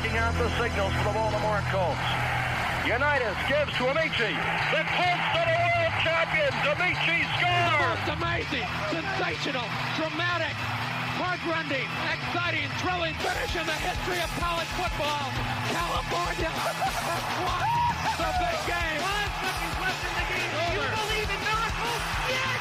checking out the signals for the Baltimore Colts. Unitas gives to Amici. The Colts are the world champions. Amici scores. It's amazing, sensational, dramatic, heart-rending, exciting, thrilling finish in the history of college football. California has won the big game. 5 seconds left in the game. You believe in miracles? Yes!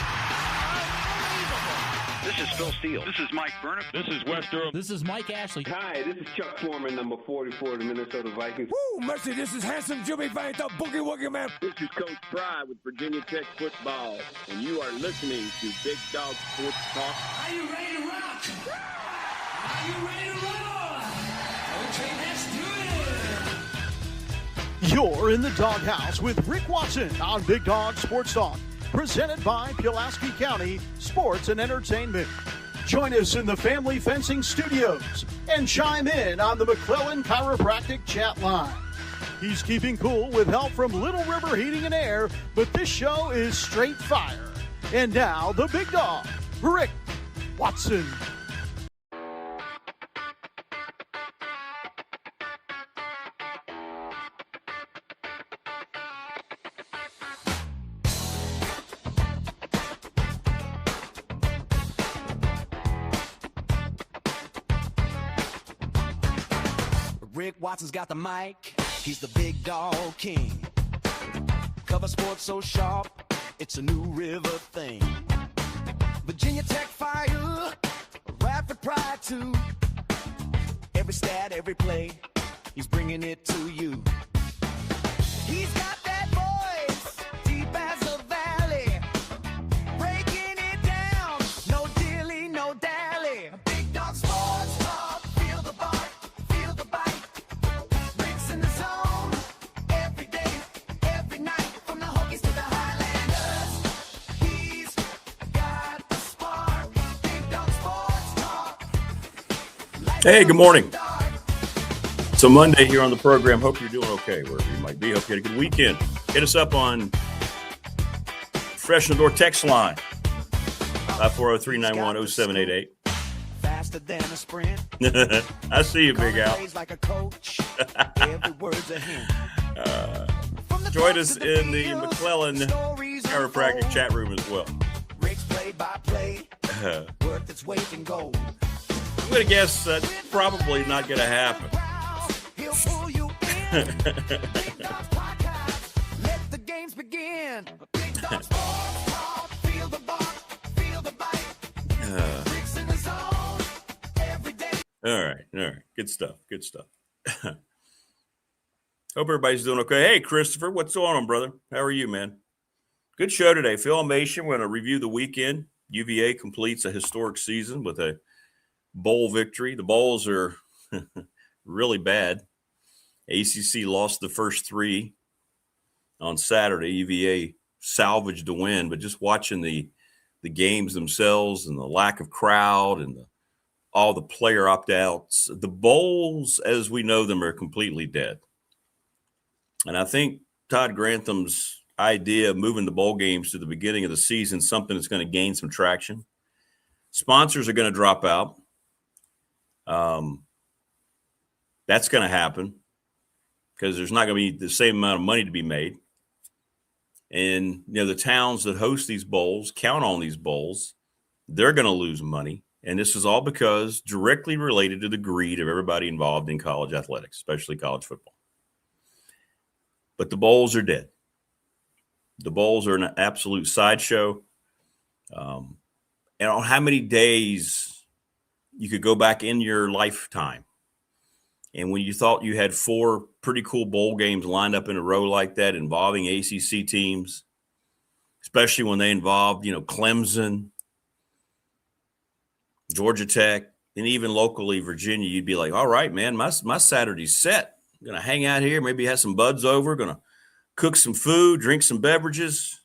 This is Phil Steele. This is Mike Burnham. This is Wes Durham. This is Mike Ashley. Hi, this is Chuck Foreman, number 44 of the Minnesota Vikings. Woo, mercy, this is handsome Jimmy Vang, the Boogie Woogie Man. This is Coach Fry with Virginia Tech Football, and you are listening to Big Dog Sports Talk. Are you ready to rock? Are you ready to roll? Okay, let's do it. You're in the doghouse with Rick Watson on Big Dog Sports Talk, presented by Pulaski County Sports and Entertainment. Join us in the Family Fencing Studios and chime in on the McClellan Chiropractic chat line. He's keeping cool with help from Little River Heating and Air, but this show is straight fire. And now, the big dog, Rick Watson. Rick Watson's got the mic, he's the big dog king. Cover sports so sharp, it's a New River thing. Virginia Tech fire, rapid pride too. Every stat, every play, he's bringing it to you. He's got that voice, deep as a valley, breaking it down, no dilly, no dally. Big dog sports talk, feel the bark. Hey, good morning. So Monday here on the program. Hope you're doing okay wherever you might be. Hope you had a good weekend. Hit us up on Fresh in the Door text line, 540-391-0788. Faster than a sprint. I see you, Big Al. Like a coach. Every word's a hint. Join us in the McClellan Chiropractic chat room as well. Rick's play-by-play. Worth its weight in gold. I'm going to guess that's probably not going to happen. Let the games begin. All right. Good stuff. Hope everybody's doing okay. Hey, Christopher, what's going on, brother? How are you, man? Good show today. Filmation, we're going to review the weekend. UVA completes a historic season with a bowl victory. The bowls are really bad. ACC lost the first 3 on Saturday. UVA salvaged the win, but just watching the games themselves and the lack of crowd and all the player opt-outs, the bowls as we know them are completely dead. And I think Todd Grantham's idea of moving the bowl games to the beginning of the season, something that's going to gain some traction. Sponsors are going to drop out. That's going to happen because there's not going to be the same amount of money to be made. And, the towns that host these bowls, count on these bowls, they're going to lose money. And this is all because directly related to the greed of everybody involved in college athletics, especially college football. But the bowls are dead. The bowls are an absolute sideshow. And on how many days you could go back in your lifetime, and when you thought you had 4 pretty cool bowl games lined up in a row like that involving ACC teams, especially when they involved, Clemson, Georgia Tech, and even locally Virginia, you'd be like, all right, man, my Saturday's set. I'm going to hang out here, maybe have some buds over, going to cook some food, drink some beverages.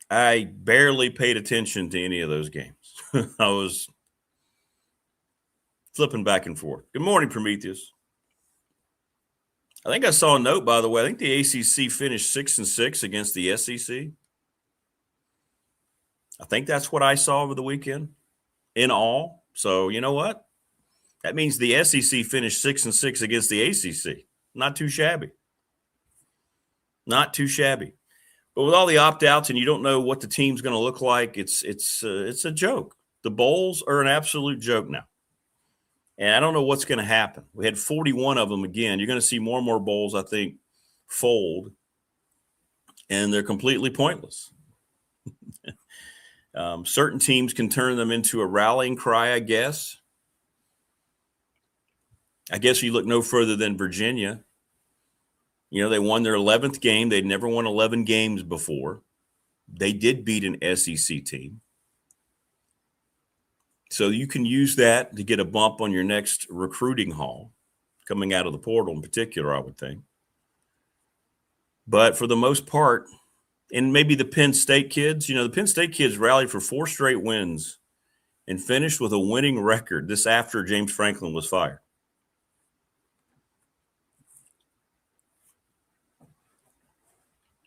I barely paid attention to any of those games. I was flipping back and forth. Good morning, Prometheus. I think I saw a note, by the way. I think the ACC finished 6-6 against the SEC. I think that's what I saw over the weekend in all. So, you know what? That means the SEC finished 6-6 against the ACC. Not too shabby. Not too shabby. But with all the opt-outs and you don't know what the team's going to look like, it's a joke. The bowls are an absolute joke now. And I don't know what's going to happen. We had 41 of them again. You're going to see more and more bowls, I think, fold. And they're completely pointless. Certain teams can turn them into a rallying cry, I guess. I guess you look no further than Virginia. You know, they won their 11th game. They'd never won 11 games before. They did beat an SEC team. So you can use that to get a bump on your next recruiting haul, coming out of the portal in particular, I would think. But for the most part, and maybe the Penn State kids, you know, the Penn State kids rallied for 4 straight wins and finished with a winning record. This after James Franklin was fired.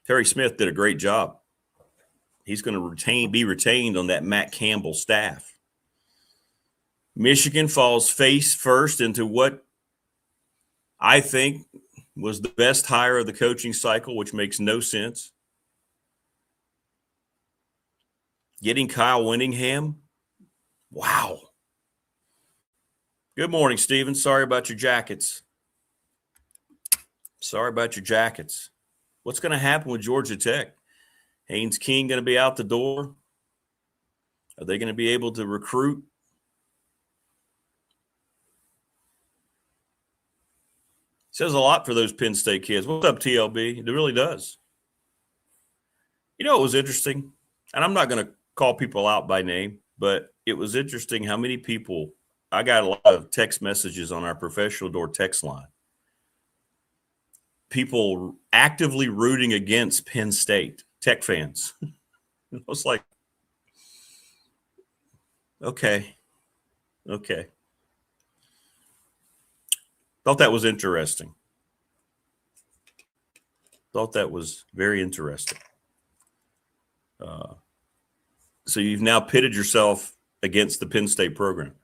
Terry Smith did a great job. He's going to be retained on that Matt Campbell staff. Michigan falls face first into what I think was the best hire of the coaching cycle, which makes no sense. Getting Kyle Winningham. Wow. Good morning, Stephen. Sorry about your jackets. Sorry about your jackets. What's going to happen with Georgia Tech? Haynes King going to be out the door? Are they going to be able to recruit? Says a lot for those Penn State kids. What's up, TLB? It really does. You know, it was interesting, and I'm not going to call people out by name, but it was interesting how many people – I got a lot of text messages on our professional door text line. People actively rooting against Penn State, Tech fans. I was like, okay. Thought that was interesting. Thought that was very interesting. So you've now pitted yourself against the Penn State program.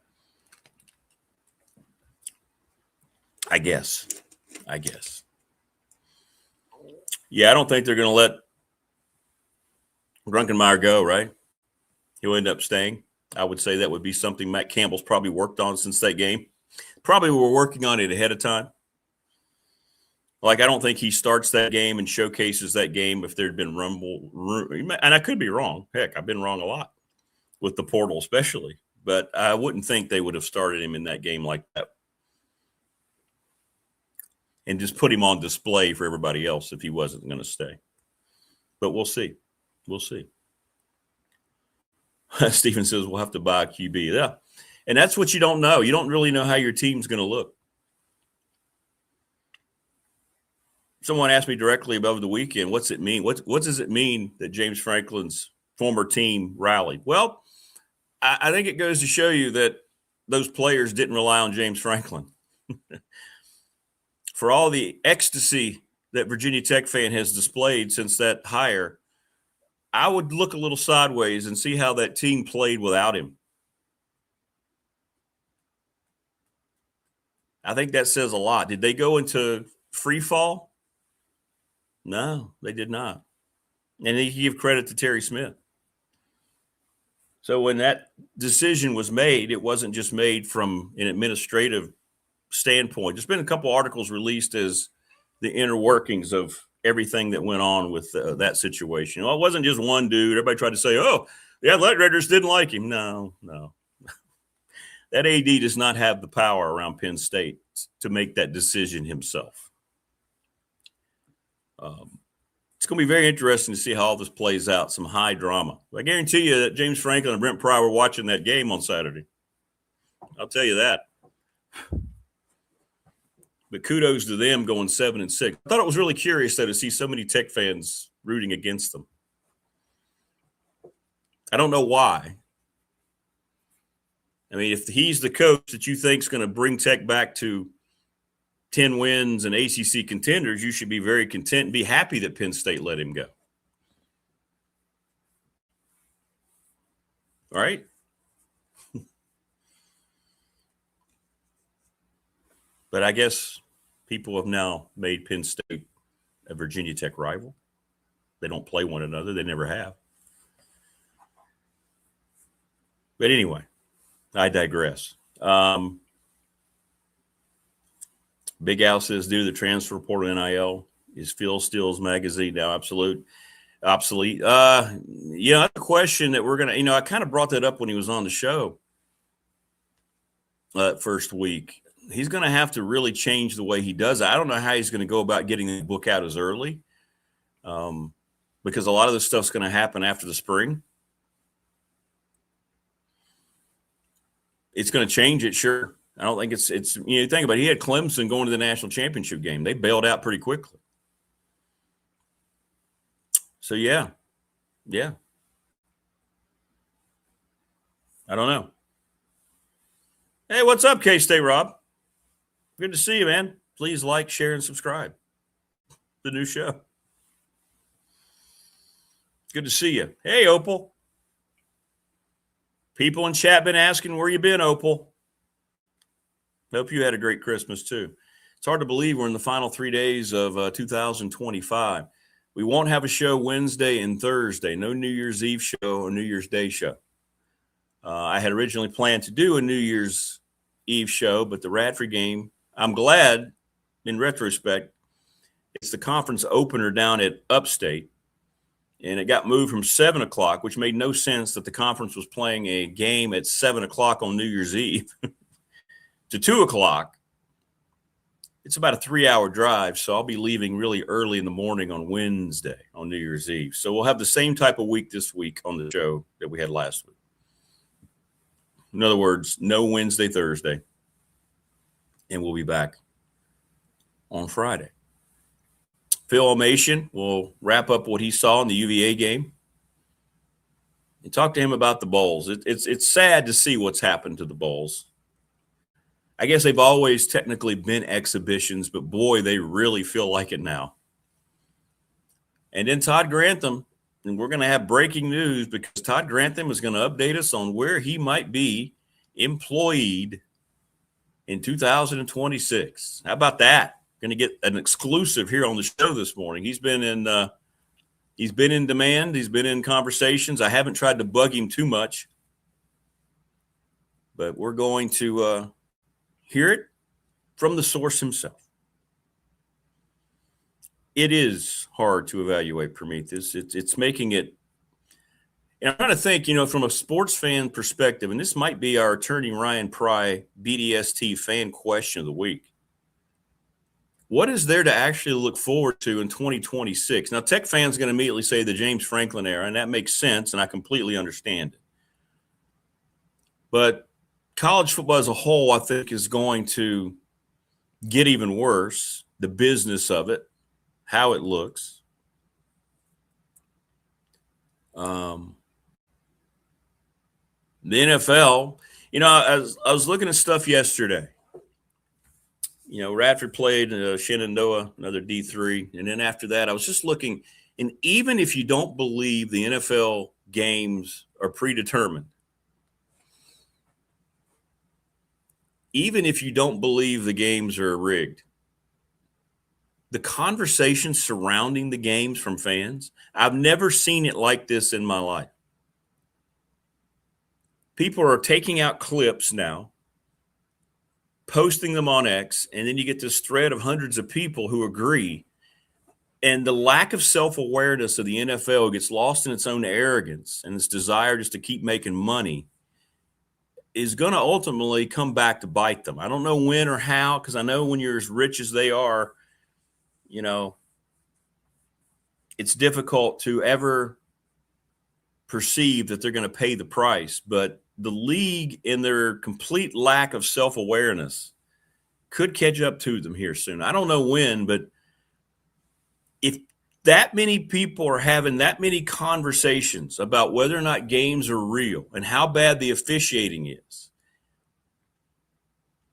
I guess. Yeah, I don't think they're going to let Grunkenmeyer go, right? He'll end up staying. I would say that would be something Matt Campbell's probably worked on since that game. Probably were working on it ahead of time. Like, I don't think he starts that game and showcases that game if there'd been rumble. And I could be wrong. Heck, I've been wrong a lot with the portal especially. But I wouldn't think they would have started him in that game like that. And just put him on display for everybody else if he wasn't going to stay. But we'll see. Stephen says we'll have to buy a QB. Yeah. And that's what you don't know. You don't really know how your team's going to look. Someone asked me directly above the weekend, what's it mean? What does it mean that James Franklin's former team rallied? Well, I think it goes to show you that those players didn't rely on James Franklin. For all the ecstasy that Virginia Tech fan has displayed since that hire, I would look a little sideways and see how that team played without him. I think that says a lot. Did they go into free fall? No, they did not. And they give credit to Terry Smith. So when that decision was made, it wasn't just made from an administrative standpoint. There's been a couple articles released as the inner workings of everything that went on with that situation. Well, it wasn't just one dude. Everybody tried to say, oh, the athletic directors didn't like him. No. That AD does not have the power around Penn State to make that decision himself. It's going to be very interesting to see how all this plays out, some high drama. I guarantee you that James Franklin and Brent Pry were watching that game on Saturday. I'll tell you that. But kudos to them going 7-6. I thought it was really curious, though, to see so many Tech fans rooting against them. I don't know why. I mean, if he's the coach that you think is going to bring Tech back to 10 wins and ACC contenders, you should be very content and be happy that Penn State let him go. All right? But I guess people have now made Penn State a Virginia Tech rival. They don't play one another. They never have. But anyway, I digress. Big Al says, due to the transfer portal NIL, is Phil Steele's magazine now obsolete? That's a question that we're going to, I kind of brought that up when he was on the show first week. He's going to have to really change the way he does it. I don't know how he's going to go about getting the book out as early because a lot of this stuff's going to happen after the spring. It's going to change it, sure. I don't think it's think about it. He had Clemson going to the national championship game. They bailed out pretty quickly. So, yeah. I don't know. Hey, what's up, K-State Rob? Good to see you, man. Please like, share, and subscribe. The new show. Good to see you. Hey, Opal. People in chat been asking where you been, Opal. Hope you had a great Christmas, too. It's hard to believe we're in the final 3 days of 2025. We won't have a show Wednesday and Thursday. No New Year's Eve show or New Year's Day show. I had originally planned to do a New Year's Eve show, but the Radford game, I'm glad, in retrospect, it's the conference opener down at Upstate, and it got moved from 7 o'clock, which made no sense that the conference was playing a game at 7 o'clock on New Year's Eve to 2 o'clock. It's about a 3-hour drive, so I'll be leaving really early in the morning on Wednesday on New Year's Eve. So we'll have the same type of week this week on the show that we had last week. In other words, no Wednesday, Thursday, and we'll be back on Friday. Phil Elmassian will wrap up what he saw in the UVA game and talk to him about the Bulls. It's sad to see what's happened to the Bulls. I guess they've always technically been exhibitions, but boy, they really feel like it now. And then Todd Grantham, and we're going to have breaking news because Todd Grantham is going to update us on where he might be employed in 2026. How about that? Going to get an exclusive here on the show this morning. He's been in demand. He's been in conversations. I haven't tried to bug him too much, but we're going to hear it from the source himself. It is hard to evaluate Prometheus. It's making it. And I'm trying to think, from a sports fan perspective, and this might be our attorney Ryan Pry BDST fan question of the week. What is there to actually look forward to in 2026? Now, Tech fans are going to immediately say the James Franklin era, and that makes sense, and I completely understand it. But college football as a whole, I think, is going to get even worse. The business of it, how it looks. The NFL, I was looking at stuff yesterday. Radford played Shenandoah, another D3. And then after that, I was just looking. And even if you don't believe the NFL games are predetermined, even if you don't believe the games are rigged, the conversation surrounding the games from fans, I've never seen it like this in my life. People are taking out clips now, posting them on X, and then you get this thread of hundreds of people who agree. And the lack of self-awareness of the NFL gets lost in its own arrogance and its desire just to keep making money is going to ultimately come back to bite them. I don't know when or how, because I know when you're as rich as they are, it's difficult to ever perceive that they're going to pay the price. But the league, in their complete lack of self-awareness, could catch up to them here soon. I don't know when, but if that many people are having that many conversations about whether or not games are real and how bad the officiating is,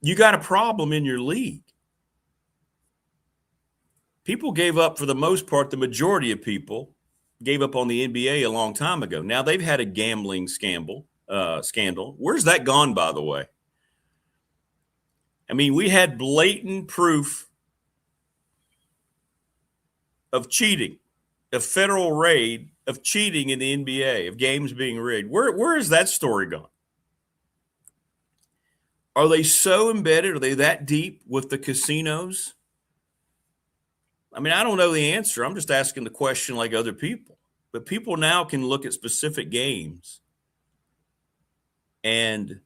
you got a problem in your league. People gave up, for the most part, the majority of people gave up on the NBA a long time ago. Now they've had a gambling scandal. Where's that gone, by the way? I mean, we had blatant proof of cheating, of federal raid, of cheating in the NBA, of games being rigged. Where is that story gone? Are they so embedded? Are they that deep with the casinos? I mean, I don't know the answer. I'm just asking the question like other people. But people now can look at specific games and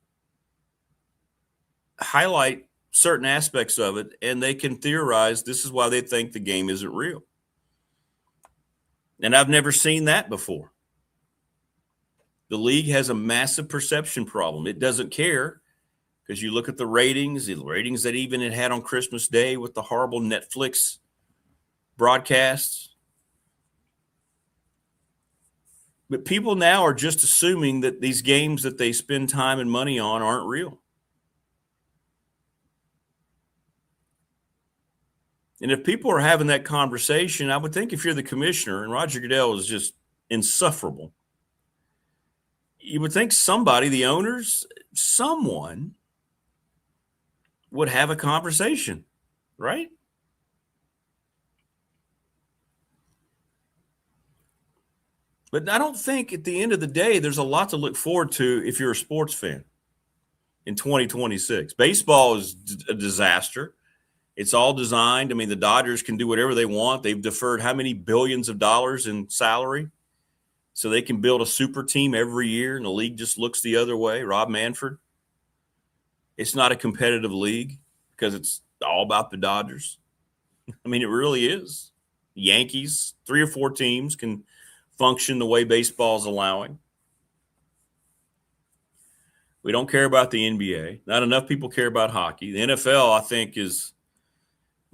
highlight certain aspects of it, and they can theorize this is why they think the game isn't real. And I've never seen that before. The league has a massive perception problem. It doesn't care because you look at the ratings that even it had on Christmas Day with the horrible Netflix broadcasts. But people now are just assuming that these games that they spend time and money on aren't real. And if people are having that conversation, I would think if you're the commissioner, and Roger Goodell is just insufferable, you would think somebody, the owners, someone would have a conversation, right? But I don't think at the end of the day, there's a lot to look forward to if you're a sports fan in 2026. Baseball is a disaster. It's all designed. I mean, the Dodgers can do whatever they want. They've deferred how many billions of dollars in salary so they can build a super team every year, and the league just looks the other way. Rob Manfred. It's not a competitive league because it's all about the Dodgers. I mean, it really is. Yankees, 3 or 4 teams can function the way baseball is allowing. We don't care about the NBA. Not enough people care about hockey. The NFL, I think, is –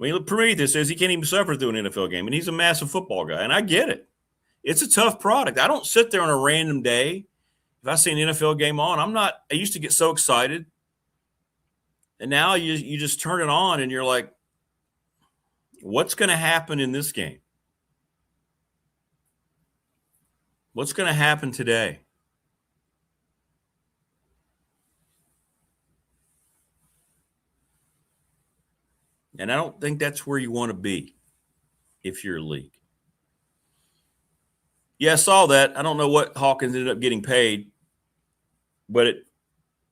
I mean, Prometheus says he can't even suffer through an NFL game, and he's a massive football guy, and I get it. It's a tough product. I don't sit there on a random day. If I see an NFL game on, I used to get so excited, and now you just turn it on, and you're like, what's going to happen in this game? What's going to happen today? And I don't think that's where you want to be if you're a league. Yeah, I saw that. I don't know what Hawkins ended up getting paid, but it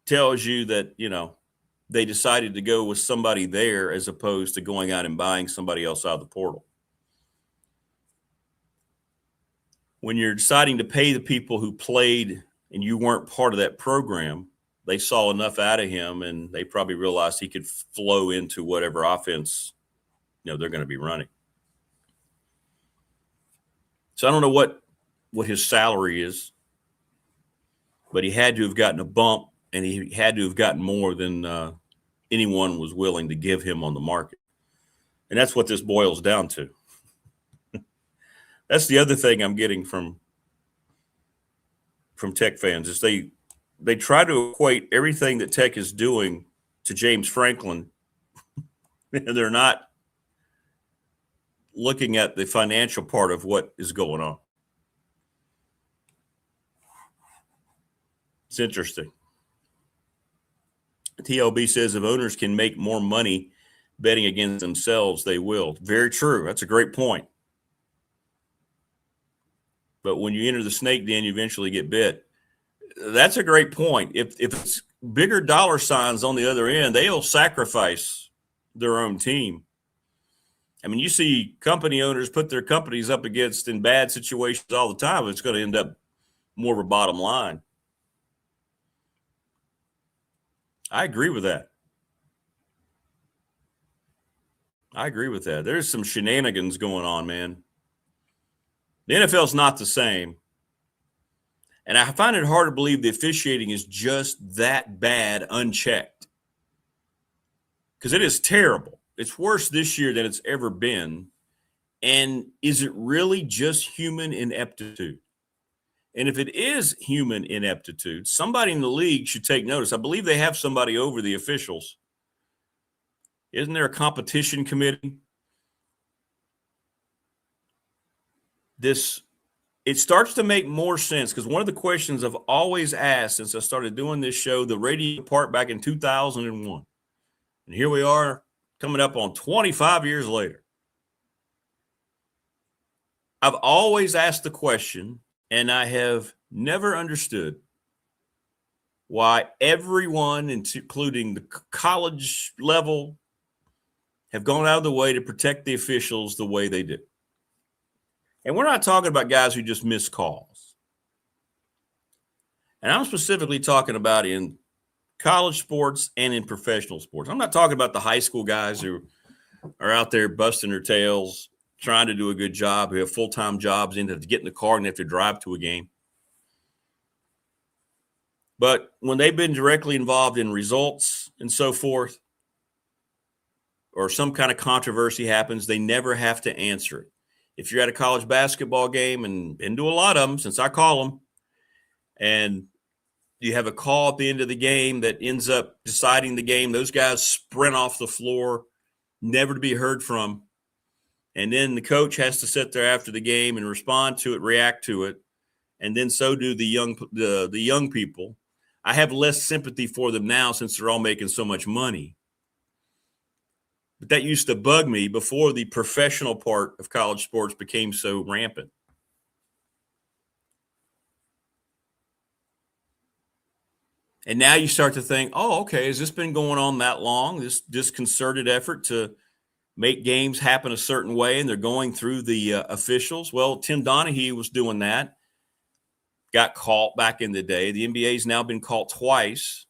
tells you that, they decided to go with somebody there as opposed to going out and buying somebody else out of the portal. When you're deciding to pay the people who played and you weren't part of that program, they saw enough out of him, and they probably realized he could flow into whatever offense, they're going to be running. So I don't know what his salary is, but he had to have gotten a bump, and he had to have gotten more than anyone was willing to give him on the market. And that's what this boils down to. That's the other thing I'm getting from Tech fans is they try to equate everything that Tech is doing to James Franklin, and they're not looking at the financial part of what is going on. It's interesting. TLB says if owners can make more money betting against themselves, they will. Very true. That's a great point. But when you enter the snake den, you eventually get bit. That's a great point. If it's bigger dollar signs on the other end, they'll sacrifice their own team. I mean, you see company owners put their companies up against in bad situations all the time. It's going to end up more of a bottom line. I agree with that. There's some shenanigans going on, man. The NFL's not the same. And I find it hard to believe the officiating is just that bad unchecked. Because it is terrible. It's worse this year than it's ever been. And is it really just human ineptitude? And if it is human ineptitude, somebody in the league should take notice. I believe they have somebody over the officials. Isn't there a competition committee? It starts to make more sense because one of the questions I've always asked since I started doing this show, the radio part back in 2001, And here we are coming up on 25 years later. I've always asked the question, and I have never understood why everyone, including the college level, have gone out of the way to protect the officials the way they do. And we're not talking about guys who just miss calls. And I'm specifically talking about in college sports and in professional sports. I'm not talking about the high school guys who are out there busting their tails, trying to do a good job, who have full-time jobs and have to get in the car and have to drive to a game. But when they've been directly involved in results and so forth, or some kind of controversy happens, they never have to answer it. If you're at a college basketball game, and do a lot of them since I call them, and you have a call at the end of the game that ends up deciding the game, those guys sprint off the floor, never to be heard from. And then the coach has to sit there after the game and respond to it, react to it. And then so do the young people. I have less sympathy for them now since they're all making so much money. But that used to bug me before the professional part of college sports became so rampant. And now you start to think, oh, okay, has this been going on that long, this concerted effort to make games happen a certain way, and they're going through the officials? Well, Tim Donaghy was doing that, got caught back in the day. The NBA's now been caught twice.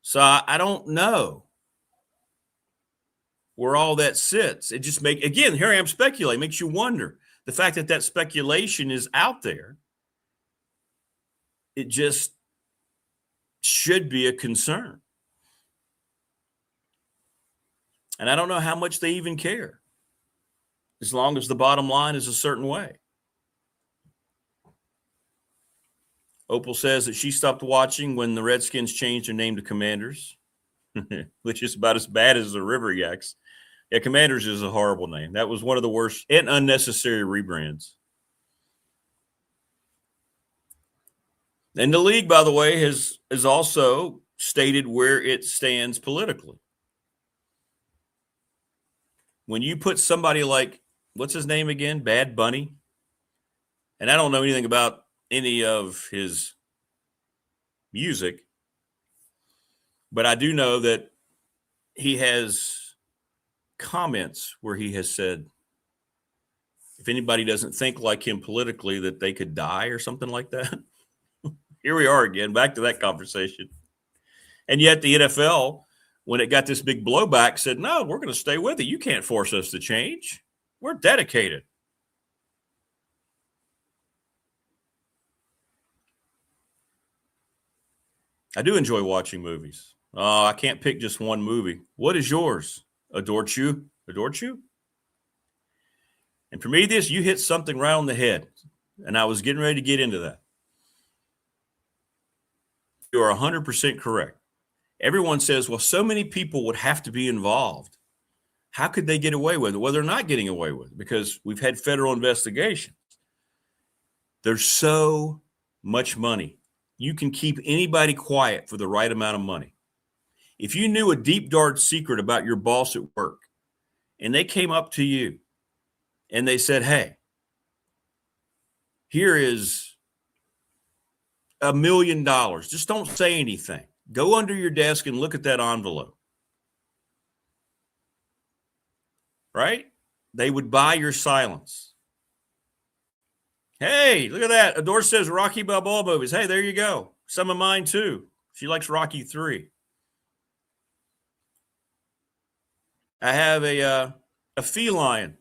So I don't know where all that sits. It just again, here I am speculating, makes you wonder. The fact that speculation is out there, it just should be a concern. And I don't know how much they even care, as long as the bottom line is a certain way. Opal says that she stopped watching when the Redskins changed their name to Commanders, which is about as bad as the River Yaks. Yeah, Commanders is a horrible name. That was one of the worst and unnecessary rebrands. And the league, by the way, has also stated where it stands politically. When you put somebody like, what's his name again? Bad Bunny. And I don't know anything about any of his music, but I do know that he has comments where he has said, if anybody doesn't think like him politically, that they could die or something like that. Here we are again, back to that conversation. And yet the NFL, when it got this big blowback, said, no, we're going to stay with it. You can't force us to change. We're dedicated. I do enjoy watching movies. I can't pick just one movie. What is yours? Adored You? Adored You? And for me, you hit something right on the head. And I was getting ready to get into that. You are 100% correct. Everyone says, well, so many people would have to be involved. How could they get away with it? Well, they're not getting away with it because we've had federal investigations. There's so much money. You can keep anybody quiet for the right amount of money. If you knew a deep, dark secret about your boss at work and they came up to you and they said, hey, here is $1 million. Just don't say anything. Go under your desk and look at that envelope. Right? They would buy your silence. Hey, look at that. Adore says Rocky Balboa movies. Hey, there you go. Some of mine too. She likes Rocky 3. I have a feline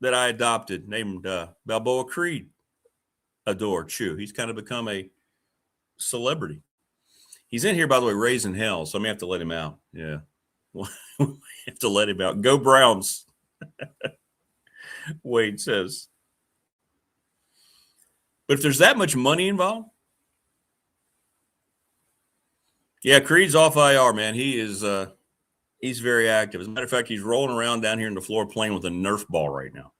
that I adopted named Balboa Creed. Adore Chew. He's kind of become a celebrity. He's in here, by the way, raising hell, so I'm going to have to let him out. Yeah. We'll have to let him out. Go Browns. Wade says. But if there's that much money involved, yeah, Creed's off IR, man. He is he's very active. As a matter of fact, he's rolling around down here in the floor playing with a Nerf ball right now.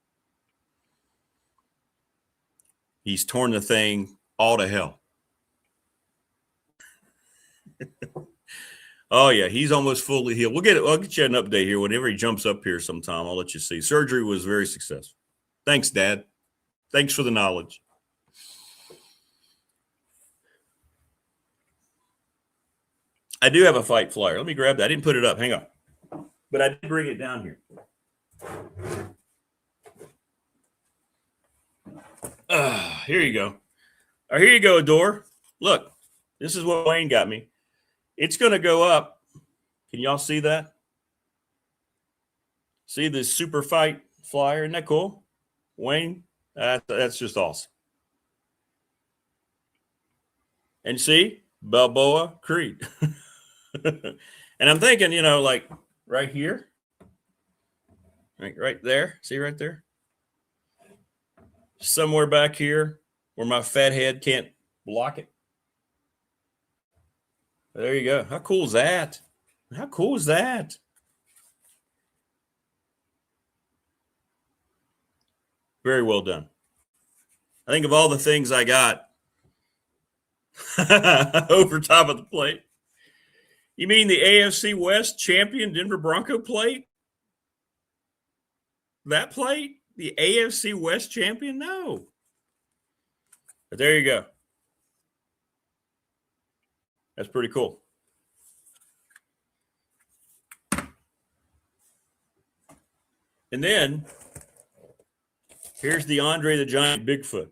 He's torn the thing all to hell. Oh, yeah, he's almost fully healed. I'll get you an update here. Whenever he jumps up here sometime, I'll let you see. Surgery was very successful. Thanks, Dad. Thanks for the knowledge. I do have a fight flyer. Let me grab that. I didn't put it up. Hang on. But I did bring it down here. Here you go. Here you go, Adore. Look, this is what Wayne got me. It's going to go up. Can y'all see that? See this super fight flyer? Isn't that cool? Wayne, that's just awesome. And see, Balboa Creed. And I'm thinking, like right here, right there. See right there? Somewhere back here where my fat head can't block it. There you go. How cool is that? How cool is that? Very well done. I think of all the things I got over top of the plate. You mean the AFC West champion Denver Bronco plate? That plate? The AFC West champion? No. But there you go. That's pretty cool. And then here's the Andre the Giant Bigfoot.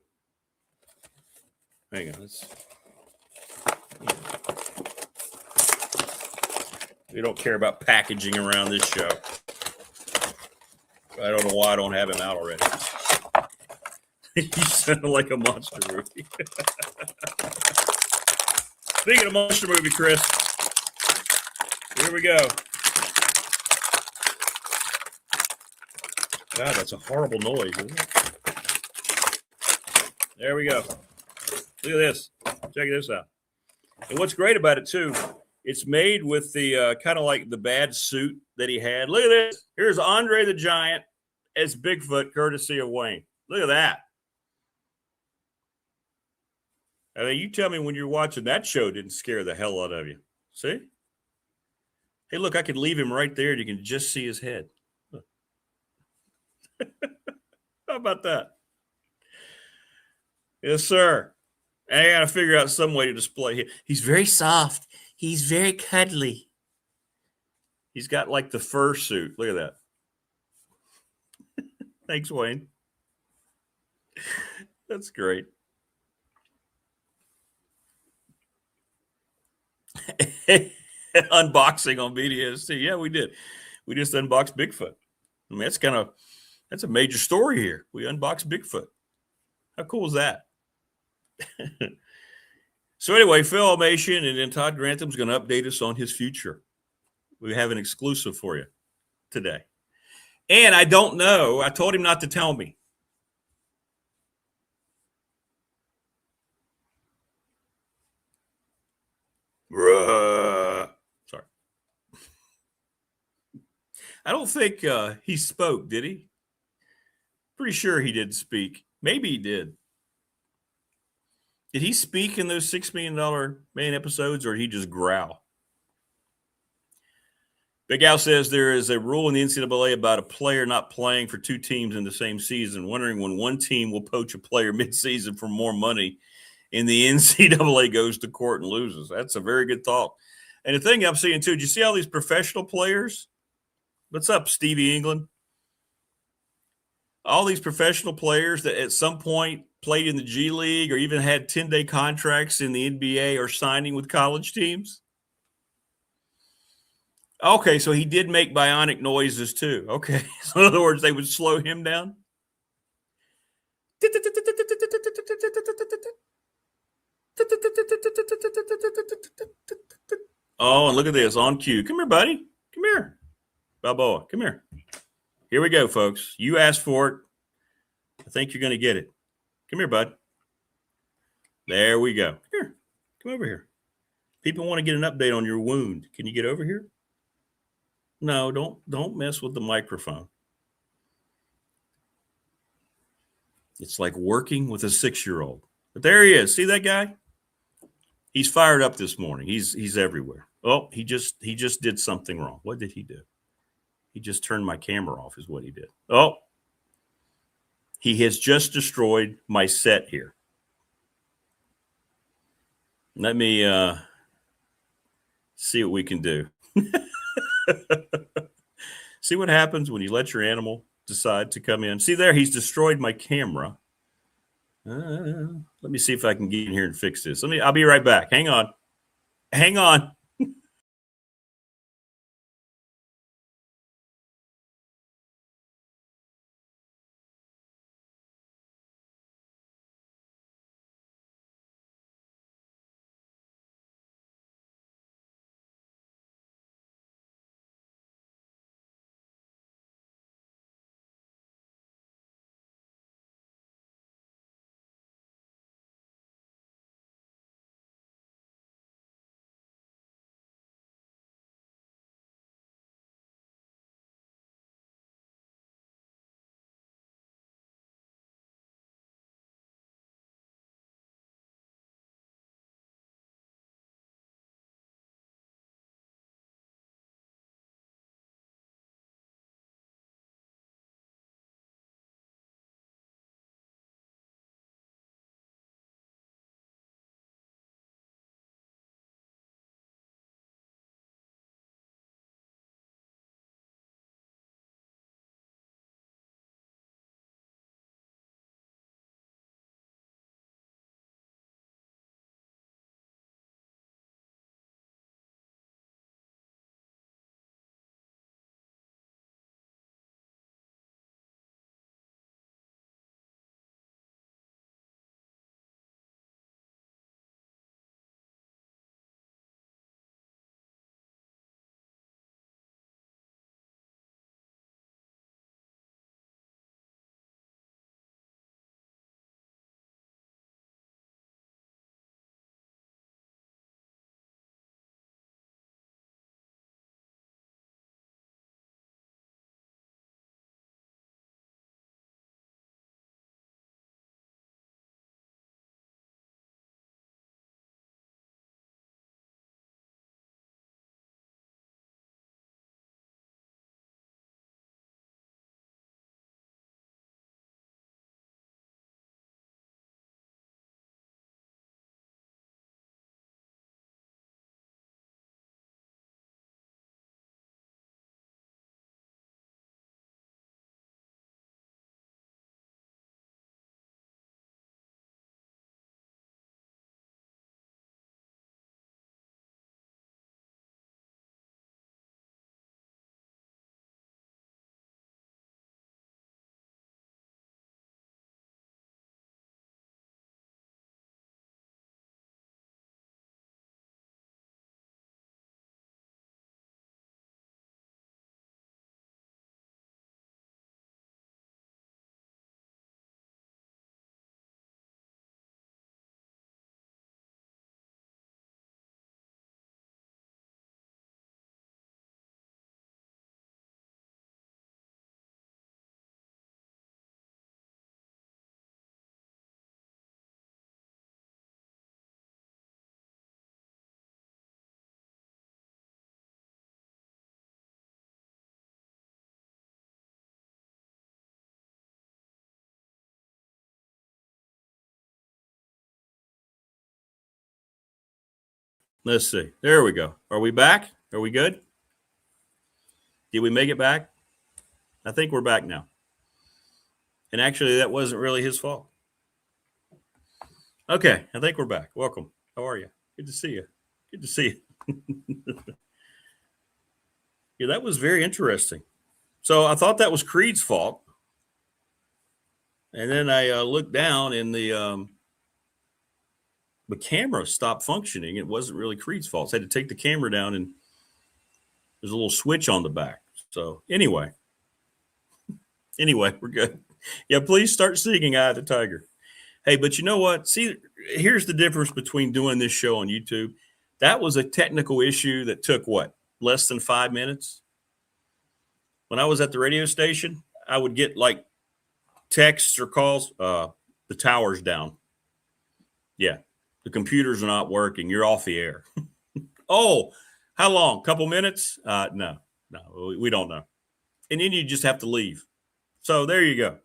Hang on. We don't care about packaging around this show. I don't know why I don't have him out already. He sounded like a monster movie. Speaking of monster movie, Chris, here we go. God, that's a horrible noise, isn't it? There we go. Look at this. Check this out. And what's great about it, too, it's made with the kind of like the bad suit that he had. Look at this. Here's Andre the Giant as Bigfoot, courtesy of Wayne. Look at that. I mean, you tell me when you're watching that show didn't scare the hell out of you. See? Hey, look, I could leave him right there and you can just see his head. How about that? Yes, sir. I got to figure out some way to display him. He's very soft. He's very cuddly. He's got like the fur suit. Look at that. Thanks, Wayne. That's great. Unboxing on BDST. Yeah, we did. We just unboxed Bigfoot. I mean, that's a major story here. We unboxed Bigfoot. How cool is that? So anyway, Phil Elmassian and then Todd Grantham is going to update us on his future. We have an exclusive for you today. And I don't know. I told him not to tell me. Sorry. I don't think he spoke, did he? Pretty sure he did speak. Maybe he did. Did he speak in those $6 million man episodes, or did he just growl? Big Al says there is a rule in the NCAA about a player not playing for two teams in the same season, wondering when one team will poach a player midseason for more money and the NCAA goes to court and loses. That's a very good thought. And the thing I'm seeing, too, do you see all these professional players? What's up, Stevie England? All these professional players that at some point played in the G League or even had 10-day contracts in the NBA are signing with college teams. Okay, so he did make bionic noises too. Okay, so in other words, they would slow him down. Oh, and look at this on cue. Come here, buddy. Come here. Balboa, come here. Here we go, folks. You asked for it. I think you're going to get it. Come here, bud. There we go. Here. Come over here. People want to get an update on your wound. Can you get over here? No, don't mess with the microphone. It's like working with a 6-year-old. But there he is. See that guy? He's fired up this morning. He's everywhere. Oh, he just did something wrong. What did he do? He just turned my camera off is what he did. Oh, he has just destroyed my set here. Let me see what we can do. See what happens when you let your animal decide to come in. See there, he's destroyed my camera. Let me see if I can get in here and fix this. I'll be right back. Hang on. Hang on. Let's see. There we go. Are we back? Are we good? Did we make it back? I think we're back now. And actually, that wasn't really his fault. Okay, I think we're back. Welcome. How are you? Good to see you. Good to see you. Yeah, that was very interesting. So I thought that was Creed's fault. And then I looked down and the camera stopped functioning. It wasn't really Creed's fault. So I had to take the camera down and there's a little switch on the back. So anyway, we're good. Yeah, please start singing Eye of the Tiger. Hey, but you know what? See, here's the difference between doing this show on YouTube. That was a technical issue that took what? Less than 5 minutes? When I was at the radio station, I would get like texts or calls. The tower's down. Yeah, The computers are not working. You're off the air. Oh, how long? Couple minutes? No, we don't know. And then you just have to leave. So there you go.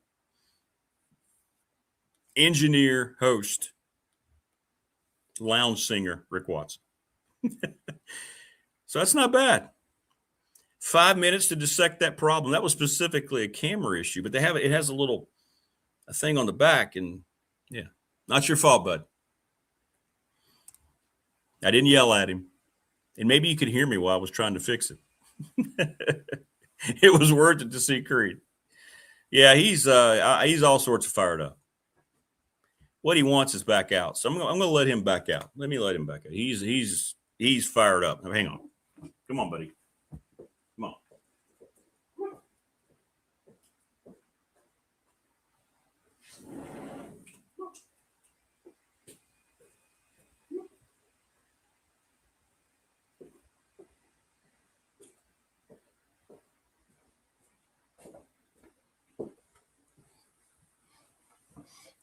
Engineer, host, lounge singer, Rick Watson. So that's not bad. 5 minutes to dissect that problem. That was specifically a camera issue, but it has a thing on the back, and yeah, not your fault, bud. I didn't yell at him, and maybe you could hear me while I was trying to fix it. It was worth it to see Creed. Yeah, he's all sorts of fired up. What he wants is back out, so I'm going to let him back out. Let me let him back out. He's fired up. Now, hang on. Come on, buddy. Come on.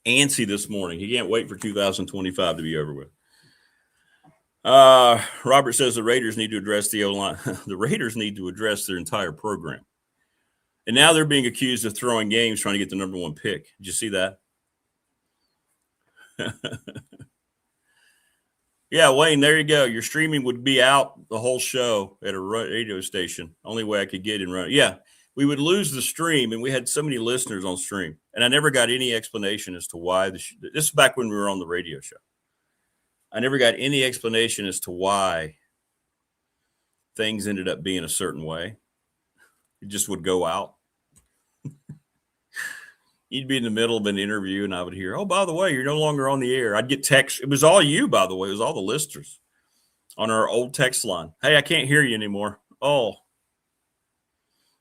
Antsy this morning. He can't wait for 2025 to be over with. Robert says the Raiders need to address the O-line. The Raiders need to address their entire program. And now they're being accused of throwing games trying to get the number one pick. Did you see that? Yeah, Wayne, there you go. Your streaming would be out the whole show at a radio station. Only way I could get in run. Yeah, we would lose the stream, and we had so many listeners on stream. And I never got any explanation as to why. This is back when we were on the radio show. I never got any explanation as to why things ended up being a certain way. It just would go out. You'd be in the middle of an interview, and I would hear, oh, by the way, you're no longer on the air. I'd get text. It was all you, by the way. It was all the listeners on our old text line. Hey, I can't hear you anymore. Oh,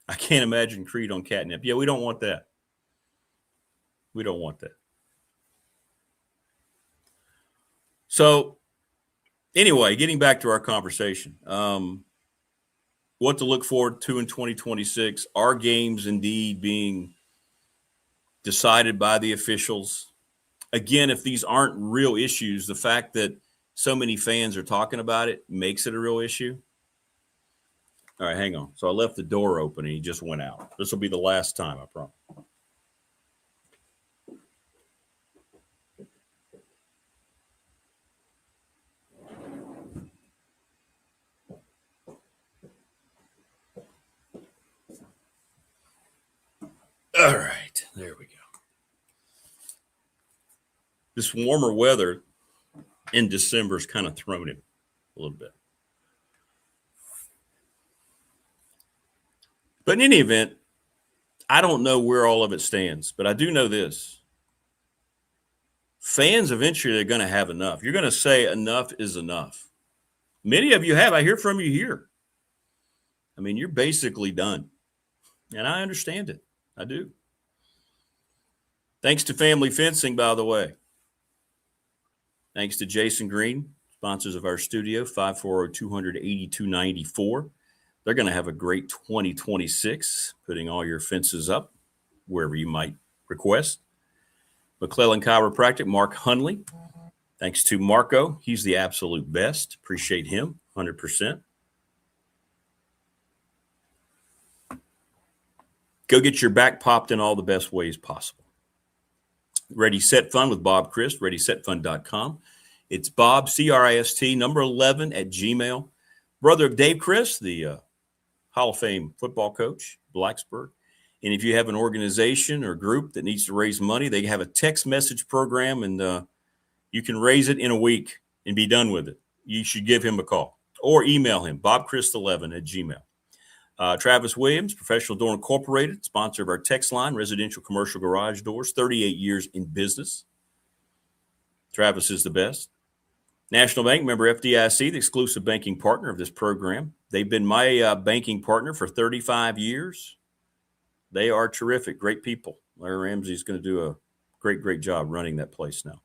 I can't imagine Creed on catnip. Yeah, we don't want that. We don't want that. So, anyway, getting back to our conversation, what to look forward to in 2026, are games indeed being decided by the officials? Again, if these aren't real issues, the fact that so many fans are talking about it makes it a real issue. All right, hang on. So I left the door open and he just went out. This will be the last time, I promise. All right, there we go. This warmer weather in December has kind of thrown him a little bit. But in any event, I don't know where all of it stands, but I do know this. Fans eventually are going to have enough. You're going to say enough is enough. Many of you have. I hear from you here. I mean, you're basically done. And I understand it. I do. Thanks to Family Fencing, by the way. Thanks to Jason Green, sponsors of our studio, 540-200-8294. They're going to have a great 2026, putting all your fences up wherever you might request. McClellan Chiropractic, Mark Hunley. Thanks to Marco. He's the absolute best. Appreciate him 100%. Go get your back popped in all the best ways possible. Ready, Set, Fun with Bob Christ, ReadySetFun.com. It's Bob, C-R-I-S-T, number 11 at Gmail. Brother of Dave Christ, the Hall of Fame football coach, Blacksburg. And if you have an organization or group that needs to raise money, they have a text message program, and you can raise it in a week and be done with it. You should give him a call or email him, bobchrist11 at Gmail. Travis Williams, Professional Door Incorporated, sponsor of our text line, residential commercial garage doors, 38 years in business. Travis is the best. National Bank, member FDIC, the exclusive banking partner of this program. They've been my banking partner for 35 years. They are terrific, great people. Larry Ramsey is going to do a great job running that place now.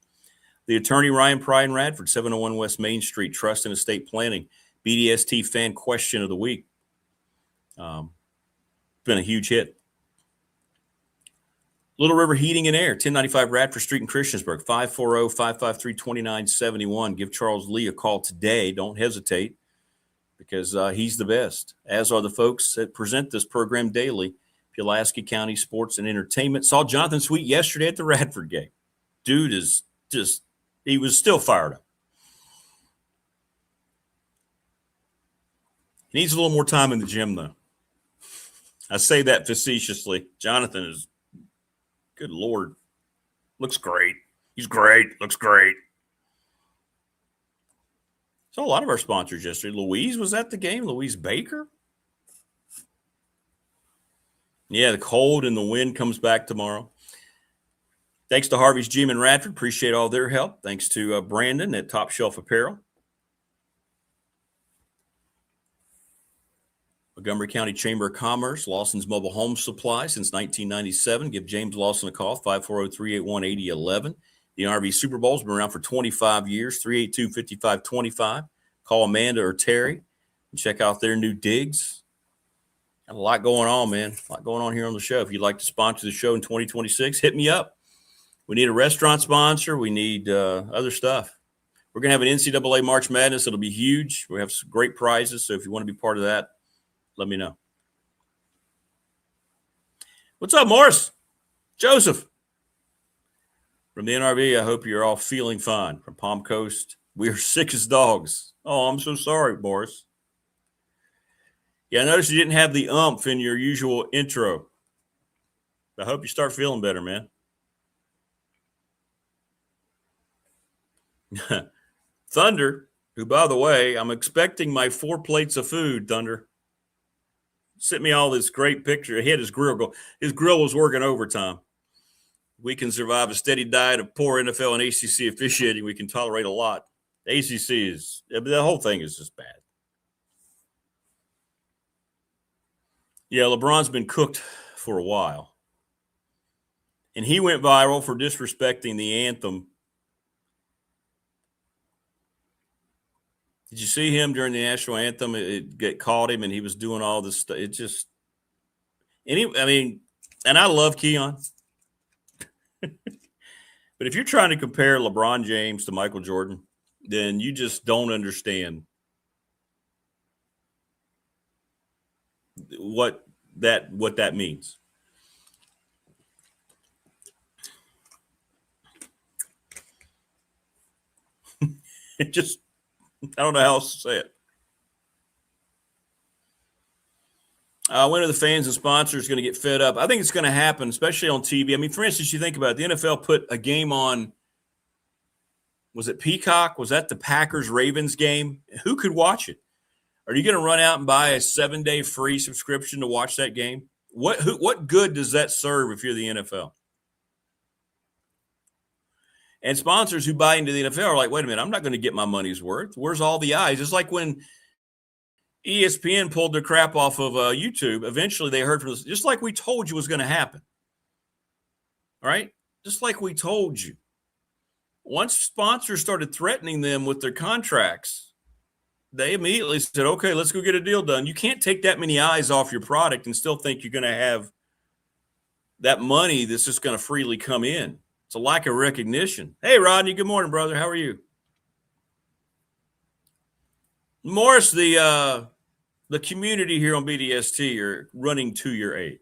The attorney, Ryan Pry in Radford, 701 West Main Street, Trust and Estate Planning, BDST fan question of the week. Been a huge hit. Little River Heating and Air, 1095 Radford Street in Christiansburg, 540-553-2971. Give Charles Lee a call today. Don't hesitate, because he's the best, as are the folks that present this program daily. Pulaski County Sports and Entertainment. Saw Jonathan Sweet yesterday at the Radford game. Dude is just, he was still fired up. He needs a little more time in the gym, though. I say that facetiously. Jonathan is, good Lord, looks great. He's great, looks great. So a lot of our sponsors yesterday. Louise was at the game, Louise Baker. Yeah, the cold and the wind comes back tomorrow. Thanks to Harvey's Gym in Radford. Appreciate all their help. Thanks to Brandon at Top Shelf Apparel. Montgomery County Chamber of Commerce, Lawson's Mobile Home Supply since 1997. Give James Lawson a call, 540-381-8011. The NRV Super Bowl's been around for 25 years, 382-5525. Call Amanda or Terry and check out their new digs. Got a lot going on, man. A lot going on here on the show. If you'd like to sponsor the show in 2026, hit me up. We need a restaurant sponsor. We need other stuff. We're going to have an NCAA March Madness. It'll be huge. We have some great prizes. So if you want to be part of that, let me know. What's up, Morris? Joseph. From the NRV, I hope you're all feeling fine. From Palm Coast, we are sick as dogs. Oh, I'm so sorry, Morris. Yeah, I noticed you didn't have the umph in your usual intro. I hope you start feeling better, man. Thunder, who, by the way, I'm expecting my 4 plates of food, Thunder. Sent me all this great picture. He had his grill go. His grill was working overtime. We can survive a steady diet of poor NFL and ACC officiating. We can tolerate a lot. The ACC is, the whole thing is just bad. Yeah, LeBron's been cooked for a while. And he went viral for disrespecting the anthem. Did you see him during the national anthem? It caught him, and he was doing all this stuff. It just, and I love Keon. But if you're trying to compare LeBron James to Michael Jordan, then you just don't understand what that means. It just, I don't know how else to say it. When are the fans and sponsors going to get fed up? I think it's going to happen, especially on TV. I mean, for instance, you think about it, the NFL put a game on, was it Peacock? Was that the Packers-Ravens game? Who could watch it? Are you going to run out and buy a 7-day free subscription to watch that game? What good does that serve if you're the NFL? And sponsors who buy into the NFL are like, wait a minute, I'm not going to get my money's worth. Where's all the eyes? It's like when ESPN pulled their crap off of YouTube. Eventually they heard from us, just like we told you was going to happen. All right? Just like we told you. Once sponsors started threatening them with their contracts, they immediately said, okay, let's go get a deal done. You can't take that many eyes off your product and still think you're going to have that money that's just going to freely come in. It's a lack of recognition. Hey, Rodney, good morning, brother. How are you? Morris, the community here on BDST are running to your aid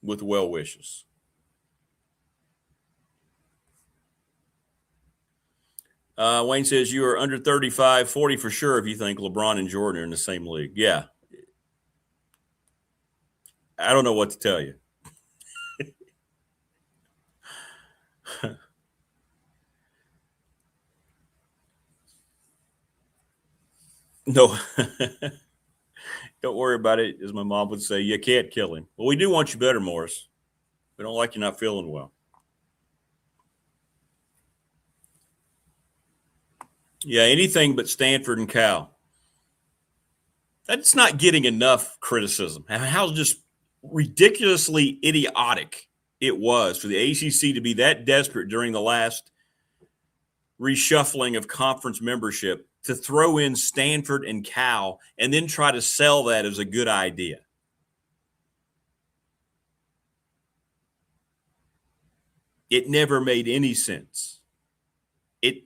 with well wishes. Wayne says you are under 35, 40 for sure if you think LeBron and Jordan are in the same league. Yeah. I don't know what to tell you. No. Don't worry about it, as my mom would say. You can't kill him. Well, we do want you better, Morris. We don't like you not feeling well. Yeah, anything but Stanford and Cal. That's not getting enough criticism. How just ridiculously idiotic it was for the ACC to be that desperate during the last reshuffling of conference membership to throw in Stanford and Cal and then try to sell that as a good idea. It never made any sense.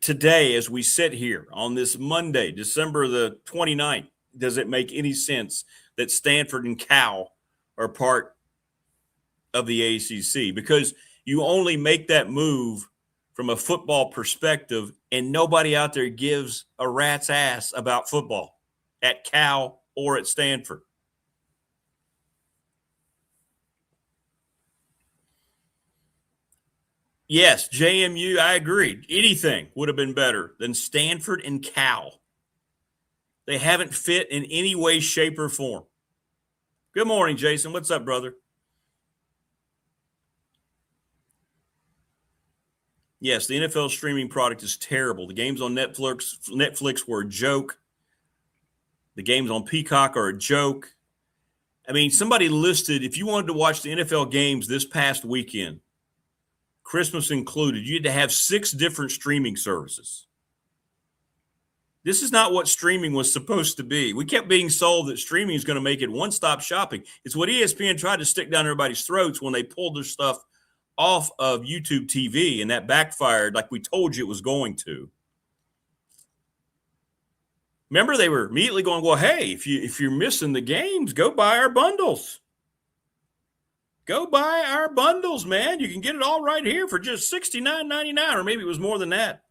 Today, as we sit here on this Monday, December the 29th, does it make any sense that Stanford and Cal are part of the ACC? Because you only make that move from a football perspective, and nobody out there gives a rat's ass about football at Cal or at Stanford. Yes, JMU, I agree. Anything would have been better than Stanford and Cal. They haven't fit in any way, shape, or form. Good morning, Jason. What's up, brother? Yes, the NFL streaming product is terrible. The games on Netflix were a joke. The games on Peacock are a joke. I mean, somebody listed, if you wanted to watch the NFL games this past weekend, Christmas included, you had to have 6 different streaming services. This is not what streaming was supposed to be. We kept being sold that streaming is going to make it one-stop shopping. It's what ESPN tried to stick down everybody's throats when they pulled their stuff off of YouTube TV, and that backfired like we told you it was going to. Remember, they were immediately going, well, hey, if you're missing the games, go buy our bundles. Go buy our bundles, man. You can get it all right here for just $69.99, or maybe it was more than that.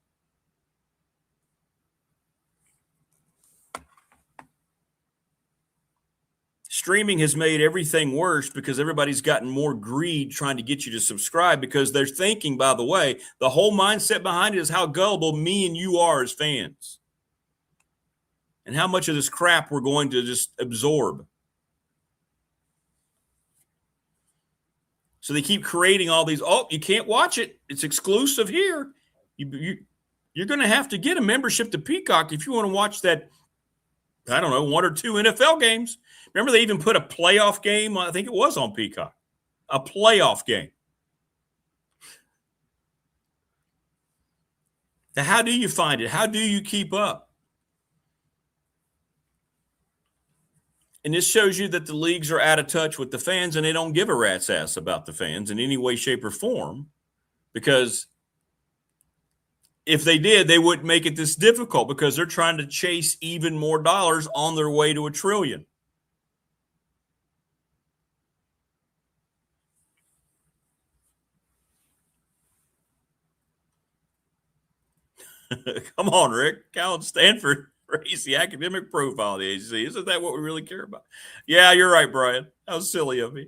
Streaming has made everything worse because everybody's gotten more greed trying to get you to subscribe, because they're thinking, by the way, the whole mindset behind it is how gullible me and you are as fans and how much of this crap we're going to just absorb. So they keep creating all these, oh, you can't watch it. It's exclusive here. You're going to have to get a membership to Peacock if you want to watch that, I don't know, 1 or 2 NFL games. Remember, they even put a playoff game, I think it was on Peacock, a playoff game. Now, how do you find it? How do you keep up? And this shows you that the leagues are out of touch with the fans, and they don't give a rat's ass about the fans in any way, shape, or form, because if they did, they wouldn't make it this difficult, because they're trying to chase even more dollars on their way to $1 trillion. Come on, Rick. Cal and Stanford raise the academic profile of the ACC. Isn't that what we really care about? Yeah, you're right, Brian. That was silly of me.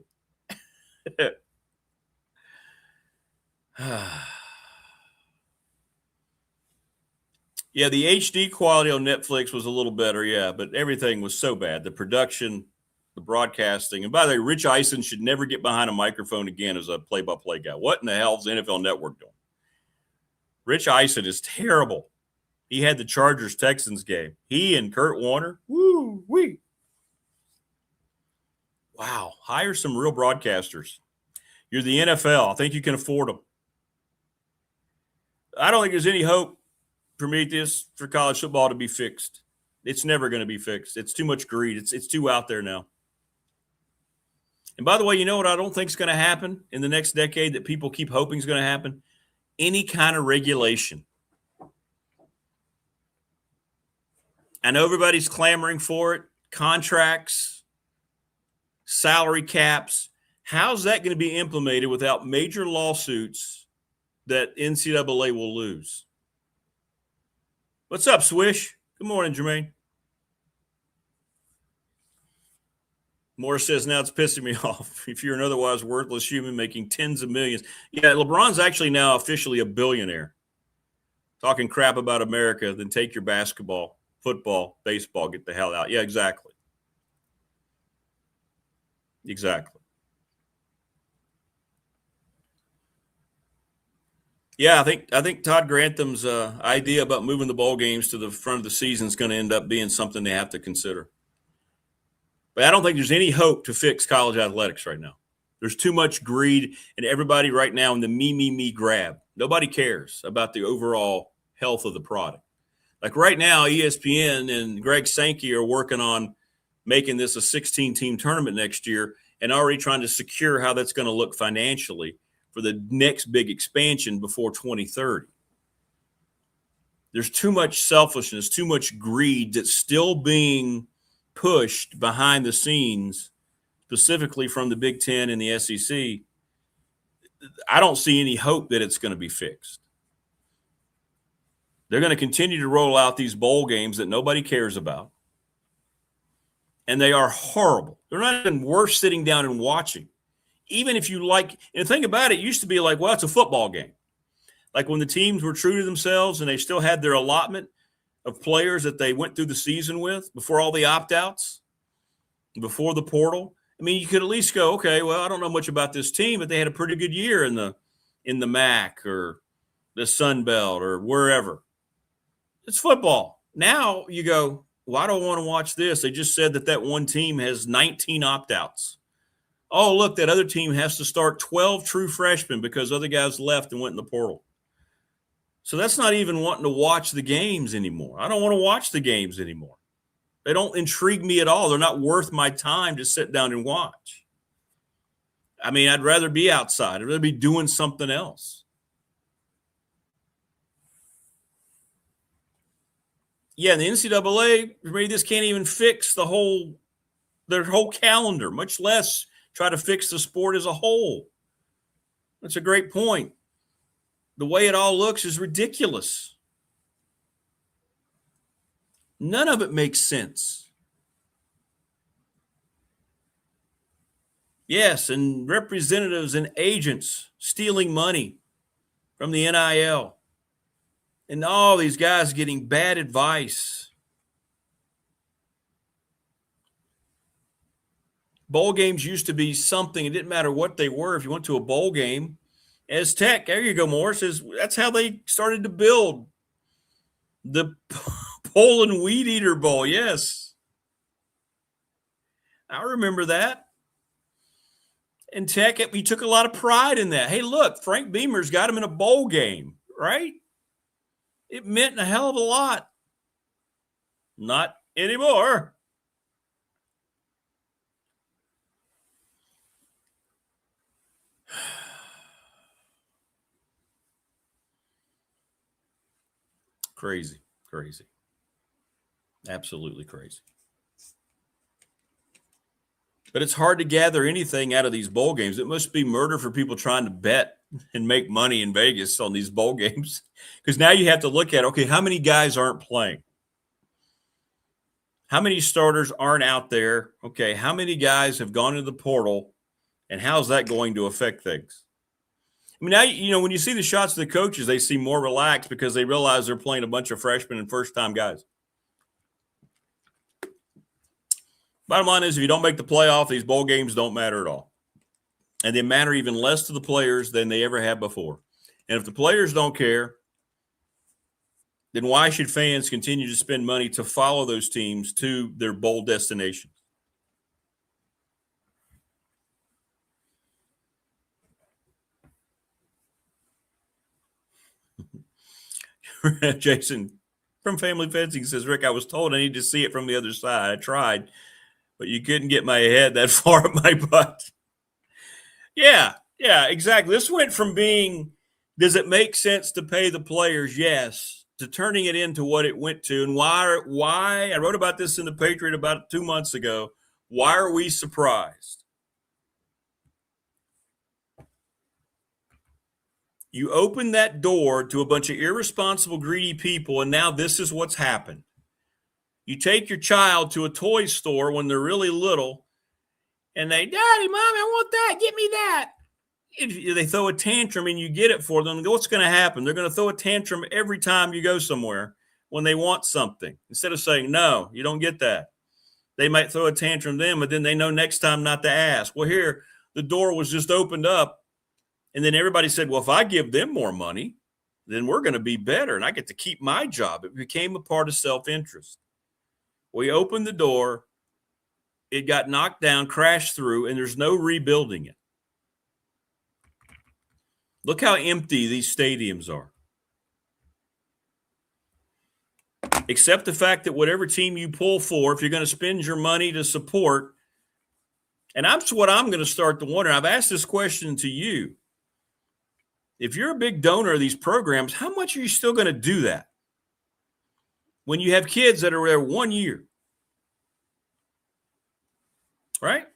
Yeah, the HD quality on Netflix was a little better, yeah, but everything was so bad. The production, the broadcasting. And by the way, Rich Eisen should never get behind a microphone again as a play-by-play guy. What in the hell is the NFL Network doing? Rich Eisen is terrible. He had the Chargers-Texans game. He and Kurt Warner, woo-wee. Wow, hire some real broadcasters. You're the NFL. I think you can afford them. I don't think there's any hope, Prometheus, for college football to be fixed. It's never going to be fixed. It's too much greed. It's too out there now. And by the way, you know what I don't think is going to happen in the next decade that people keep hoping is going to happen? Any kind of regulation. I know everybody's clamoring for it. Contracts, salary caps. How's that going to be implemented without major lawsuits that NCAA will lose? What's up, Swish? Good morning, Jermaine. Morris says, now it's pissing me off. If you're an otherwise worthless human making tens of millions. Yeah, LeBron's actually now officially a billionaire. Talking crap about America, then take your basketball, football, baseball, get the hell out. Yeah, exactly. Exactly. Yeah, I think Todd Grantham's idea about moving the bowl games to the front of the season is going to end up being something they have to consider. But I don't think there's any hope to fix college athletics right now. There's too much greed, and everybody right now in the me grab. Nobody cares about the overall health of the product. Like right now, ESPN and Greg Sankey are working on making this a 16-team tournament next year and already trying to secure how that's going to look financially for the next big expansion before 2030. There's too much selfishness, too much greed that's still being pushed behind the scenes, specifically from the Big Ten and the SEC. I don't see any hope that it's going to be fixed. They're going to continue to roll out these bowl games that nobody cares about. And they are horrible. They're not even worth sitting down and watching. Even if you like, and the thing about it used to be like, well, it's a football game. Like when the teams were true to themselves and they still had their allotment of players that they went through the season with before all the opt-outs, before the portal. I mean, you could at least go, okay, well, I don't know much about this team, but they had a pretty good year in the MAC or the Sun Belt or wherever. It's football. Now you go, well, I don't want to watch this. They just said that one team has 19 opt-outs. Oh, look, that other team has to start 12 true freshmen because other guys left and went in the portal. So that's not even wanting to watch the games anymore. I don't want to watch the games anymore. They don't intrigue me at all. They're not worth my time to sit down and watch. I mean, I'd rather be outside. I'd rather be doing something else. Yeah, the NCAA, maybe this can't even fix their whole calendar, much less try to fix the sport as a whole. That's a great point. The way it all looks is ridiculous. None of it makes sense. Yes, and representatives and agents stealing money from the NIL. And all these guys getting bad advice. Bowl games used to be something. It didn't matter what they were. If you went to a bowl game, as Tech, there you go, Morris, that's how they started to build the Poland Weed Eater Bowl. Yes. I remember that. And Tech, we took a lot of pride in that. Hey, look, Frank Beamer's got him in a bowl game, right? It meant a hell of a lot. Not anymore. Crazy. Absolutely crazy. But it's hard to gather anything out of these bowl games. It must be murder for people trying to bet and make money in Vegas on these bowl games. Because now you have to look at, okay, how many guys aren't playing? How many starters aren't out there? Okay, how many guys have gone into the portal? And how's that going to affect things? I mean, now, when you see the shots of the coaches, they seem more relaxed because they realize they're playing a bunch of freshmen and first-time guys. Bottom line is, if you don't make the playoff, these bowl games don't matter at all. And they matter even less to the players than they ever have before. And if the players don't care, then why should fans continue to spend money to follow those teams to their bowl destinations? Jason from Family Fencing says, Rick, I was told I need to see it from the other side. I tried, but you couldn't get my head that far up my butt. Yeah, exactly. This went from being, does it make sense to pay the players? Yes, to turning it into what it went to. And why? I wrote about this in the Patriot about 2 months ago. Why are we surprised? You open that door to a bunch of irresponsible, greedy people, and now this is what's happened. You take your child to a toy store when they're really little, and they, Daddy, Mommy, I want that. Get me that. If they throw a tantrum and you get it for them, what's going to happen? They're going to throw a tantrum every time you go somewhere when they want something. Instead of saying, no, you don't get that. They might throw a tantrum then, but then they know next time not to ask. Well, here, the door was just opened up. And then everybody said, well, if I give them more money, then we're going to be better. And I get to keep my job. It became a part of self-interest. We opened the door. It got knocked down, crashed through, and there's no rebuilding it. Look how empty these stadiums are. Except the fact that whatever team you pull for, if you're going to spend your money to support, and that's what I'm going to start to wonder. I've asked this question to you. if you're a big donor of these programs, how much are you still going to do that when you have kids that are there 1 year? Right?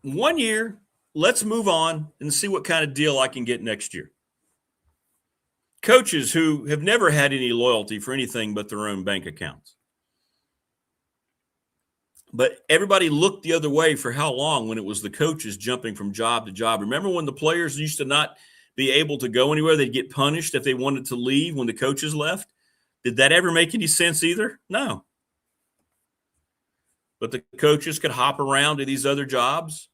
1 year, let's move on and see what kind of deal I can get next year. Coaches who have never had any loyalty for anything but their own bank accounts. But everybody looked the other way for how long when it was the coaches jumping from job to job. Remember when the players used to not be able to go anywhere? They'd get punished if they wanted to leave when the coaches left. Did that ever make any sense either? No. But the coaches could hop around to these other jobs.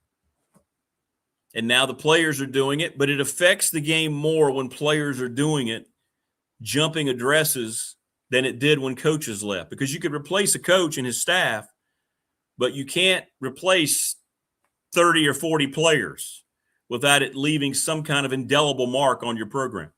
And now the players are doing it, but it affects the game more when players are doing it, jumping addresses, than it did when coaches left. Because you could replace a coach and his staff, but you can't replace 30 or 40 players without it leaving some kind of indelible mark on your program.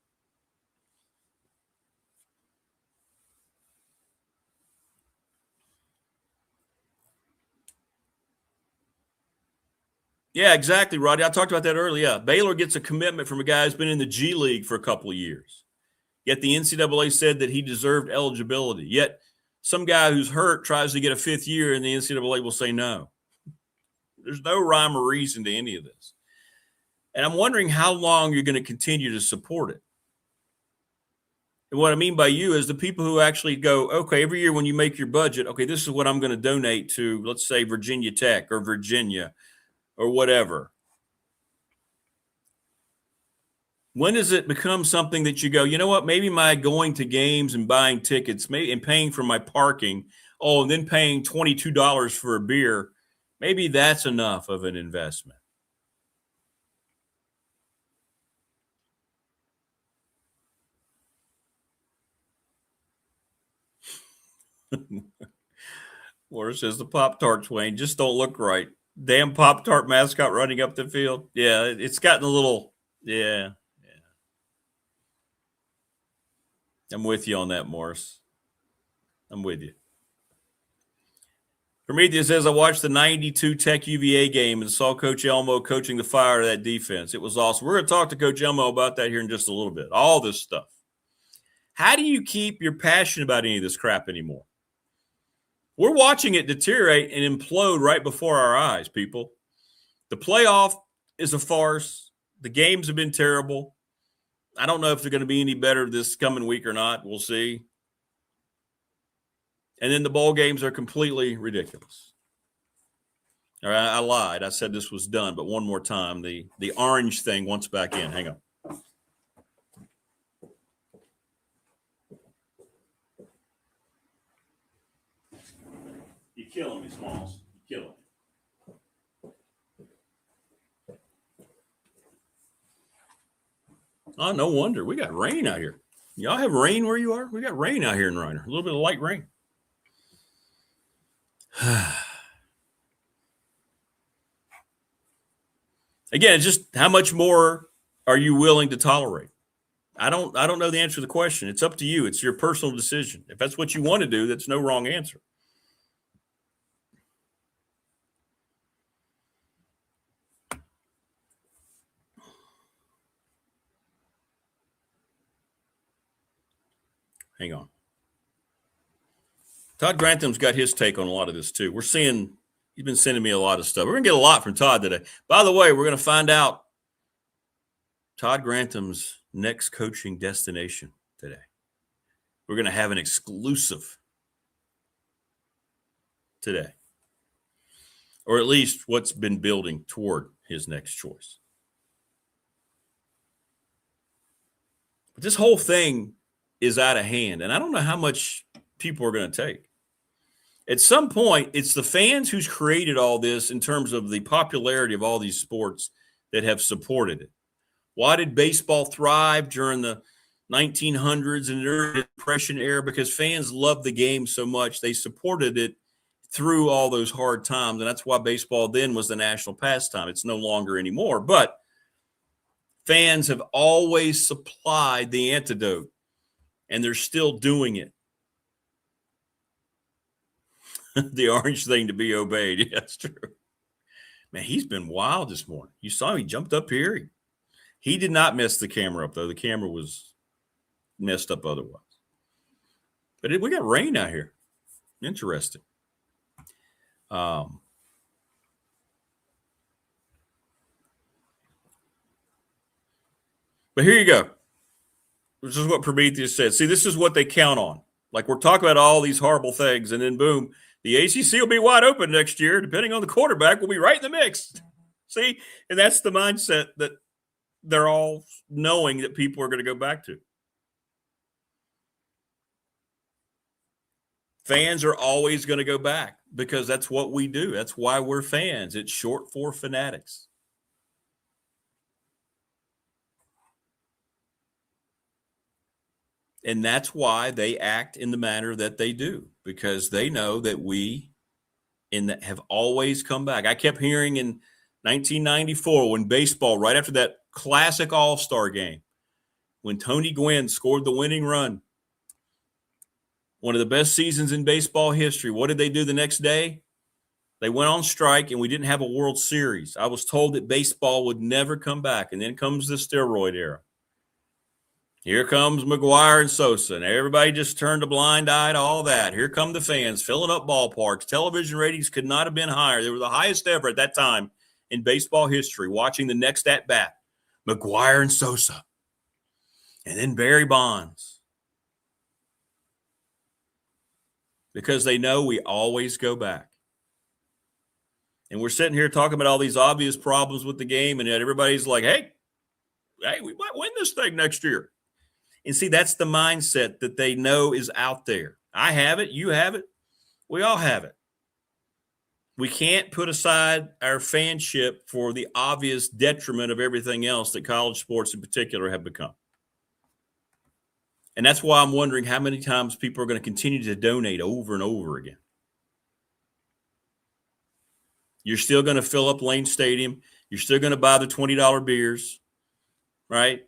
Yeah, exactly, Roddy. I talked about that earlier. Yeah. Baylor gets a commitment from a guy who's been in the G League for a couple of years. Yet the NCAA said that he deserved eligibility. Yet some guy who's hurt tries to get a fifth year, and the NCAA will say no. There's no rhyme or reason to any of this. And I'm wondering how long you're going to continue to support it. And what I mean by you is the people who actually go, okay, every year when you make your budget, okay, this is what I'm going to donate to, let's say, Virginia Tech or Virginia or whatever. When does it become something that you go, you know what, maybe my going to games and buying tickets and paying for my parking, and then paying $22 for a beer, maybe that's enough of an investment. Laura says the Pop-Tarts, Wayne, just don't look right. Damn Pop-Tart mascot running up the field. Yeah, it's gotten a little, yeah. I'm with you on that, Morris. I'm with you. Prometheus says, I watched the 92 Tech UVA game and saw Coach Elmo coaching the fire of that defense. It was awesome. We're going to talk to Coach Elmo about that here in just a little bit. All this stuff. How do you keep your passion about any of this crap anymore? We're watching it deteriorate and implode right before our eyes, people. The playoff is a farce. The games have been terrible. I don't know if they're going to be any better this coming week or not. We'll see. And then the bowl games are completely ridiculous. All right, I lied. I said this was done, but one more time. The orange thing wants back in. Hang on. You're killing me, Smalls. You're killing me. Oh, no wonder. We got rain out here. Y'all have rain where you are? We got rain out here in Reiner. A little bit of light rain. Again, just how much more are you willing to tolerate? I don't know the answer to the question. It's up to you. It's your personal decision. If that's what you want to do, that's no wrong answer. Hang on. Todd Grantham's got his take on a lot of this too. We're seeing he's been sending me a lot of stuff. We're going to get a lot from Todd today. By the way, we're going to find out Todd Grantham's next coaching destination today. We're going to have an exclusive today, or at least what's been building toward his next choice. But this whole thing is out of hand, and I don't know how much people are going to take. At some point, it's the fans who's created all this in terms of the popularity of all these sports that have supported it. Why did baseball thrive during the 1900s and the Depression era? Because fans loved the game so much, they supported it through all those hard times, and that's why baseball then was the national pastime. It's no longer anymore, but fans have always supplied the antidote, and they're still doing it. The orange thing to be obeyed. Yeah, that's true. Man, he's been wild this morning. You saw him. He jumped up here. He did not mess the camera up, though. The camera was messed up otherwise. But we got rain out here. Interesting. But here you go. This is what Prometheus said. See, this is what they count on. Like, we're talking about all these horrible things, and then boom, the ACC will be wide open next year. Depending on the quarterback, we'll be right in the mix. See? And that's the mindset that they're all knowing that people are going to go back to. Fans are always going to go back because that's what we do. That's why we're fans. It's short for fanatics. And that's why they act in the manner that they do, because they know that we have always come back. I kept hearing in 1994 when baseball, right after that classic All-Star game, when Tony Gwynn scored the winning run, one of the best seasons in baseball history. What did they do the next day? They went on strike, and we didn't have a World Series. I was told that baseball would never come back, and then comes the steroid era. Here comes McGuire and Sosa, and everybody just turned a blind eye to all that. Here come the fans filling up ballparks. Television ratings could not have been higher. They were the highest ever at that time in baseball history, watching the next at-bat, McGuire and Sosa, and then Barry Bonds. Because they know we always go back. And we're sitting here talking about all these obvious problems with the game, and yet everybody's like, hey, we might win this thing next year. And see, that's the mindset that they know is out there. I have it. You have it. We all have it. We can't put aside our fanship for the obvious detriment of everything else that college sports in particular have become. And that's why I'm wondering how many times people are going to continue to donate over and over again. You're still going to fill up Lane Stadium. You're still going to buy the $20 beers, right?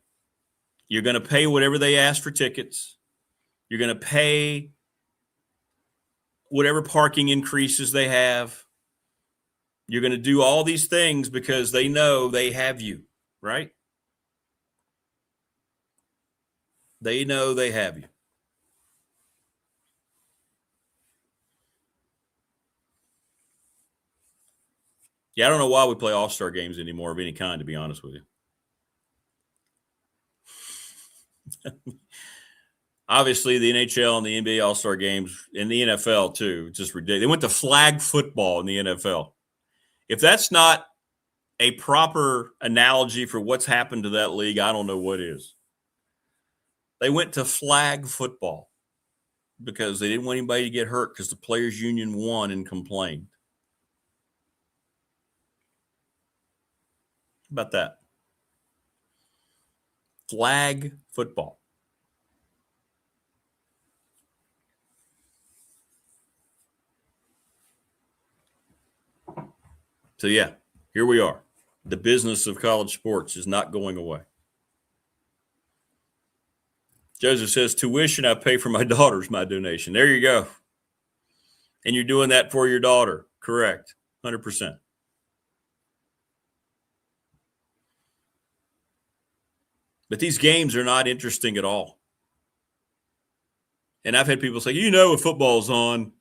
You're going to pay whatever they ask for tickets. You're going to pay whatever parking increases they have. You're going to do all these things because they know they have you, right? They know they have you. Yeah, I don't know why we play all-star games anymore of any kind, to be honest with you. Obviously, the NHL and the NBA All-Star games, and the NFL too, just ridiculous. They went to flag football in the NFL. If that's not a proper analogy for what's happened to that league, I don't know what is. They went to flag football because they didn't want anybody to get hurt because the players' union won and complained. How about that? Flag football. So, yeah, here we are. The business of college sports is not going away. Joseph says, tuition I pay for my daughter's my donation. There you go. And you're doing that for your daughter. Correct. 100%. But these games are not interesting at all. And I've had people say, if football's on.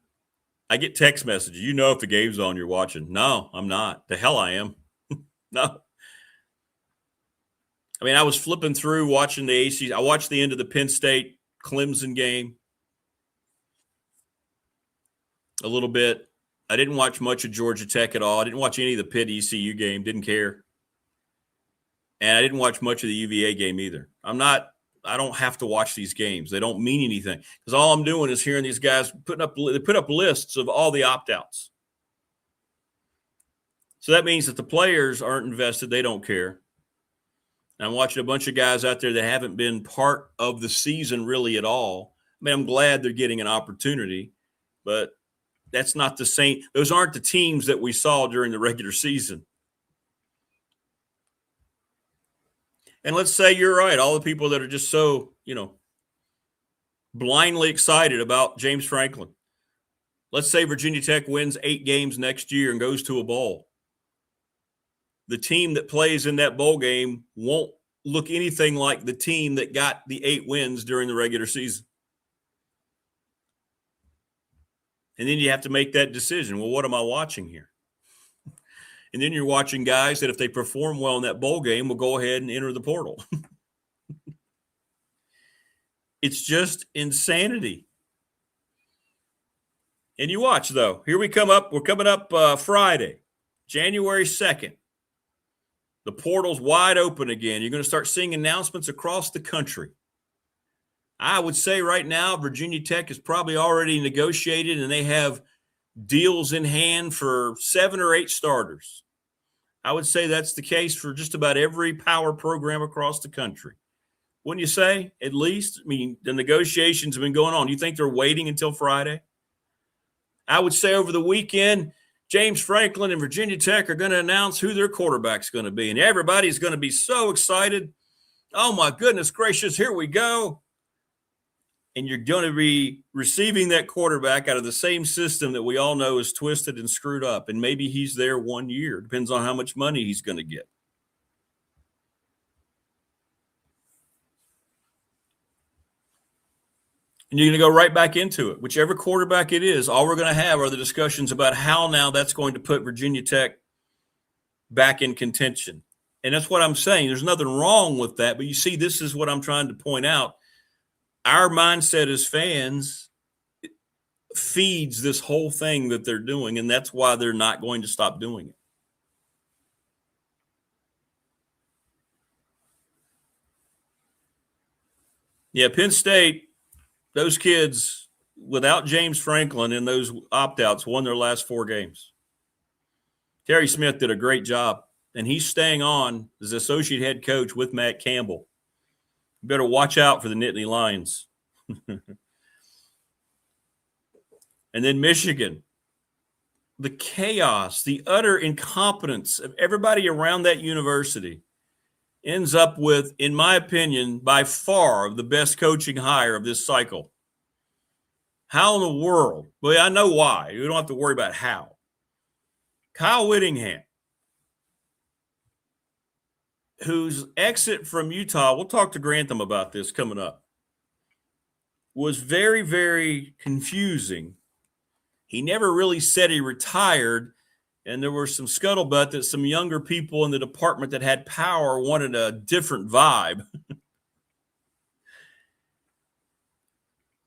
I get text messages. If the game's on, you're watching. No, I'm not. The hell I am. No. I mean, I was flipping through watching the ACC. I watched the end of the Penn State Clemson game a little bit. I didn't watch much of Georgia Tech at all. I didn't watch any of the Pitt ECU game. Didn't care. And I didn't watch much of the UVA game either. I don't have to watch these games. They don't mean anything because all I'm doing is hearing these guys put up lists of all the opt-outs. So that means that the players aren't invested. They don't care. And I'm watching a bunch of guys out there that haven't been part of the season really at all. I mean, I'm glad they're getting an opportunity, but that's not the same. Those aren't the teams that we saw during the regular season. And let's say you're right. All the people that are just so, blindly excited about James Franklin. Let's say Virginia Tech wins 8 games next year and goes to a bowl. The team that plays in that bowl game won't look anything like the team that got the 8 wins during the regular season. And then you have to make that decision. Well, what am I watching here? And then you're watching guys that if they perform well in that bowl game will go ahead and enter the portal. It's just insanity. And you watch, though. Here we come up. We're coming up Friday, January 2nd. The portal's wide open again. You're going to start seeing announcements across the country. I would say right now Virginia Tech is probably already negotiated, and they have deals in hand for 7 or 8 starters. I would say that's the case for just about every power program across the country. Wouldn't you say, at least? I mean, the negotiations have been going on. You think they're waiting until Friday? I would say over the weekend, James Franklin and Virginia Tech are going to announce who their quarterback's going to be, and everybody's going to be so excited. Oh, my goodness gracious, here we go. And you're going to be receiving that quarterback out of the same system that we all know is twisted and screwed up. And maybe he's there 1 year. Depends on how much money he's going to get. And you're going to go right back into it. Whichever quarterback it is, all we're going to have are the discussions about how now that's going to put Virginia Tech back in contention. And that's what I'm saying. There's nothing wrong with that. But you see, this is what I'm trying to point out. Our mindset as fans feeds this whole thing that they're doing, and that's why they're not going to stop doing it. Yeah, Penn State, those kids, without James Franklin and those opt-outs, won their last 4 games. Terry Smith did a great job, and he's staying on as associate head coach with Matt Campbell. You better watch out for the Nittany Lions. And then Michigan. The chaos, the utter incompetence of everybody around that university ends up with, in my opinion, by far the best coaching hire of this cycle. How in the world? Well, I know why. You don't have to worry about how. Kyle Whittingham, whose exit from Utah, we'll talk to Grantham about this coming up, was very, very confusing. He never really said he retired, and there were some scuttlebutt that some younger people in the department that had power wanted a different vibe.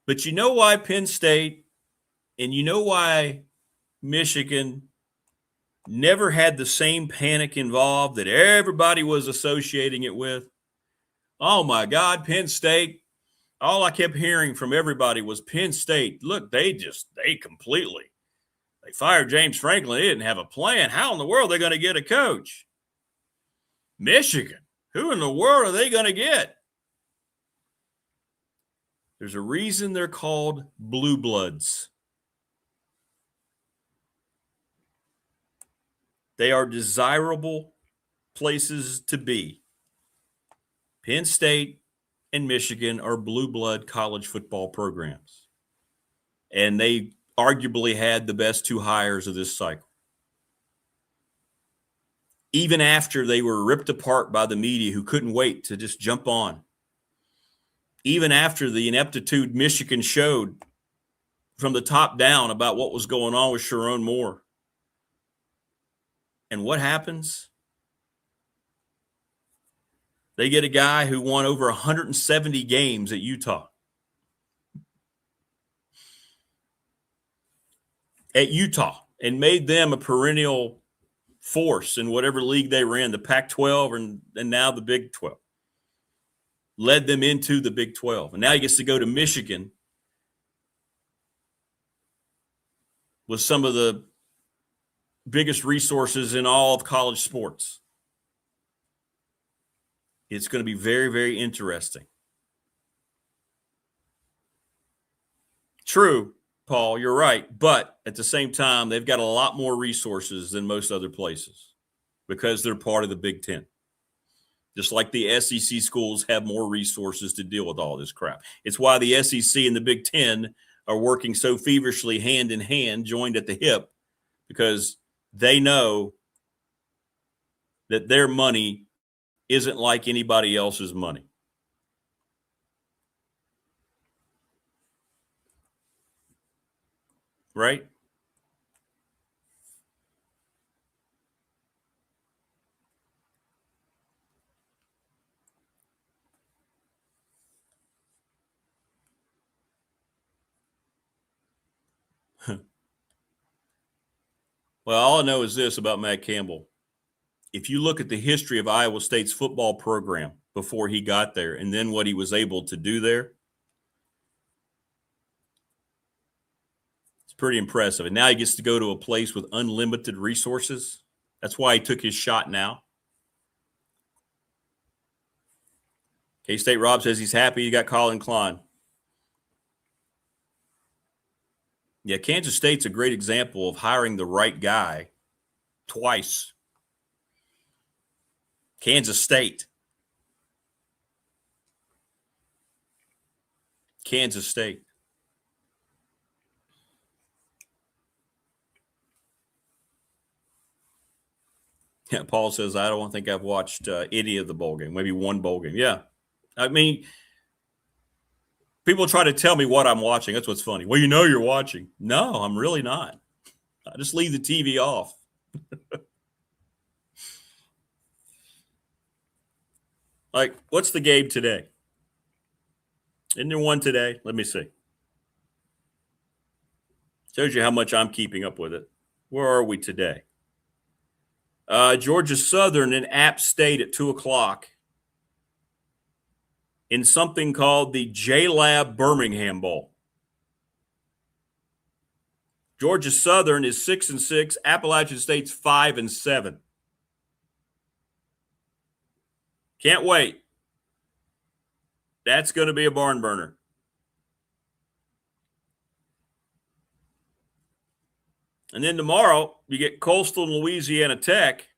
But you know why Penn State and you know why Michigan never had the same panic involved that everybody was associating it with? Oh, my God, Penn State. All I kept hearing from everybody was Penn State. Look, they fired James Franklin. They didn't have a plan. How in the world are they going to get a coach? Michigan. Who in the world are they going to get? There's a reason they're called blue bloods. They are desirable places to be. Penn State and Michigan are blue blood college football programs. And they arguably had the best 2 hires of this cycle. Even after they were ripped apart by the media who couldn't wait to just jump on. Even after the ineptitude Michigan showed from the top down about what was going on with Sharon Moore. And what happens? They get a guy who won over 170 games at Utah. And made them a perennial force in whatever league they were in, the Pac-12 and now the Big 12. Led them into the Big 12. And now he gets to go to Michigan with some of the biggest resources in all of college sports. It's going to be very, very interesting. True, Paul, you're right. But at the same time, they've got a lot more resources than most other places because they're part of the Big Ten. Just like the SEC schools have more resources to deal with all this crap. It's why the SEC and the Big Ten are working so feverishly hand in hand, joined at the hip, because they know that their money isn't like anybody else's money. Right? Well, all I know is this about Matt Campbell. If you look at the history of Iowa State's football program before he got there and then what he was able to do there, it's pretty impressive. And now he gets to go to a place with unlimited resources. That's why he took his shot now. K-State Rob says he's happy he got Colin Klein. Yeah, Kansas State's a great example of hiring the right guy twice. Kansas State. Kansas State. Yeah, Paul says, I don't think I've watched any of the bowl game, maybe one bowl game. Yeah. I mean, people try to tell me what I'm watching. That's what's funny. Well, you know you're watching. No, I'm really not. I just leave the TV off. Like, what's the game today? Isn't there one today? Let me see. Shows you how much I'm keeping up with it. Where are we today? Georgia Southern and App State at 2 o'clock in something called the J-Lab Birmingham Bowl. Georgia Southern is 6-6. Appalachian State's 5-7. Can't wait. That's going to be a barn burner. And then tomorrow, you get Coastal and Louisiana Tech.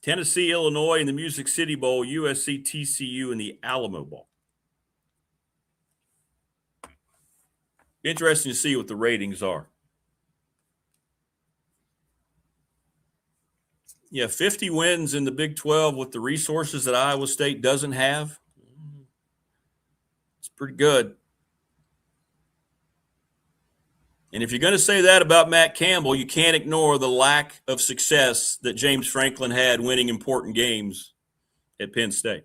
Tennessee, Illinois in the Music City Bowl, USC, TCU in the Alamo Bowl. Interesting to see what the ratings are. Yeah, 50 wins in the Big 12 with the resources that Iowa State doesn't have. It's pretty good. And if you're going to say that about Matt Campbell, you can't ignore the lack of success that James Franklin had winning important games at Penn State.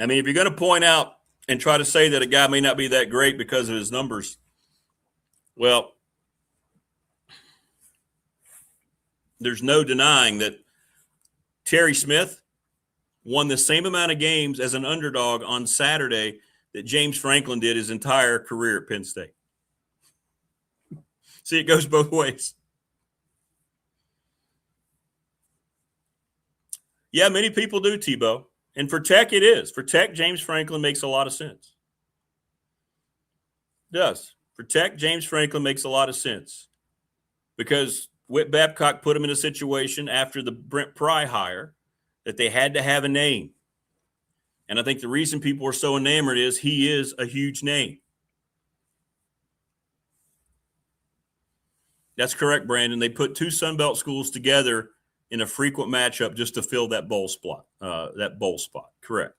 I mean, if you're going to point out and try to say that a guy may not be that great because of his numbers, well, there's no denying that Terry Smith won the same amount of games as an underdog on Saturday that James Franklin did his entire career at Penn State. See, it goes both ways. Yeah, many people do, Tebow. And for Tech, it is. For Tech, James Franklin makes a lot of sense. It does. For Tech, James Franklin makes a lot of sense. Because Whit Babcock put him in a situation after the Brent Pry hire that they had to have a name. And I think the reason people are so enamored is he is a huge name. That's correct, Brandon. They put two Sun Belt schools together in a frequent matchup just to fill that bowl spot. Correct.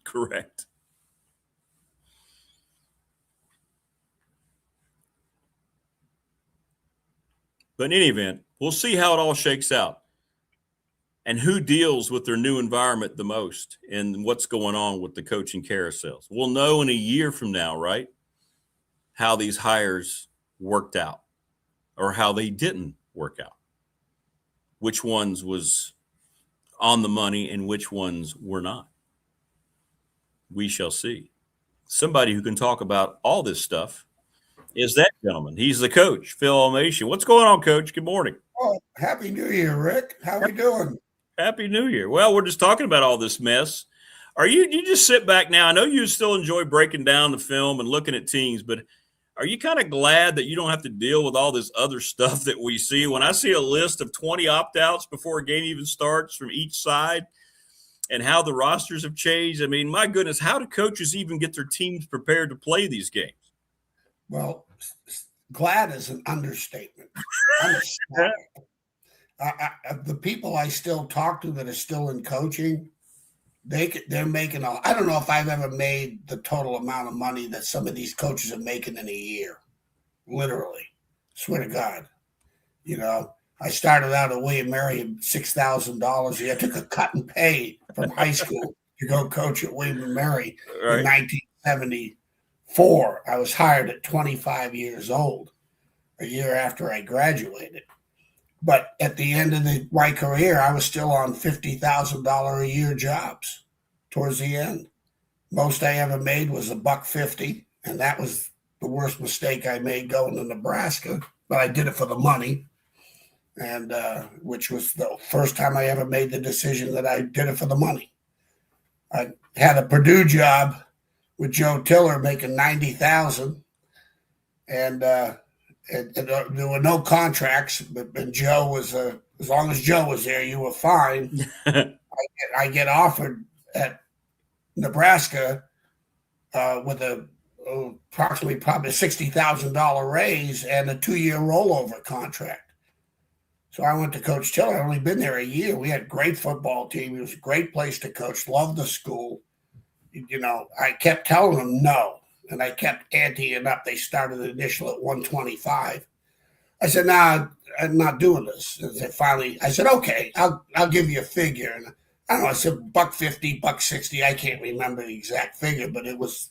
Correct. But in any event, we'll see how it all shakes out and who deals with their new environment the most and what's going on with the coaching carousels. We'll know in a year from now, right, how these hires worked out or how they didn't work out, which ones was on the money and which ones were not. We shall see. Somebody who can talk about all this stuff is that gentleman. He's the coach, Phil Elmassian. What's going on, Coach? Good morning. Oh, Happy New Year, Rick. How we doing? Happy New Year. Well, we're just talking about all this mess. Are you just sit back now? I know you still enjoy breaking down the film and looking at teams, but are you kind of glad that you don't have to deal with all this other stuff that we see? When I see a list of 20 opt-outs before a game even starts from each side and how the rosters have changed, I mean, my goodness, how do coaches even get their teams prepared to play these games? Well, glad is an understatement. I'm the people I still talk to that are still in coaching, they're making I don't know if I've ever made the total amount of money that some of these coaches are making in a year. Literally. Swear to God. You know, I started out at William Mary at $6,000 a year. I took a cut and pay from high school to go coach at William Mary in 1974. I was hired at 25 years old, a year after I graduated. But at the end of my career, I was still on $50,000 a year jobs towards the end. Most I ever made was $150, and that was the worst mistake I made going to Nebraska. But I did it for the money, and which was the first time I ever made the decision that I did it for the money. I had a Purdue job with Joe Tiller making $90,000, and there were no contracts. But Joe was as long as Joe was there, you were fine. I get offered at Nebraska with approximately probably $60,000 raise and a 2-year rollover contract. So I went to Coach Tiller. I'd only been there a year. We had a great football team. It was a great place to coach. Loved the school. You know, I kept telling them no, and I kept anteing up. They started the initial at 125. I said, "Nah, I'm not doing this." And I said, "Okay, I'll give you a figure." And I don't know. I said $150, $160. I can't remember the exact figure, but it was.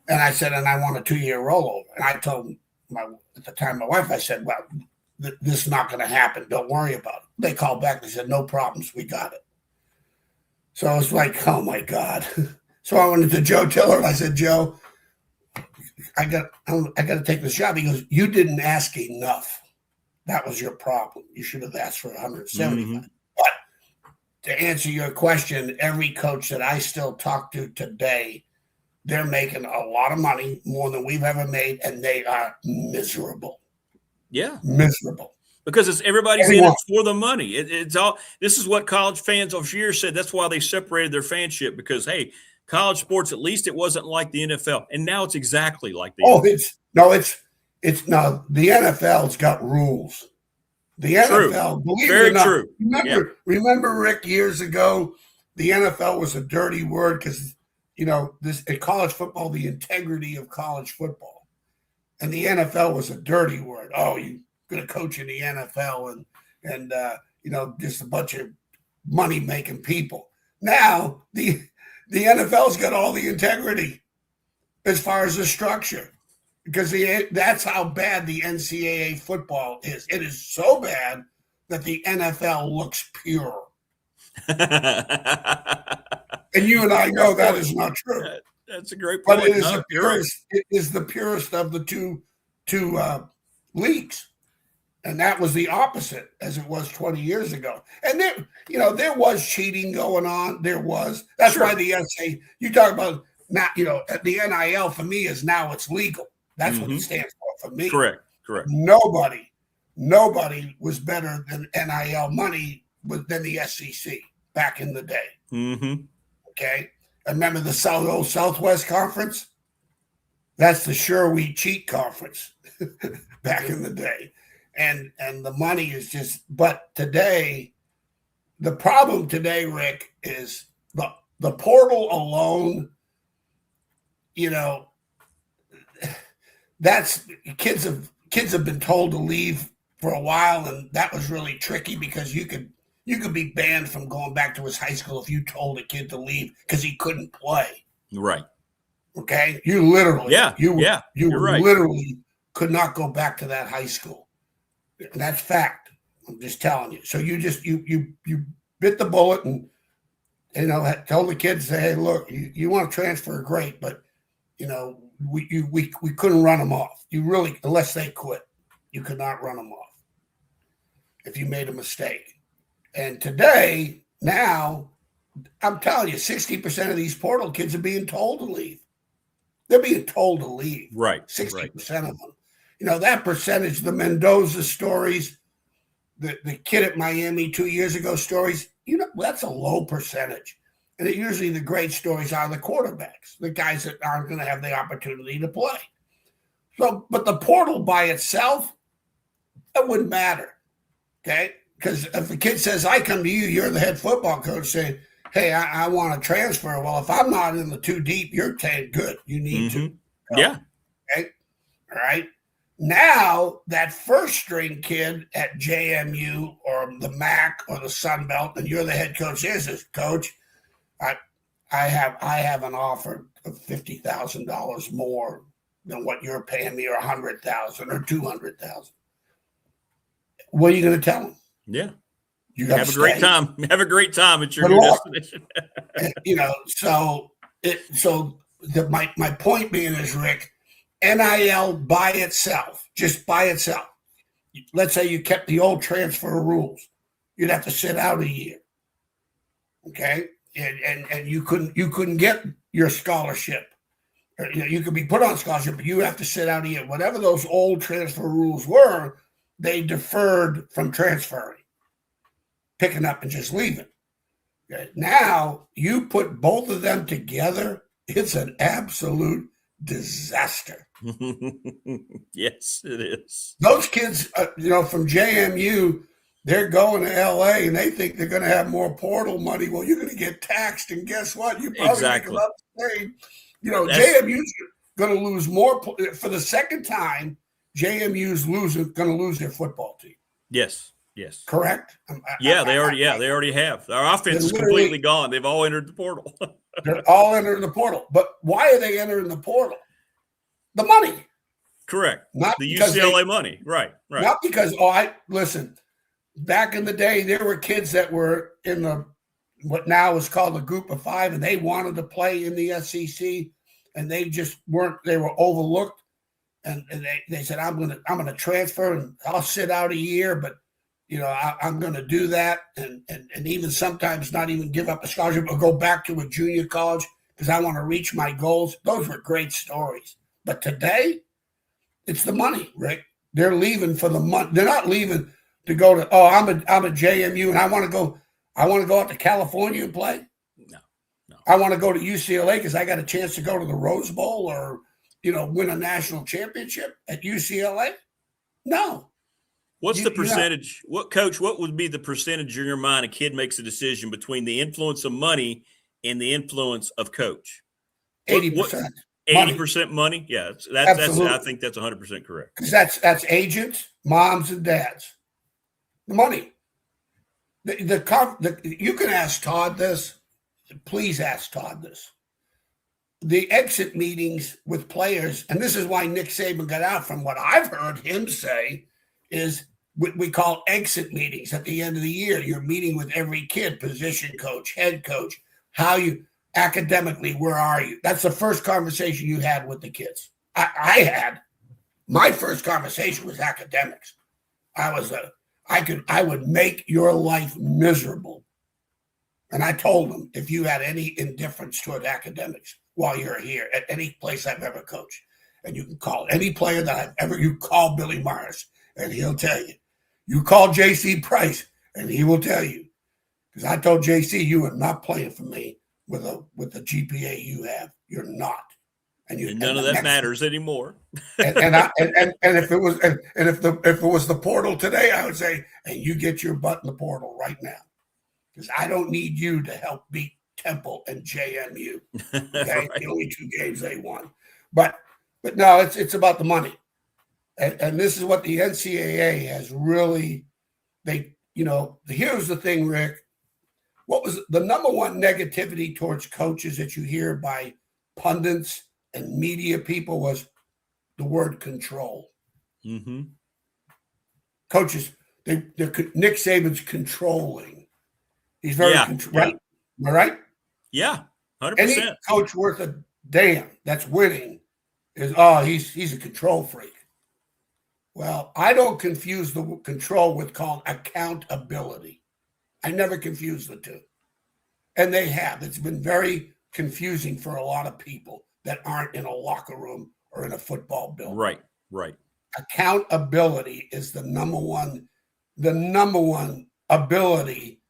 And I said, and I want a 2-year rollover. And I told at the time my wife, I said, "Well, this is not going to happen. Don't worry about it." They called back. They said, "No problems. We got it." So I was like, "Oh my God." So I went to Joe Tiller and I said, "Joe, I got to take this job." He goes, "You didn't ask enough. That was your problem. You should have asked for 175. Mm-hmm. But to answer your question, every coach that I still talk to today, they're making a lot of money, more than we've ever made, and they are miserable. Yeah. Miserable. Because everybody's in it for the money. It's all. This is what college fans of years said. That's why they separated their fanship, because, hey, college sports, at least it wasn't like the NFL. And now it's exactly like the NFL. The NFL's got rules. The NFL, believe it or not, true. Remember, Rick, years ago, the NFL was a dirty word because, you know, in college football, the integrity of college football. And the NFL was a dirty word. Oh, you're going to coach in the NFL and you know, just a bunch of money-making people. Now, the NFL's got all the integrity as far as the structure, because that's how bad the NCAA football is. It is so bad that the NFL looks pure. And you and I know that is not true. That's a great point. But it is it is the purest of the two leagues. And that was the opposite as it was 20 years ago. And there was cheating going on. There was. That's why the SA, you talk about now, you know, the NIL for me is now it's legal. That's what it stands for me. Correct. Nobody was better than NIL money than the SEC back in the day. Mm-hmm. Okay. And remember the old Southwest Conference? That's the Sure We Cheat Conference back in the day. And the money is just, but today, the problem today, Rick, is the portal alone, you know, that's kids have been told to leave for a while, and that was really tricky because you could be banned from going back to his high school if you told a kid to leave because he couldn't play. Right. Okay. You literally, right. Literally could not go back to that high school. That's fact. I'm just telling you. So you bit the bullet and, you know, told the kids, say, "Hey, look, you want to transfer, great, but, you know, we couldn't run them off. You really, unless they quit, you could not run them off if you made a mistake." And today, now, I'm telling you, 60% of these portal kids are being told to leave. They're being told to leave. Right. 60% of them. You know, that percentage, the Mendoza stories, the kid at Miami 2 years ago stories, you know, that's a low percentage. And usually the great stories are the quarterbacks, the guys that aren't going to have the opportunity to play. So, but the portal by itself, it wouldn't matter. Okay? Because if the kid says, I come to you, you're the head football coach, saying, hey, I want to transfer. Well, if I'm not in the too deep, you're saying, good, you need to. Yeah. Okay? All right? Now, that first string kid at JMU or the MAC or the Sun Belt, and you're the head coach, is coach, I have an offer of $50,000 more than what you're paying me, or $100,000 or $200,000. What are you going to tell him? Yeah. You have a great time. Have a great time at your new destination. My point being is, Rick, NIL by itself, just by itself, let's say you kept the old transfer rules, you'd have to sit out a year. Okay? And you couldn't get your scholarship. You could be put on scholarship, but you have to sit out a year. Whatever those old transfer rules were, they deferred from transferring, picking up and just leaving. Okay. Now you put both of them together, it's an absolute disaster. Yes, it is. Those kids, from JMU, they're going to LA and they think they're going to have more portal money. Well, you're going to get taxed, and guess what? You probably make about the same. JMU's going to lose more for the second time. JMU's going to lose their football team. Yes. Correct? They already have. Our offense is completely gone. They've all entered the portal. They're all entering the portal. But why are they entering the portal? The money. Correct. Not the UCLA money. Right. Not because, listen, back in the day, there were kids that were in what now is called the group of five, and they wanted to play in the SEC, and they just weren't, they were overlooked. And they said, I'm gonna transfer and I'll sit out a year, but I'm gonna do that, and even sometimes not even give up a scholarship or go back to a junior college because I want to reach my goals. Those were great stories. But today, it's the money, Rick. They're leaving for the money. They're not leaving to go to, I'm a JMU and I want to go out to California and play. No. I want to go to UCLA because I got a chance to go to the Rose Bowl or win a national championship at UCLA? No. What's the percentage? What would be the percentage in your mind a kid makes a decision between the influence of money and the influence of coach? 80%. 80% money? Yeah, that's I think that's 100% correct. Because that's agents, moms, and dads. The money. You can ask Todd this. Please ask Todd this. The exit meetings with players, and this is why Nick Saban got out, from what I've heard him say, is what we call exit meetings at the end of the year. You're meeting with every kid, position coach, head coach, how you academically, where are you? That's the first conversation you had with the kids. I had. My first conversation was academics. I would make your life miserable. And I told them, if you had any indifference toward academics while you're here at any place I've ever coached, and you can call any player that you call Billy Myers, and he'll tell you. You call JC Price, and he will tell you. Because I told JC, you are not playing for me with the GPA you have. You're not. And none of that matters anymore. and if it was the portal today, I would say, hey, you get your butt in the portal right now. Because I don't need you to help beat Temple and JMU. Okay, right. The only two games they won. But no, it's about the money, and this is what the NCAA has really. Here's the thing, Rick. What was the number one negativity towards coaches that you hear by pundits and media people was the word control. Mm-hmm. Coaches, Nick Saban's controlling. He's very right. Am I right? Yeah, 100%. Any coach worth a damn that's winning is he's a control freak. Well, I don't confuse the control with called accountability. I never confuse the two, and they have. It's been very confusing for a lot of people that aren't in a locker room or in a football building. Right. Accountability is the number one ability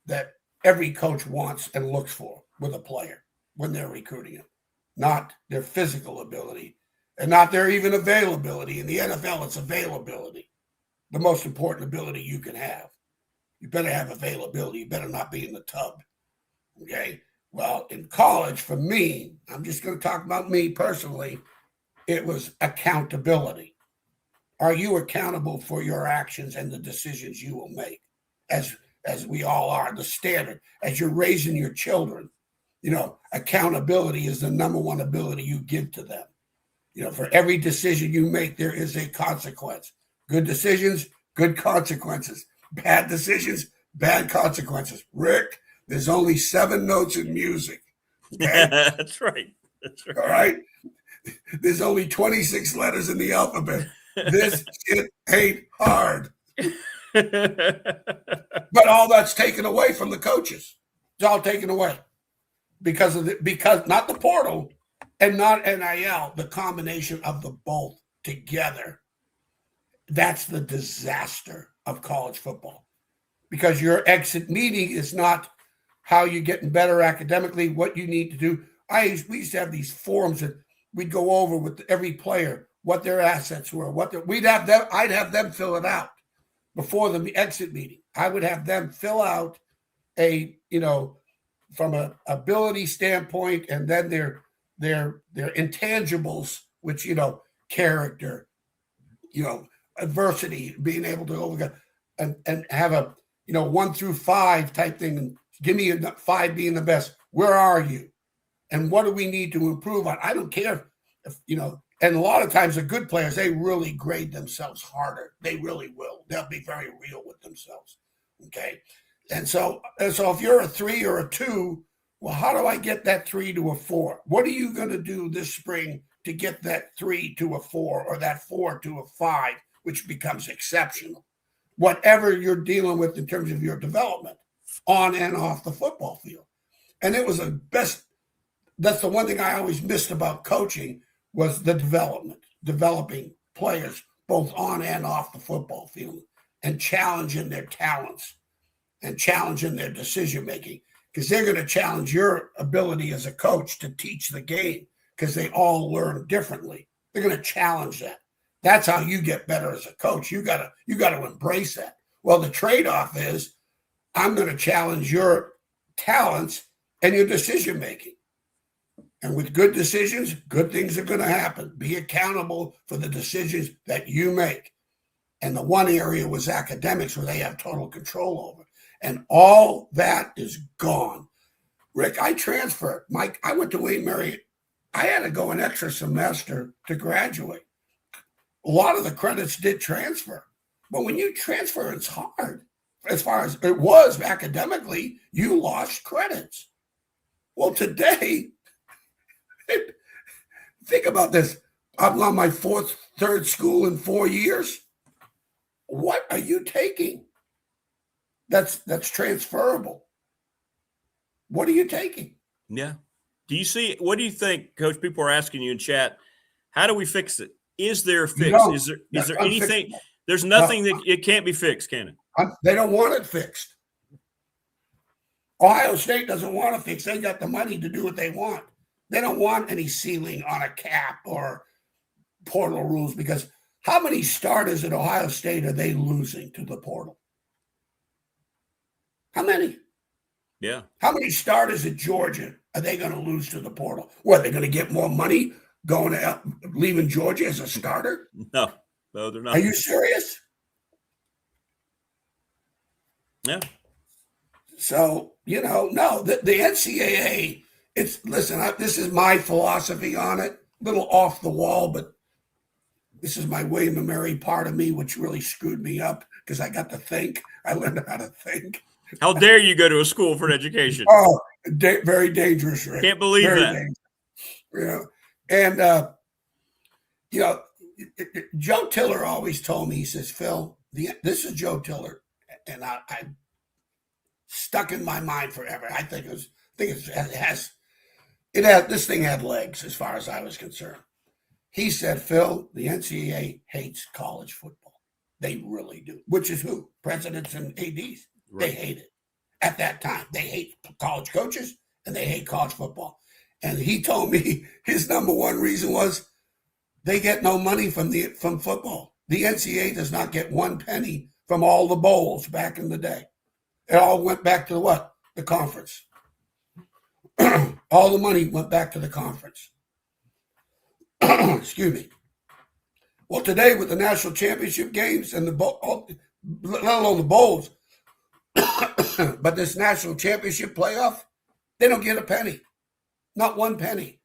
that every coach wants and looks for with a player when they're recruiting him. Not their physical ability, and not their even availability. In the NFL, it's availability, the most important ability you can have. You better have availability. You better not be in the tub. Okay? Well, in college, for me, I'm just going to talk about me personally, it was accountability. Are you accountable for your actions and the decisions you will make? As we all are, the standard. As you're raising your children, accountability is the number one ability you give to them. For every decision you make, there is a consequence. Good decisions, good consequences. Bad decisions, bad consequences. Rick, there's only 7 notes in music. Okay? That's right. All right? There's only 26 letters in the alphabet. This shit ain't hard. But all that's taken away from the coaches. It's all taken away because not the portal and not NIL, the combination of the both together. That's the disaster of college football, because your exit meeting is not how you're getting better academically, what you need to do. We used to have these forums that we'd go over with every player, what their assets were, I'd have them fill it out before the exit meeting. I would have them fill out from an ability standpoint, and then their intangibles, which, character, adversity, being able to overcome and have a, 1 through 5 type thing. And give me a 5 being the best. Where are you? And what do we need to improve on? I don't care if, and a lot of times the good players, they really grade themselves harder. They really will. They'll be very real with themselves. Okay. And so if you're a 3 or a 2, well, how do I get that 3 to a 4? What are you going to do this spring to get that 3 to a 4 or that 4 to a 5, which becomes exceptional? Whatever you're dealing with in terms of your development on and off the football field. And it was that's the one thing I always missed about coaching was the developing players both on and off the football field and challenging their talents and challenging their decision-making, because they're going to challenge your ability as a coach to teach the game, because they all learn differently. They're going to challenge that. That's how you get better as a coach. You got to embrace that. Well, the trade-off is I'm going to challenge your talents and your decision-making. And with good decisions, good things are going to happen. Be accountable for the decisions that you make. And the one area was academics, where they have total control over. And all that is gone. Rick, I transferred. Mike, I went to Wayne Mary. I had to go an extra semester to graduate. A lot of the credits did transfer. But when you transfer, it's hard. As far as it was academically, you lost credits. Well, today, think about this. I'm on my third school in 4 years. What are you taking? That's transferable. What are you taking? Yeah. What do you think, Coach? People are asking you in chat, how do we fix it? Is there a fix? No, is there anything? There's nothing that it can't be fixed, can it? They don't want it fixed. Ohio State doesn't want it fixed. They got the money to do what they want. They don't want any ceiling on a cap or portal rules, because how many starters at Ohio State are they losing to the portal? How many? Yeah. How many starters at Georgia are they going to lose to the portal? What, they're going to get more money leaving Georgia as a starter? No, they're not. Are you serious? Yeah. So, no, the NCAA, this is my philosophy on it. A little off the wall, but this is my William and Mary part of me, which really screwed me up because I got to think. I learned how to think. How dare you go to a school for an education? Oh, very dangerous, Rick. Can't believe very that. Dangerous. And, Joe Tiller always told me, he says, Phil, this is Joe Tiller, and I stuck in my mind forever. I think this thing had legs as far as I was concerned. He said, Phil, the NCAA hates college football. They really do. Which is who? Presidents and ADs. Right. They hate it. At that time, they hate college coaches and they hate college football. And he told me his number one reason was They get no money from football. The NCAA does not get one penny from all the bowls back in the day. It all went back to what? The conference. All the money went back to the conference. Excuse me. Well, today with the national championship games and let alone the bowls, but this national championship playoff, they don't get a penny. Not one penny.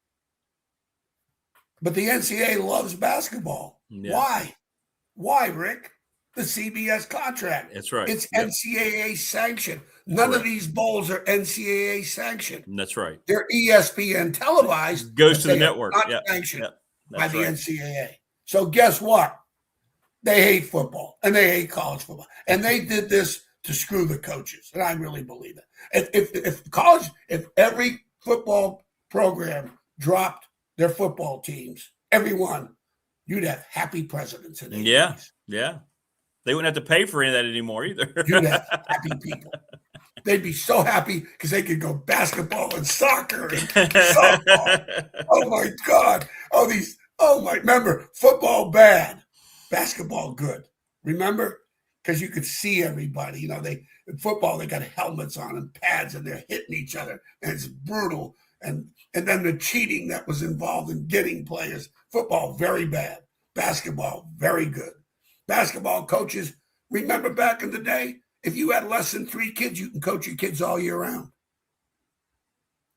But the NCAA loves basketball. Yeah. Why? Why, Rick? The CBS contract. That's right. It's NCAA sanctioned. None of these bowls are NCAA sanctioned. That's right. They're ESPN televised. Goes to the network. Not sanctioned by the NCAA. So guess what? They hate football and they hate college football. And they did this to screw the coaches. And I really believe it. If every football program dropped their football teams, everyone, you'd have happy presidents in the Yeah. They wouldn't have to pay for any of that anymore either. You'd have happy people. They'd be so happy because they could go basketball and soccer and softball. Oh my God. Remember, football bad, basketball good. Remember? Because you could see everybody. In football, they got helmets on and pads and they're hitting each other. And it's brutal. And then the cheating that was involved in getting players. Football, very bad. Basketball, very good. Basketball coaches, remember back in the day, if you had less than 3 kids, you can coach your kids all year round.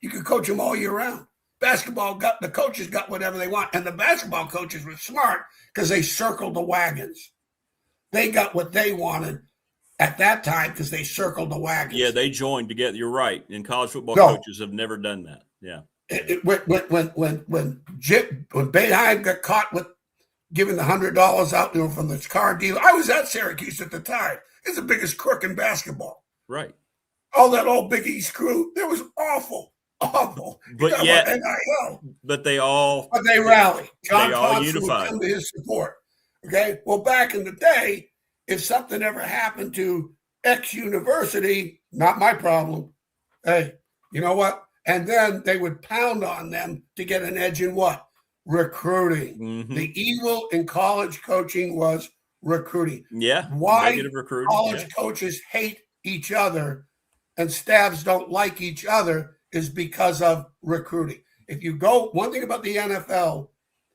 You can coach them all year round. The coaches got whatever they want. And the basketball coaches were smart because they circled the wagons. They got what they wanted at that time because they circled the wagons. Yeah, they joined together. You're right. And college football coaches have never done that. Yeah. When Boeheim got caught with giving the $100 out from this car dealer, I was at Syracuse at the time. It's the biggest crook in basketball. Right. All that old Big East crew, it was awful. But they rally. John they all Thompson unified. would come to his support. Okay. Well, back in the day, if something ever happened to X university, not my problem. Hey, you know what? And then they would pound on them to get an edge in what? Recruiting. Mm-hmm. The evil in college coaching was recruiting. Yeah. Why negative recruiting. College coaches hate each other and staffs don't like each other is because of recruiting. One thing about the NFL,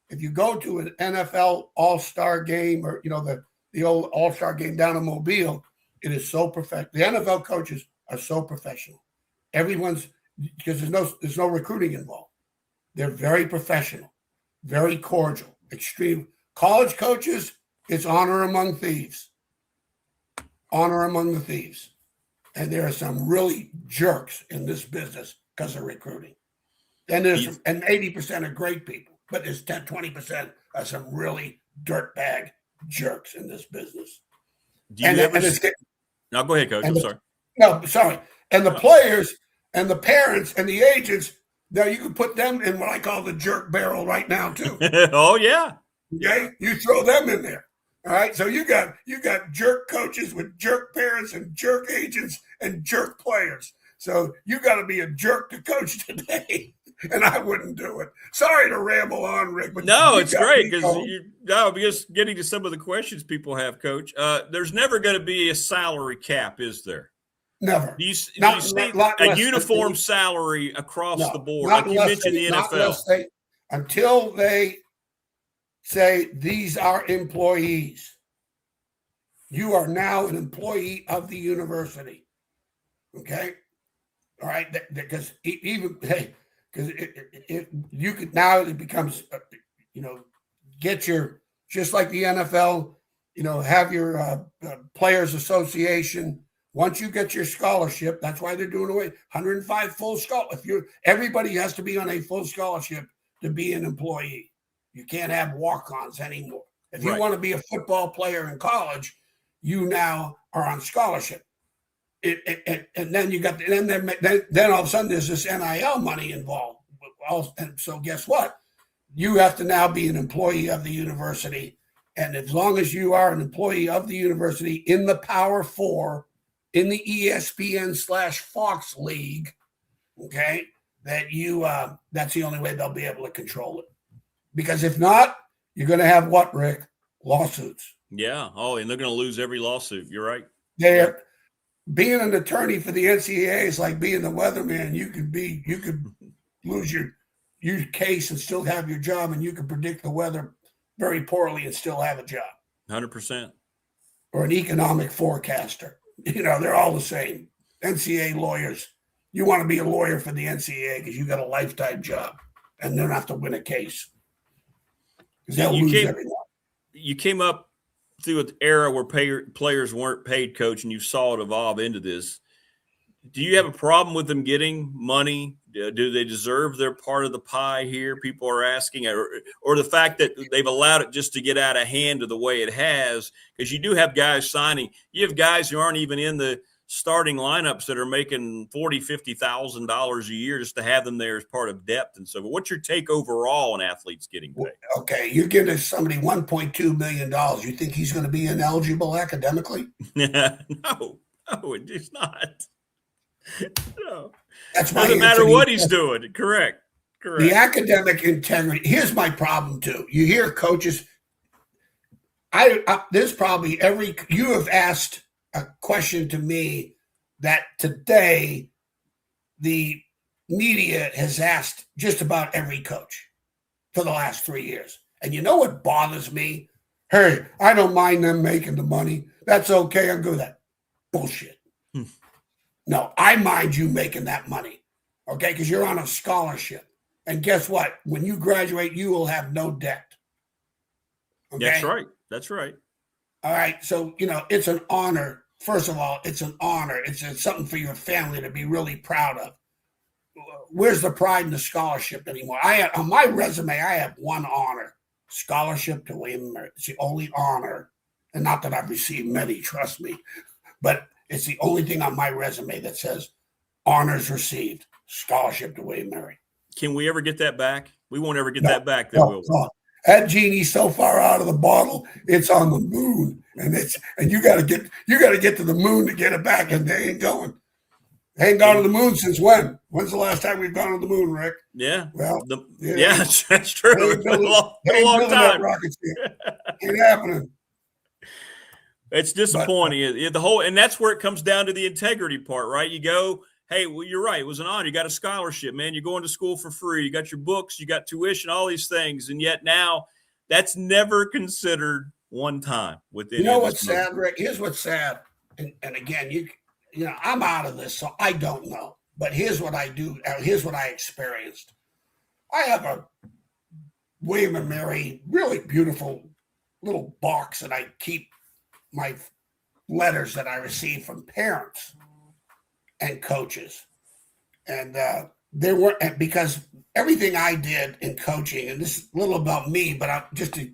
if you go to an NFL All-Star game or, the old All-Star game down in Mobile, it is so professional. The NFL coaches are so professional. Because there's no recruiting involved. They're very professional, very cordial, extreme. College coaches, it's honor among thieves. Honor among the thieves. And there are some really jerks in this business because of recruiting. And 80% are great people, but there's 20% are some really dirtbag jerks in this business. No, go ahead, Coach. I'm sorry. No, sorry. And the players and the parents and the agents, now you can put them in what I call the jerk barrel right now too. Oh yeah. Okay, you throw them in there. All right, so you got jerk coaches with jerk parents and jerk agents and jerk players. So you got to be a jerk to coach today, and I wouldn't do it. Sorry to ramble on, Rick. But no, it's great because getting to some of the questions people have, Coach. There's never going to be a salary cap, is there? Never. Do you see a uniform salary across the board? Like you mentioned the NFL. Until they say these are employees. You are now an employee of the university. Okay? All right? Because you could now, it becomes, get your, just like the NFL, have your players association. Once you get your scholarship, that's why they're doing away 105 full scholarship. Everybody has to be on a full scholarship to be an employee. You can't have walk-ons anymore. If you want to be a football player in college, you now are on scholarship. And then you got then all of a sudden there's this NIL money involved. And so guess what? You have to now be an employee of the university. And as long as you are an employee of the university in the Power Four, in the ESPN/Fox League, okay, that that's the only way they'll be able to control it. Because if not, you're going to have what, Rick? Lawsuits. Yeah. Oh, and they're going to lose every lawsuit. You're right. They're being an attorney for the NCAA is like being the weatherman. You could lose your case and still have your job, and you can predict the weather very poorly and still have a job. 100%. Or an economic forecaster. They're all the same. NCAA lawyers. You want to be a lawyer for the NCAA because you got a lifetime job, and they don't have to win a case because they'll lose everyone. You came up through an era where players weren't paid, Coach, and you saw it evolve into this. Do you have a problem with them getting money? Do they deserve their part of the pie here? People are asking, or the fact that they've allowed it just to get out of hand to the way it has, because you do have guys signing. You have guys who aren't even in the starting lineups that are making $40,000, $50,000 a year just to have them there as part of depth and so. But what's your take overall on athletes getting paid? Okay, you're giving somebody $1.2 million. You think he's going to be ineligible academically? No, it's not. No, that's why doesn't matter what he's doing. Correct. The academic integrity. Here's my problem too. You hear coaches. There's probably you have asked a question to me that today the media has asked just about every coach for the last 3 years. And you know what bothers me? Hey, I don't mind them making the money. That's okay. I'm good with that. Bullshit. No, I mind you making that money, okay? Because you're on a scholarship. And guess what? When you graduate, you will have no debt. Okay? That's right. That's right. All right. So, it's an honor. First of all, it's an honor. It's something for your family to be really proud of. Where's the pride in the scholarship anymore? On my resume, I have one honor. Scholarship to William & Mary. It's the only honor. And not that I've received many, trust me. But it's the only thing on my resume that says honors received, scholarship to William & Mary. Can we ever get that back? We won't ever get that back. Will we? That genie's so far out of the bottle, it's on the moon, and you got to get to the moon to get it back, and they ain't going. They ain't gone to the moon since when? When's the last time we've gone to the moon, Rick? Yeah. Well, that's true. It's been a long time. Ain't happening. It's disappointing. And that's where it comes down to the integrity part, right? You go, hey, well, you're right. It was an honor. You got a scholarship, man. You're going to school for free. You got your books, you got tuition, all these things. And yet now that's never considered one time within. You know what's sad, Rick? Here's what's sad. And again, I'm out of this, so I don't know. But here's what I do. Here's what I experienced. I have a William & Mary, really beautiful little box that I keep my letters that I receive from parents and coaches. And there were, because everything I did in coaching, and this is a little about me, but just to,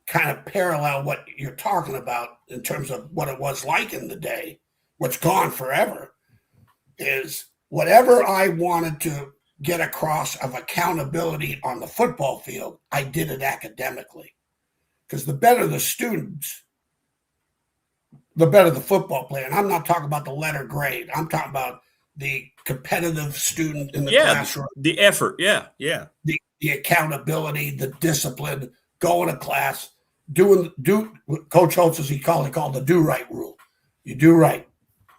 kind of parallel what you're talking about in terms of what it was like in the day, what's gone forever, is whatever I wanted to get across of accountability on the football field, I did it academically. Because the better the students, the better the football player. And I'm not talking about the letter grade. I'm talking about the competitive student in the classroom. The effort, yeah. The accountability, the discipline, going to class, do Coach Holtz, as he called the do-right rule. You do right.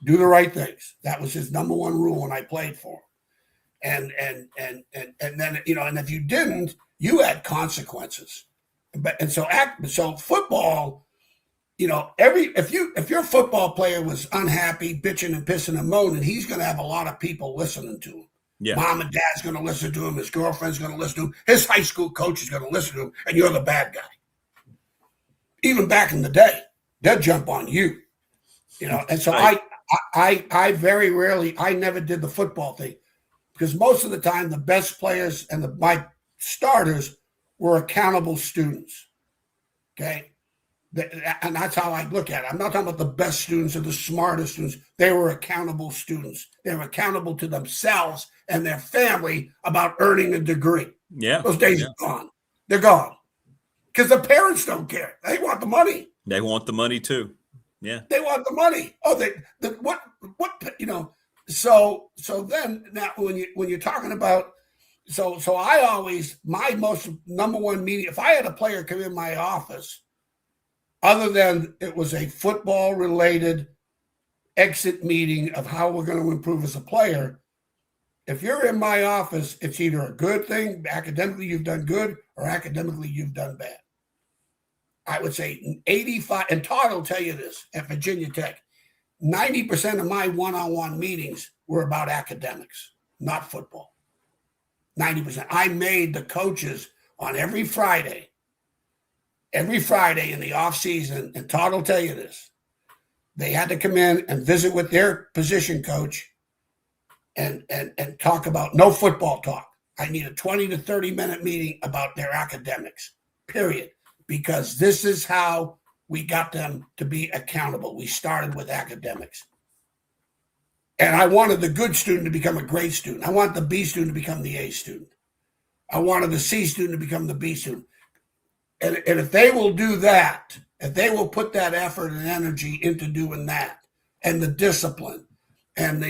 Do the right things. That was his number one rule when I played for him. And then, and if you didn't, you had consequences. So football, if your football player was unhappy, bitching and pissing and moaning, he's going to have a lot of people listening to him. Yeah. Mom and dad's going to listen to him. His girlfriend's going to listen to him. His high school coach is going to listen to him, and you're the bad guy. Even back in the day, they'll jump on you. And so right. I very rarely, I never did the football thing, because most of the time the best players and my starters were accountable students. Okay. And that's how I look at it. I'm not talking about the best students or the smartest students. They were accountable students. They were accountable to themselves and their family about earning a degree. Yeah. Those days are gone. They're gone. Because the parents don't care. They want the money. They want the money too. Yeah. They want the money. Oh, what So then now when you're talking about So I always, my most number one meeting, if I had a player come in my office, other than it was a football related exit meeting of how we're going to improve as a player, if you're in my office, it's either a good thing, academically you've done good, or academically you've done bad. I would say 85, and Todd will tell you this at Virginia Tech, 90% of my one-on-one meetings were about academics, not football. 90%. I made the coaches on every Friday in the off season, and Todd will tell you this, they had to come in and visit with their position coach and talk about no football talk. I need a 20 to 30-minute meeting about their academics, period, because this is how we got them to be accountable. We started with academics. And I wanted the good student to become a great student. I want the B student to become the A student. I wanted the C student to become the B student. And if they will do that, if they will put that effort and energy into doing that, and the discipline, and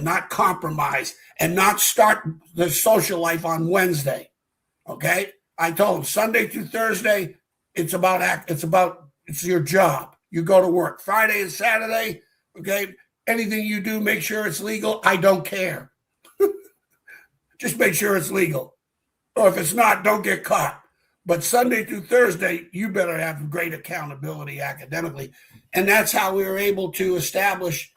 not compromise, and not start the social life on Wednesday, okay? I told them Sunday through Thursday, it's your job. You go to work. Friday and Saturday, okay? Anything you do, make sure it's legal. I don't care. Just make sure it's legal. Or if it's not, don't get caught. But Sunday through Thursday, you better have great accountability academically. And that's how we were able to establish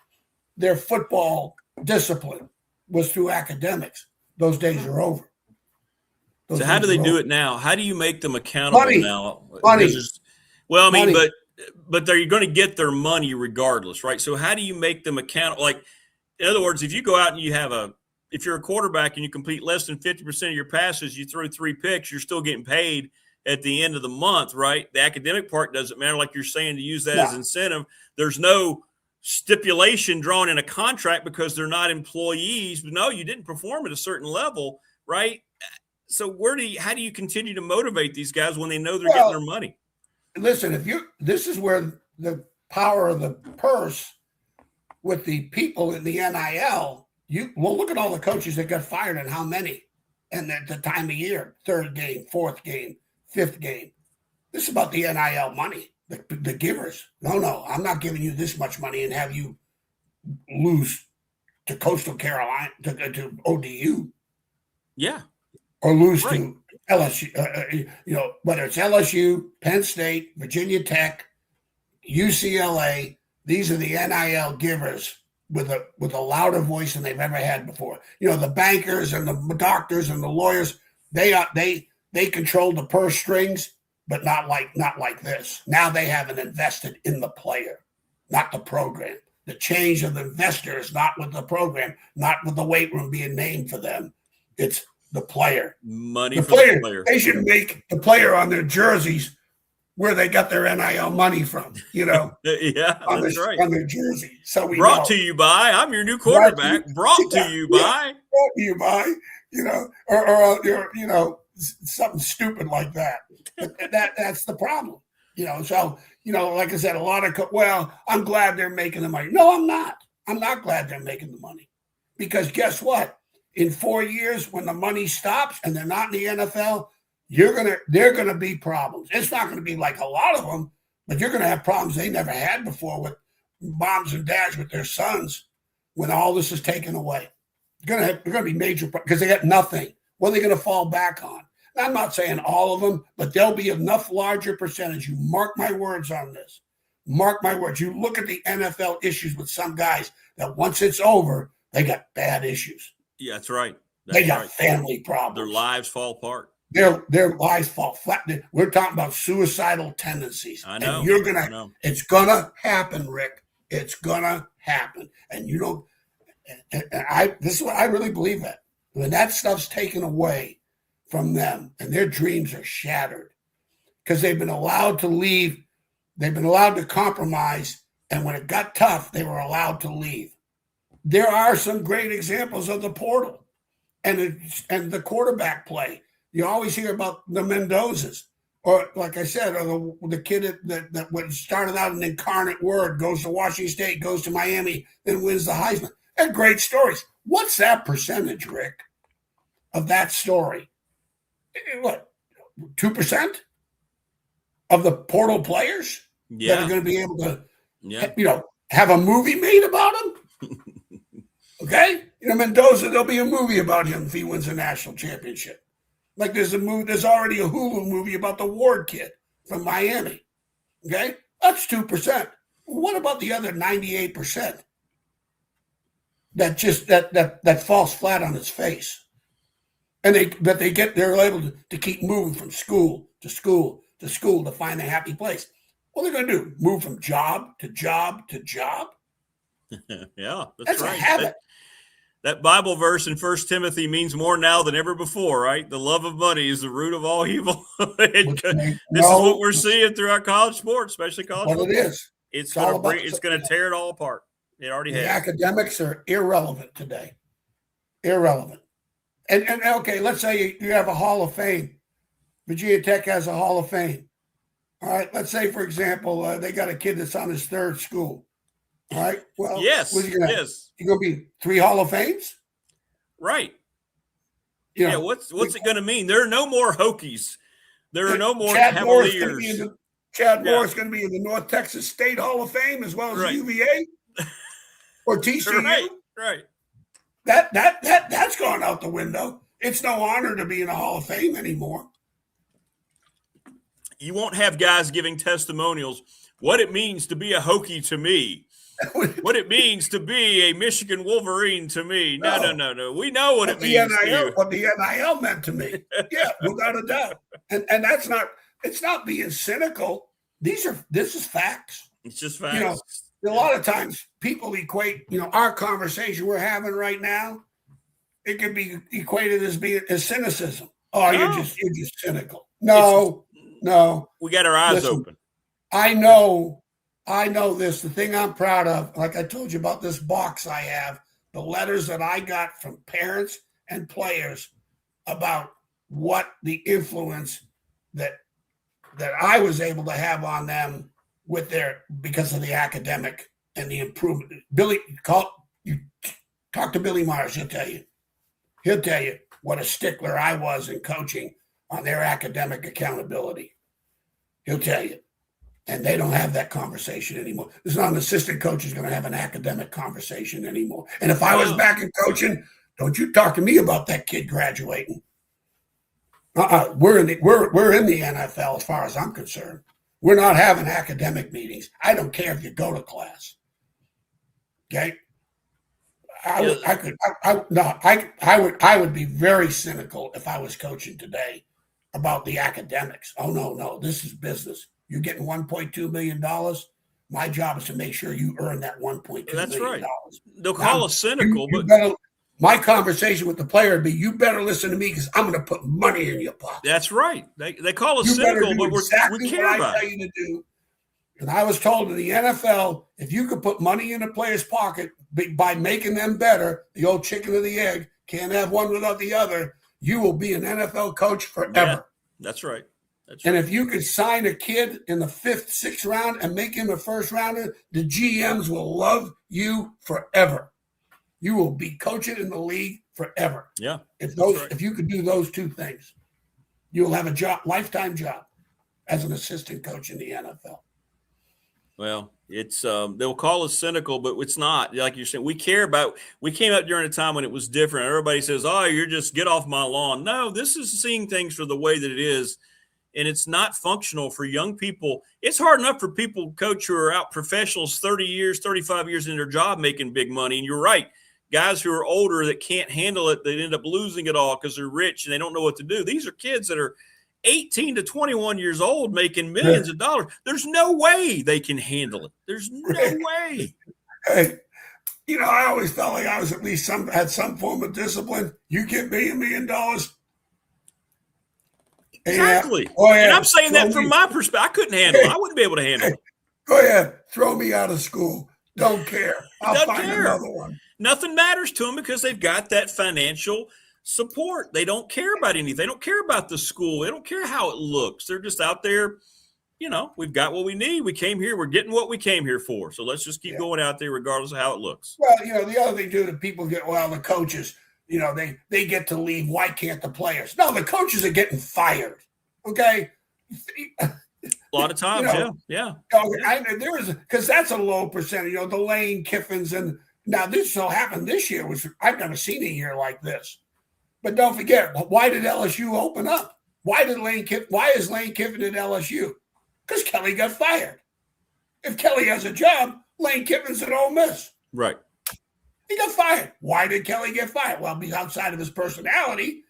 their football discipline, was through academics. Those days are over. So how do they do it now? How do you make them accountable now? Money. Well, I mean, money. but they're going to get their money regardless, right? So how do you make them accountable? Like, in other words, if you go out and if you're a quarterback and you complete less than 50% of your passes, you throw 3 picks, you're still getting paid at the end of the month, right? The academic part doesn't matter, like you're saying, to use that as incentive. There's no stipulation drawn in a contract because they're not employees. No, you didn't perform at a certain level, right? So how do you continue to motivate these guys when they know they're getting their money? Listen, this is where the power of the purse with the people in the NIL, look at all the coaches that got fired and how many, and at the time of year, 3rd game, 4th game, 5th game. This is about the NIL money, the givers. No, I'm not giving you this much money and have you lose to Coastal Carolina, to ODU. Yeah. Or lose to LSU, whether it's LSU, Penn State, Virginia Tech, UCLA. These are the NIL givers with a louder voice than they've ever had before. The bankers and the doctors and the lawyers, they control the purse strings, but not like this. Now they haven't invested in the player, not the program. The change of the investor is not with the program, not with the weight room being named for them. It's the player. Money for the player. They should make the player on their jerseys where they got their NIL money from, yeah, that's right. On their jersey. So we brought to you by, I'm your new quarterback. Brought to you by. Brought to you by, or something stupid like that. That's the problem. So, like I said, a lot of, I'm glad they're making the money. No, I'm not. I'm not glad they're making the money. Because guess what? In 4 years, when the money stops and they're not in the NFL, they're gonna be problems. It's not gonna be like a lot of them, but you're gonna have problems they never had before with moms and dads with their sons when all this is taken away. They're gonna be major problems because they got nothing. What are they gonna fall back on? I'm not saying all of them, but there'll be enough larger percentage. You mark my words on this. Mark my words. You look at the NFL issues with some guys that once it's over, they got bad issues. Yeah, that's right. They got family problems. Their lives fall apart. Their lives fall flat. We're talking about suicidal tendencies. I know. And it's gonna happen, Rick. It's gonna happen. And you don't. This is what I really believe that when that stuff's taken away from them and their dreams are shattered because they've been allowed to leave, they've been allowed to compromise, and when it got tough, they were allowed to leave. There are some great examples of the portal and the quarterback play. You always hear about the Mendozas, or like I said, or the kid that started out an incarnate word, goes to Washington State, goes to Miami, then wins the Heisman. They're great stories. What's that percentage, Rick, of that story, what, 2% of the portal players that are going to be able to, have a movie made about him? Okay? Mendoza, there'll be a movie about him if he wins a national championship. Like there's already a Hulu movie about the Ward kid from Miami. Okay? That's 2%. What about the other 98%? That just that falls flat on its face. And they're able to keep moving from school to school to school to find a happy place. What are they going to do? Move from job to job to job? Yeah, that's right. A habit. That Bible verse in 1 Timothy means more now than ever before, right? The love of money is the root of all evil. This is what we're seeing throughout college sports, especially college football. What it is. It's going to tear it all apart. It already has. The academics are irrelevant today. Irrelevant. And okay, let's say you have a Hall of Fame. Virginia Tech has a Hall of Fame. All right. Let's say, for example, they got a kid that's on his third school. All right. Well, yes. You're going to be 3 Hall of Fames? Right. What's it going to mean? There are no more Hokies. There are no more Cavaliers. Chad Moore is going to be in the North Texas State Hall of Fame as well as UVA or TCU. Right. That's gone out the window. It's no honor to be in a Hall of Fame anymore. You won't have guys giving testimonials. What it means to be a Hokie to me. What it means to be a Michigan Wolverine to me. No. We know what it means to you. What the NIL meant to me. Yeah, without a doubt. And that's not. It's not being cynical. This is facts. It's just facts. A lot of times people equate, our conversation we're having right now, it could be equated as cynicism. Oh, you're just cynical. No. We got our eyes open. I know this. The thing I'm proud of, like I told you about this box I have, the letters that I got from parents and players about what the influence that I was able to have on them because of the academic and the improvement. You talk to Billy Myers, he'll tell you what a stickler I was in coaching on their academic accountability. He'll tell you. And they don't have that conversation anymore. There's not an assistant coach who's going to have an academic conversation anymore. And if I was back in coaching, don't you talk to me about that kid graduating. We're in the NFL as far as I'm concerned. We're not having academic meetings. I don't care if you go to class. Okay? I would be very cynical if I was coaching today about the academics. Oh no, this is business. You're getting $1.2 million. My job is to make sure you earn that $1.2 million. That's right. They'll call us cynical, my conversation with the player would be, you better listen to me because I'm going to put money in your pocket. That's right. They call us cynical, but we care about I tell you to do. And I was told in the NFL, if you could put money in a player's pocket by making them better, the old chicken or the egg, can't have one without the other, you will be an NFL coach forever. Yeah, that's right. And if you could sign a kid in the 5th, 6th round and make him a first rounder, the GMs will love you forever. You will be coaching in the league forever. Yeah. If you could do those two things, you will have a lifetime job as an assistant coach in the NFL. Well, it's they'll call us cynical, but it's not. Like you're saying, we came up during a time when it was different. Everybody says, "Oh, you're just get off my lawn." No, this is seeing things for the way that it is. And it's not functional for young people. It's hard enough for people, coach, who are out professionals 30 years, 35 years in their job making big money. And you're right. Guys who are older that can't handle it, they end up losing it all because they're rich and they don't know what to do. These are kids that are 18 to 21 years old making millions of dollars. There's no way they can handle it. There's no way. Hey, I always felt like I was at least had some form of discipline. You give me $1 million. Exactly. Yeah. Oh, yeah. And I'm saying that from my perspective. I couldn't handle it. I wouldn't be able to handle it. Go ahead. Throw me out of school. Don't care. I'll find another one. Nothing matters to them because they've got that financial support. They don't care about anything. They don't care about the school. They don't care how it looks. They're just out there. We've got what we need. We came here. We're getting what we came here for. So let's just keep going out there regardless of how it looks. Well, the other thing, too, that people get, the coaches, they get to leave. Why can't the players? No, the coaches are getting fired. Okay. A lot of times, yeah. Because that's a low percentage. The Lane Kiffins, and now this so happened this year, which I've never seen a year like this. But don't forget, why did LSU open up? Why is Lane Kiffin at LSU? Because Kelly got fired. If Kelly has a job, Lane Kiffin's at Ole Miss. Right. He got fired. Why did Kelly get fired? Well, he's outside of his personality.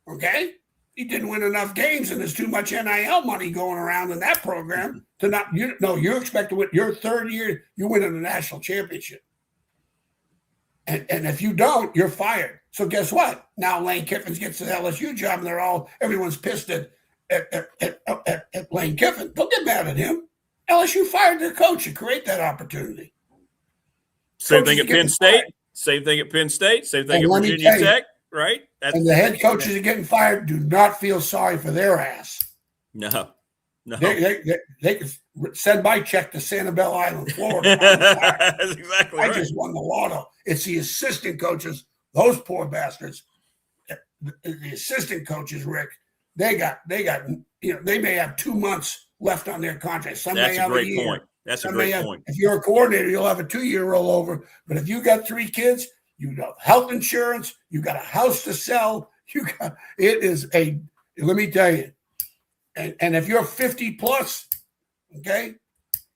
Okay. He didn't win enough games, and there's too much NIL money going around in that program to not. You expect to win your third year. You win in the national championship, and if you don't, you're fired. So guess what? Now Lane Kiffin gets the LSU job, and everyone's pissed at Lane Kiffin. Don't get mad at him. LSU fired their coach to create that opportunity. Same thing at Penn State. Same thing at Penn State. Same thing at Virginia Tech. Right? And the head coaches are getting fired. Do not feel sorry for their ass. No. They can send my check to Sanibel Island, Florida. That's exactly right. I just won the lotto. It's the assistant coaches, those poor bastards. The assistant coaches, Rick, they may have 2 months left on their contract. Some That's may a have great a year. point. That's a great point. If you're a coordinator, you'll have a 2-year rollover. But if you got 3 kids, you got health insurance, you got a house to sell. Let me tell you. And if you're 50 plus, okay,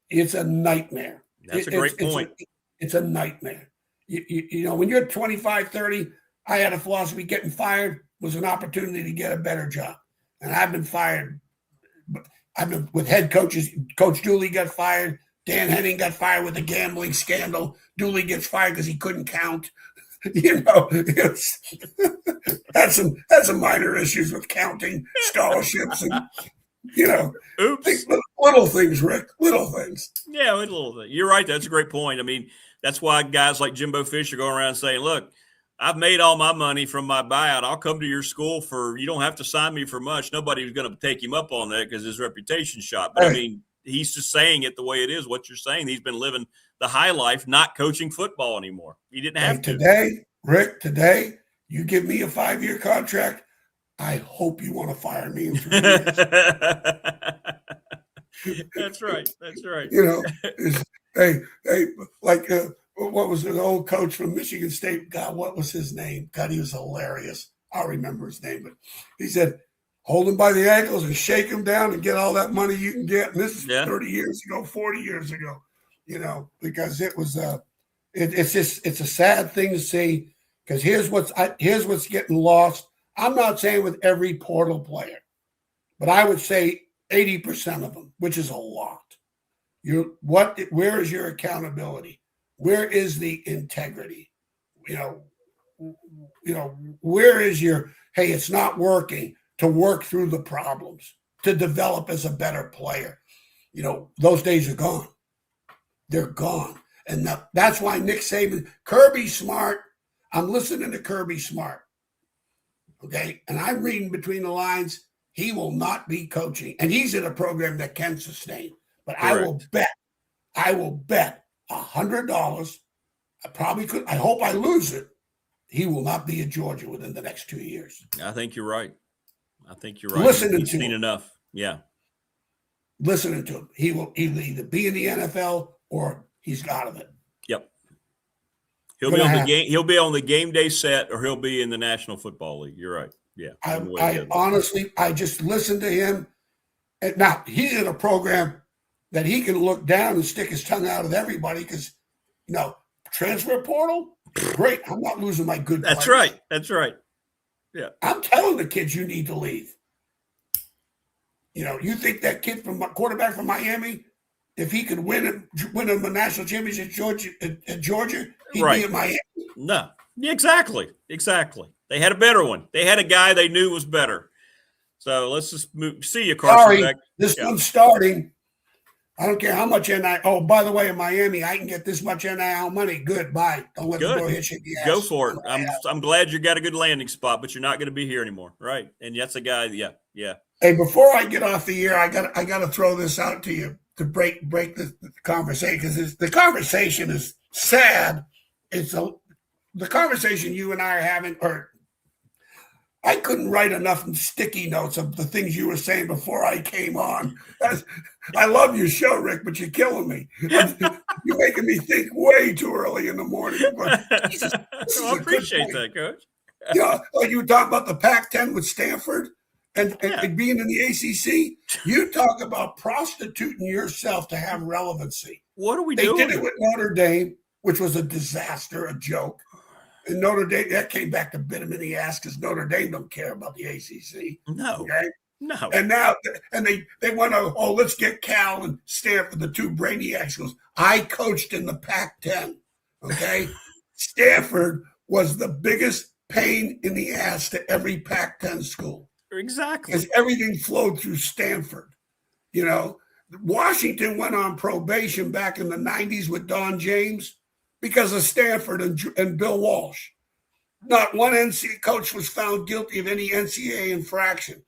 it's a nightmare. That's a great point. It's a nightmare. When you're 25, 30, I had a philosophy: getting fired was an opportunity to get a better job. And I've been fired. I've been with head coaches. Coach Dooley got fired. Dan Henning got fired with a gambling scandal. Dooley gets fired because he couldn't count. Had some minor issues with counting scholarships and Oops. Little things, Rick. Little things. Yeah, little things. You're right. That's a great point. I mean, that's why guys like Jimbo Fisher go around saying, "Look, I've made all my money from my buyout. I'll come to your school you don't have to sign me for much." Nobody's going to take him up on that because his reputation's shot. But I mean, he's just saying it the way it is. What you're saying, he's been living the high life, not coaching football anymore. He didn't have to. Today, you give me a 5-year contract. I hope you want to fire me in 3 years. That's right. What was the old coach from Michigan State? God, what was his name? God, he was hilarious. I'll remember his name, but he said, hold him by the ankles and shake him down and get all that money you can get. And this is 30 years ago, 40 years ago, because it was it's a sad thing to see, because here's what's getting lost. I'm not saying with every portal player, but I would say 80% of them, which is a lot. Where is your accountability? Where is the integrity? Where is your, hey, it's not working, to work through the problems, to develop as a better player? Those days are gone. They're gone. And that's why Nick Saban, Kirby Smart, I'm listening to Kirby Smart. Okay. And I'm reading between the lines. He will not be coaching. And he's in a program that can sustain. But correct. I will bet $100. I probably could. I hope I lose it. He will not be at Georgia within the next 2 years. I think you're right. Listening to him. Enough. Yeah. Listening to him. He'll either be in the NFL or he's out of it. Yep. He'll be on the game day set, or he'll be in the National Football League. You're right. Yeah. I honestly just listened to him. And now he's in a program that he can look down and stick his tongue out at everybody because, transfer portal, great. I'm not losing my good players. That's right. Yeah. I'm telling the kids you need to leave. You think that kid quarterback from Miami, if he could win a national championship at Georgia, he'd be in Miami. No. Exactly. They had a better one. They had a guy they knew was better. So let's just see you, Carson. Sorry, this one's starting. I don't care how much NIL. Oh, by the way, in Miami, I can get this much NIL money. Good, bye. Don't let the door hit you in the ass. Go for it. I'm glad you got a good landing spot, but you're not going to be here anymore, right? And that's a guy. Yeah. Hey, before I get off the air, I got to throw this out to you to break the conversation, because the conversation is sad. The conversation you and I are having, or I couldn't write enough sticky notes of the things you were saying before I came on. I love your show, Rick, but you're killing me. You're making me think way too early in the morning. Going, Jesus, I appreciate that, Coach. Yeah, like you were talking about the Pac-10 with Stanford and being in the ACC. You talk about prostituting yourself to have relevancy. What are we doing? They did it with Notre Dame, which was a disaster, a joke. And Notre Dame, that came back to bit him in the ass because Notre Dame don't care about the ACC. No. Okay? No. And now, they want to, let's get Cal and Stanford, the two brainiacs. Goes, I coached in the Pac-10, okay? Stanford was the biggest pain in the ass to every Pac-10 school. Exactly. Because everything flowed through Stanford. You know, Washington went on probation back in the 90s with Don James because of Stanford and Bill Walsh. Not one NCAA coach was found guilty of any NCAA infraction.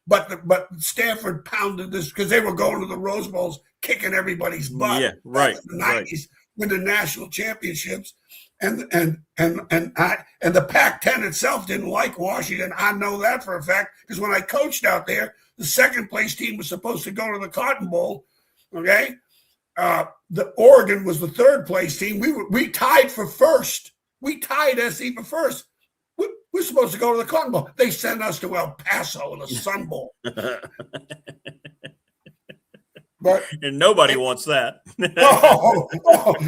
But Stanford pounded this because they were going to the Rose Bowls, kicking everybody's butt. Yeah, right. In the 90s, win the national championships. And the Pac-10 itself didn't like Washington. I know that for a fact because when I coached out there, the second place team was supposed to go to the Cotton Bowl. Okay, the Oregon was the third place team. We tied for first. We tied SC for first. We're supposed to go to the Cotton Bowl. They sent us to El Paso in the Sun Bowl. And nobody wants that.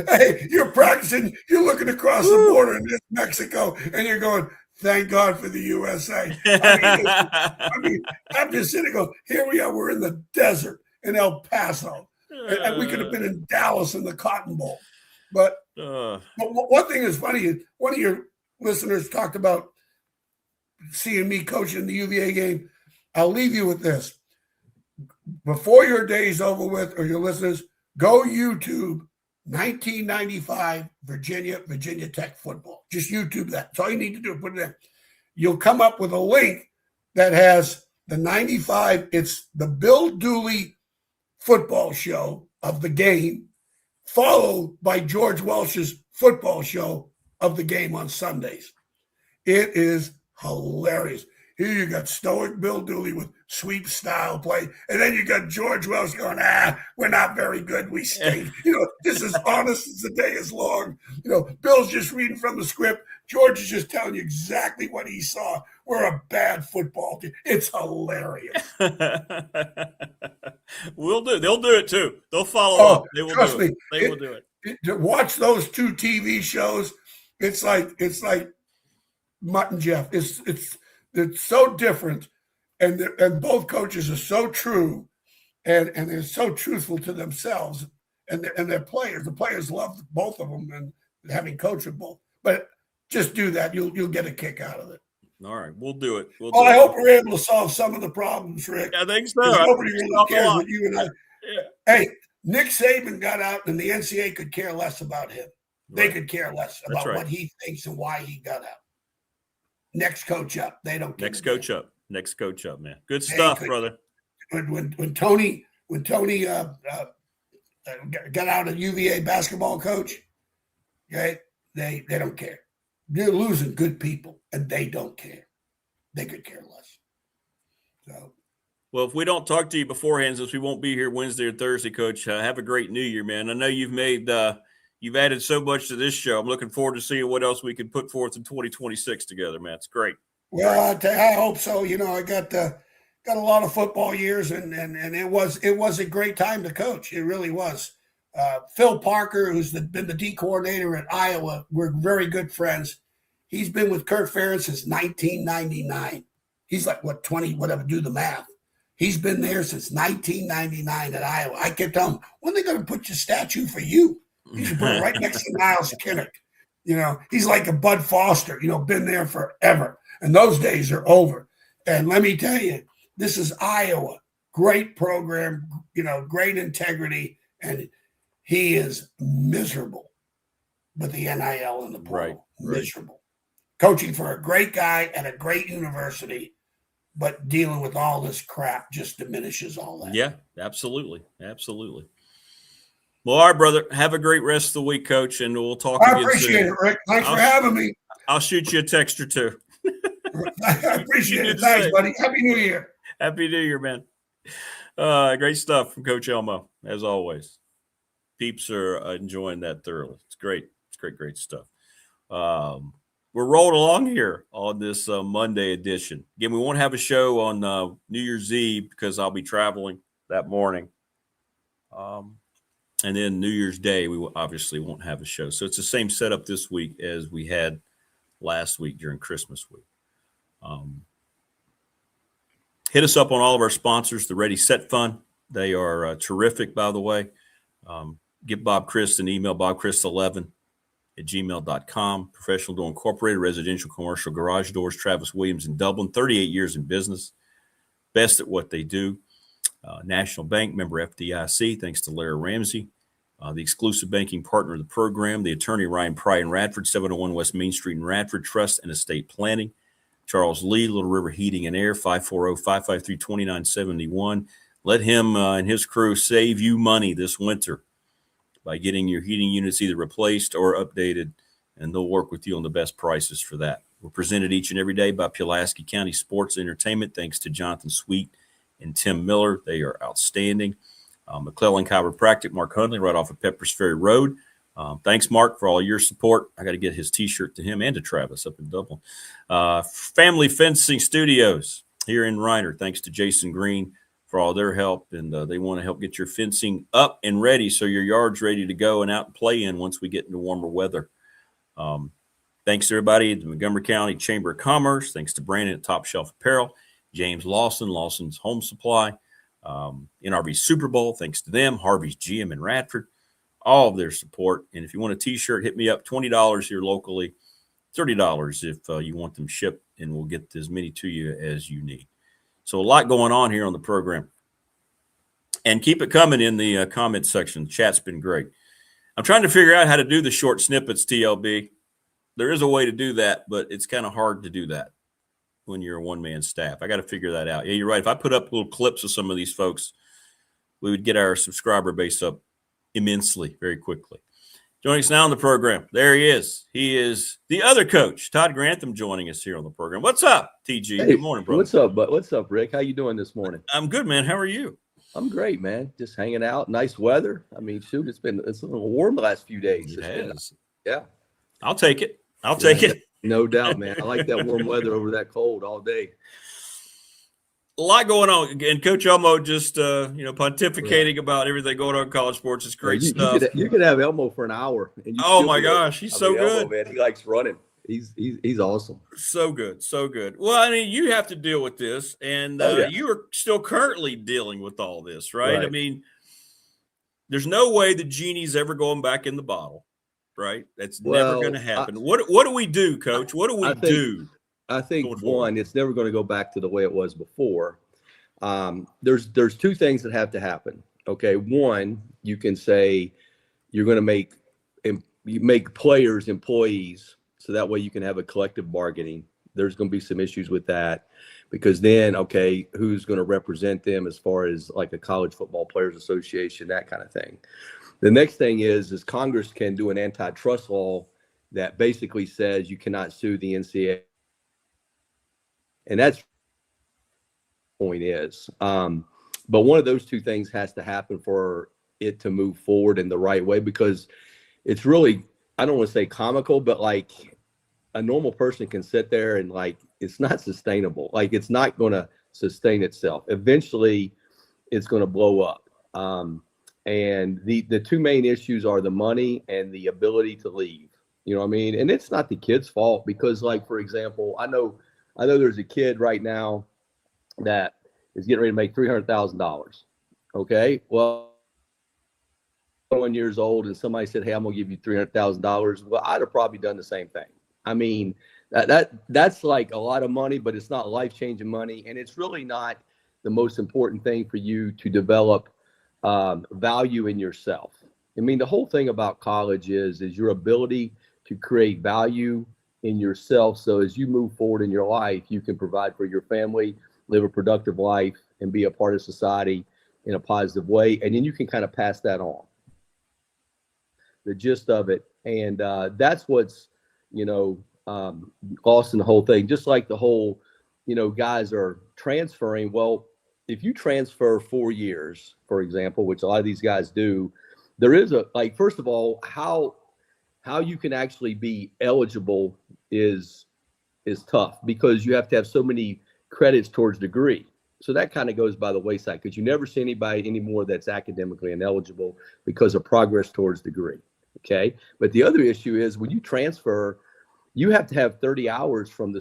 Hey, you're practicing. You're looking across the border in Mexico, and you're going, thank God for the USA. I mean, I'm just sitting there going, here we are. We're in the desert in El Paso. And we could have been in Dallas in the Cotton Bowl. But one thing is funny, one of your listeners talked about seeing me coaching the UVA game. I'll leave you with this. Before your day's over with, or your listeners, go YouTube 1995 Virginia Tech football. Just YouTube that. That's all you need to do. Put it in. You'll come up with a link that has the 95. It's the Bill Dooley football show of the game, followed by George Welsh's football show of the game on Sundays. It is hilarious. Here you got stoic Bill Dooley with sweep style play. And then you got George Welsh going, we're not very good. We stink. This is honest as the day is long. Bill's just reading from the script. George is just telling you exactly what he saw. We're a bad football team. It's hilarious. We'll do. They'll do it too. They'll follow up. They will trust do it. Me, they will do it. To watch those two TV shows, it's like Mutt and Jeff. It's so different, and both coaches are so true, and they're so truthful to themselves and their players. The players love both of them, and having coached with both. But just do that; you'll get a kick out of it. All right, we'll do it. I hope we're able to solve some of the problems, Rick. I think so. Nobody really cares what you and I. Yeah. Hey, Nick Saban got out, and the NCAA could care less about him. They could care less about what he thinks and why he got out. Next coach up. They don't. Next coach up. Next coach up, man. Good stuff, brother. When Tony got out of UVA basketball coach, okay, they don't care. They're losing good people, and they don't care. They could care less. So, well, if we don't talk to you beforehand, since we won't be here Wednesday or Thursday, Coach, have a great New Year, man. I know you've made. You've added so much to this show. I'm looking forward to seeing what else we can put forth in 2026 together, man. It's great. Well, I hope so. I got a lot of football years, and it was a great time to coach. It really was. Phil Parker, who's been the D coordinator at Iowa, we're very good friends. He's been with Kirk Ferentz since 1999. He's like, 20, whatever, do the math. He's been there since 1999 at Iowa. I kept telling him, when are they going to put your statue for you? You should put it right next to Miles Kinnick. He's like a Bud Foster, been there forever. And those days are over. And let me tell you, this is Iowa. Great program, great integrity. And he is miserable with the NIL and the portal. Right. Miserable. Coaching for a great guy at a great university, but dealing with all this crap just diminishes all that. Yeah, absolutely. Absolutely. Well, all right, brother. Have a great rest of the week, Coach, and we'll talk again soon. I appreciate it, Rick. Thanks for having me. I'll shoot you a text or two. I appreciate it. Thanks, buddy. Happy New Year. Happy New Year, man. Great stuff from Coach Elmo, as always. Peeps are enjoying that thoroughly. It's great. It's great stuff. We're rolling along here on this Monday edition. Again, we won't have a show on New Year's Eve because I'll be traveling that morning. And then New Year's Day, we obviously won't have a show. So it's the same setup this week as we had last week during Christmas week. Hit us up on all of our sponsors, the Ready Set Fund. They are terrific, by the way. Give Bob Christ an email, bobchrist11@gmail.com. Professional Door Incorporated, residential, commercial garage doors. Travis Williams in Dublin, 38 years in business. Best at what they do. National Bank, member FDIC, thanks to Larry Ramsey. The exclusive banking partner of the program, the attorney Ryan Pry in Radford, 701 West Main Street in Radford, Trust and Estate Planning. Charles Lee, Little River Heating and Air, 540-553-2971. Let him and his crew save you money this winter by getting your heating units either replaced or updated, and they'll work with you on the best prices for that. We're presented each and every day by Pulaski County Sports Entertainment, thanks to Jonathan Sweet and Tim Miller. They are outstanding. McClellan Chiropractic, Mark Hundley, right off of Peppers Ferry Road. Thanks, Mark, for all your support. I got to get his T-shirt to him and to Travis up in Dublin. Family Fencing Studios here in Reiner, thanks to Jason Green for all their help. And they want to help get your fencing up and ready so your yard's ready to go and out and play in once we get into warmer weather. Thanks to everybody at the Montgomery County Chamber of Commerce. Thanks to Brandon at Top Shelf Apparel. James Lawson's Home Supply. NRV Super Bowl, thanks to them. Harvey's GM in Radford. All of their support. And if you want a T-shirt, hit me up. $20 here locally, $30 if you want them shipped, and we'll get as many to you as you need. So a lot going on here on the program. And keep it coming in the comment section. The chat's been great. I'm trying to figure out how to do the short snippets, TLB. There is a way to do that, but it's kind of hard to do that when you're a one-man staff. I got to figure that out. Yeah, you're right. If I put up little clips of some of these folks, we would get our subscriber base up immensely, very quickly. Joining us now on the program, there he is. He is the other coach, Todd Grantham, joining us here on the program. What's up, TG? Hey, good morning, brother. What's up, Rick? How you doing this morning? I'm good, man. How are you? I'm great, man. Just hanging out. Nice weather. I mean, shoot, it's a little warm the last few days. It has. Yeah. I'll take it. Take it. No doubt, man. I like that warm weather over that cold all day. A lot going on, and Coach Elmo just pontificating about everything going on in college sports. It's great stuff. You could have Elmo for an hour. And oh my gosh, he's so good. Elmo, man, he likes running. He's awesome. So good. Well, I mean, you have to deal with this, and you are still currently dealing with all this, right? I mean, there's no way the genie's ever going back in the bottle, right? That's never going to happen. What do we do, Coach? What do we do? I think one, it's never going to go back to the way it was before. There's two things that have to happen. Okay, one, you can say you're going to make players employees, so that way you can have a collective bargaining. There's going to be some issues with that, because then, okay, who's going to represent them as far as like a college football players association, that kind of thing. The next thing is Congress can do an antitrust law that basically says you cannot sue the NCAA. And that's the point is. But one of those two things has to happen for it to move forward in the right way, because it's really, I don't want to say comical, but like a normal person can sit there and like, it's not sustainable. Like, it's not going to sustain itself. Eventually it's going to blow up. And the two main issues are the money and the ability to leave. You know what I mean? And it's not the kid's fault, because, like, for example, I know there's a kid right now that is getting ready to make $300,000. Okay, well, 21 years old, and somebody said, "Hey, I'm gonna give you $300,000." Well, I'd have probably done the same thing. I mean, that's like a lot of money, but it's not life-changing money, and it's really not the most important thing for you to develop value in yourself. I mean, the whole thing about college is your ability to create value in yourself. So as you move forward in your life, you can provide for your family, live a productive life, and be a part of society in a positive way. And then you can kind of pass that on. The gist of it. And that's what's, lost in the whole thing. Just like the whole, guys are transferring. Well, if you transfer 4 years, for example, which a lot of these guys do, there is first of all, how you can actually be eligible is tough because you have to have so many credits towards degree. So that kind of goes by the wayside because you never see anybody anymore that's academically ineligible because of progress towards degree. Okay. But the other issue is when you transfer, you have to have 30 hours from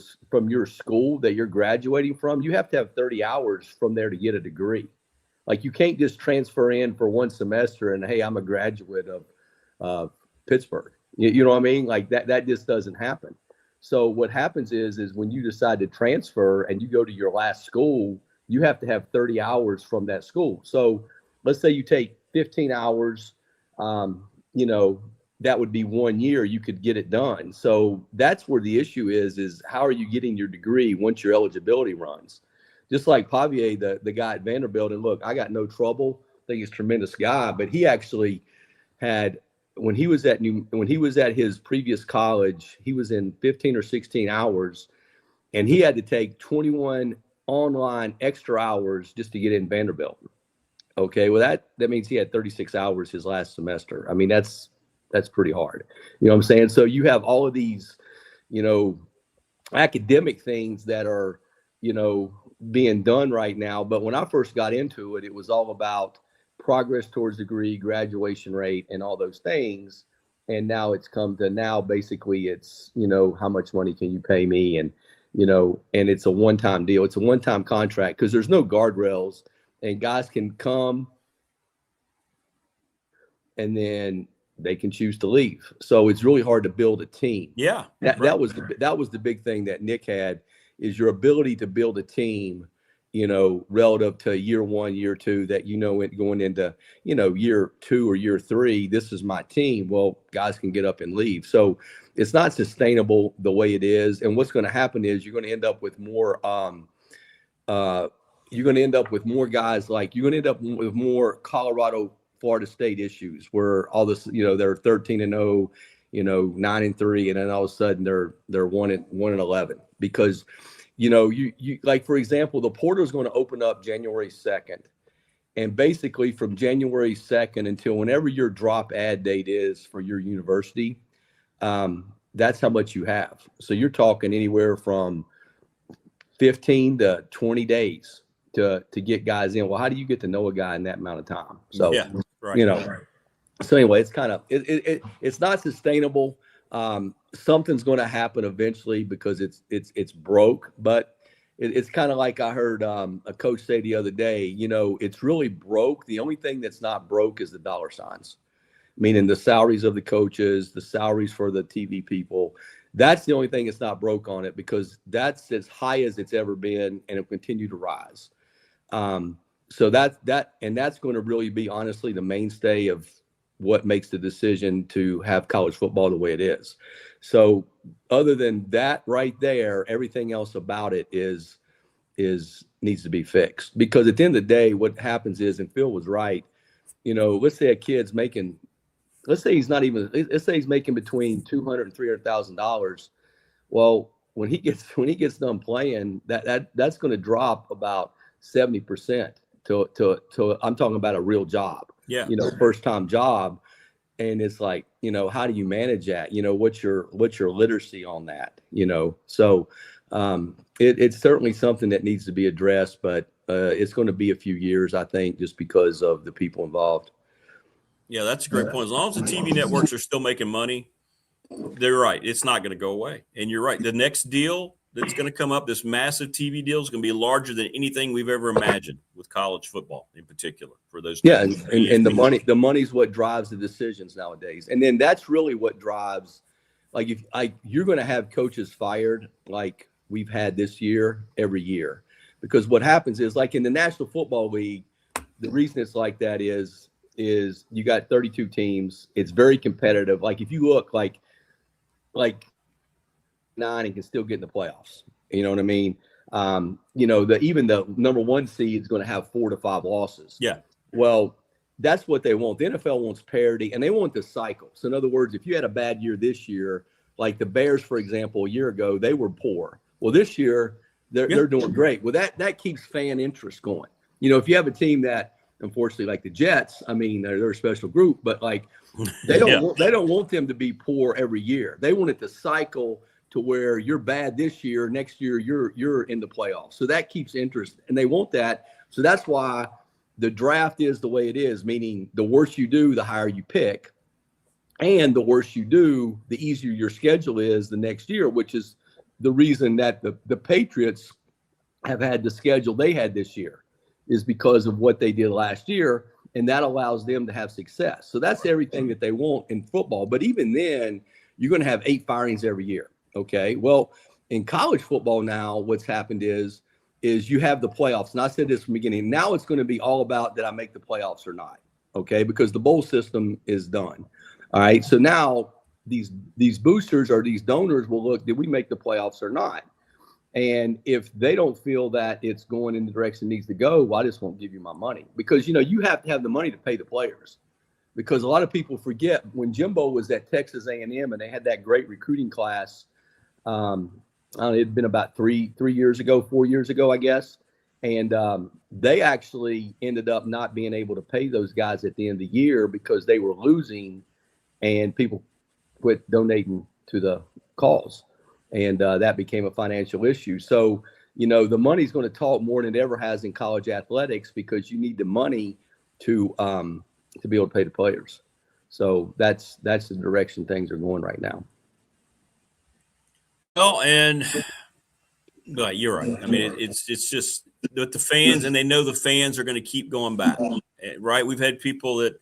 your school that you're graduating from. You have to have 30 hours from there to get a degree. Like you can't just transfer in for one semester and, hey, I'm a graduate of Pittsburgh. You know what I mean? Like that just doesn't happen. So what happens is when you decide to transfer and you go to your last school, you have to have 30 hours from that school. So let's say you take 15 hours, that would be 1 year, you could get it done. So that's where the issue is how are you getting your degree once your eligibility runs? Just like Pavier, the guy at Vanderbilt, and look, I got no trouble. I think he's a tremendous guy, but he actually had, when he was at his previous college, he was in 15 or 16 hours, and he had to take 21 online extra hours just to get in Vanderbilt. Okay, well that means he had 36 hours his last semester. I mean, that's pretty hard. You know what I'm saying? So you have all of these, academic things that are, being done right now. But when I first got into it, it was all about progress towards degree, graduation rate, and all those things. And now it's come to basically it's, how much money can you pay me? And, and it's a one-time deal. It's a one-time contract because there's no guardrails and guys can come and then they can choose to leave. So it's really hard to build a team. Yeah. That was the big thing that Nick had is your ability to build a team, relative to year 1, year 2, that, going into, year 2 or year 3, this is my team. Well, guys can get up and leave. So it's not sustainable the way it is. And what's going to happen is you're going to end up with more, guys, like you're going to end up with more Colorado, Florida State issues where all this, they're 13-0, 9-3, and then all of a sudden they're 1-11 because, you like, for example, the portal is going to open up January 2nd. And basically from January 2nd until whenever your drop ad date is for your university, that's how much you have. So you're talking anywhere from 15 to 20 days to get guys in. Well, how do you get to know a guy in that amount of time? So, yeah, right. So anyway, it's kind of, it's not sustainable. Something's going to happen eventually because it's broke, but it's kind of like I heard a coach say the other day, it's really broke. The only thing that's not broke is the dollar signs, meaning the salaries of the coaches, the salaries for the TV people. That's the only thing that's not broke on it because that's as high as it's ever been and it'll continue to rise. So that's going to really be honestly the mainstay of what makes the decision to have college football the way it is. So other than that right there, everything else about it needs to be fixed because at the end of the day, what happens is, and Phil was right, let's say a kid's making, let's say he's making between $200,000 and $300,000. Well, when he gets done playing, that's going to drop about 70% to I'm talking about a real job. Yeah. First time job. And it's like, how do you manage that? What's your literacy on that? So it's certainly something that needs to be addressed, but it's going to be a few years, I think, just because of the people involved. Yeah, that's a great point. As long as the TV networks are still making money, they're right. It's not going to go away. And you're right. The next deal that's going to come up, this massive TV deal, is going to be larger than anything we've ever imagined with college football in particular for those. Yeah. And the money's what drives the decisions nowadays. And then that's really what drives, like, if you're going to have coaches fired like we've had this year, every year, because what happens is, like in the National Football League, the reason it's like that is you got 32 teams. It's very competitive. Like if you look like 9 and can still get in the playoffs. You know what I mean? Even the number 1 seed is going to have 4 to 5 losses. Yeah. Well, that's what they want. The NFL wants parity and they want the cycle. So in other words, if you had a bad year this year, like the Bears, for example, a year ago, they were poor. Well, this year they're doing great. Well, that keeps fan interest going. You know, if you have a team that, unfortunately, like the Jets, I mean, they're a special group, but like they don't want them to be poor every year. They want it to cycle to where you're bad this year, next year you're in the playoffs. So that keeps interest, and they want that. So that's why the draft is the way it is, meaning the worse you do, the higher you pick. And the worse you do, the easier your schedule is the next year, which is the reason that the Patriots have had the schedule they had this year, is because of what they did last year, and that allows them to have success. So that's everything that they want in football. But even then, you're going to have 8 firings every year, okay? Well, in college football now, what's happened is you have the playoffs. And I said this from the beginning. Now it's going to be all about, did I make the playoffs or not, okay? Because the bowl system is done. All right, so now these boosters or these donors will look, did we make the playoffs or not? And if they don't feel that it's going in the direction it needs to go, well, I just won't give you my money. Because, you know, you have to have the money to pay the players. Because a lot of people forget when Jimbo was at Texas A&M and they had that great recruiting class, I don't know, it'd been about 4 years ago, I guess. And they actually ended up not being able to pay those guys at the end of the year because they were losing. And people quit donating to the cause, and that became a financial issue. So, you know, the money's going to talk more than it ever has in college athletics because you need the money to be able to pay the players. So that's the direction things are going right now. Well, and you're right. I mean, it's just with the fans, and they know the fans are going to keep going back, right? We've had people that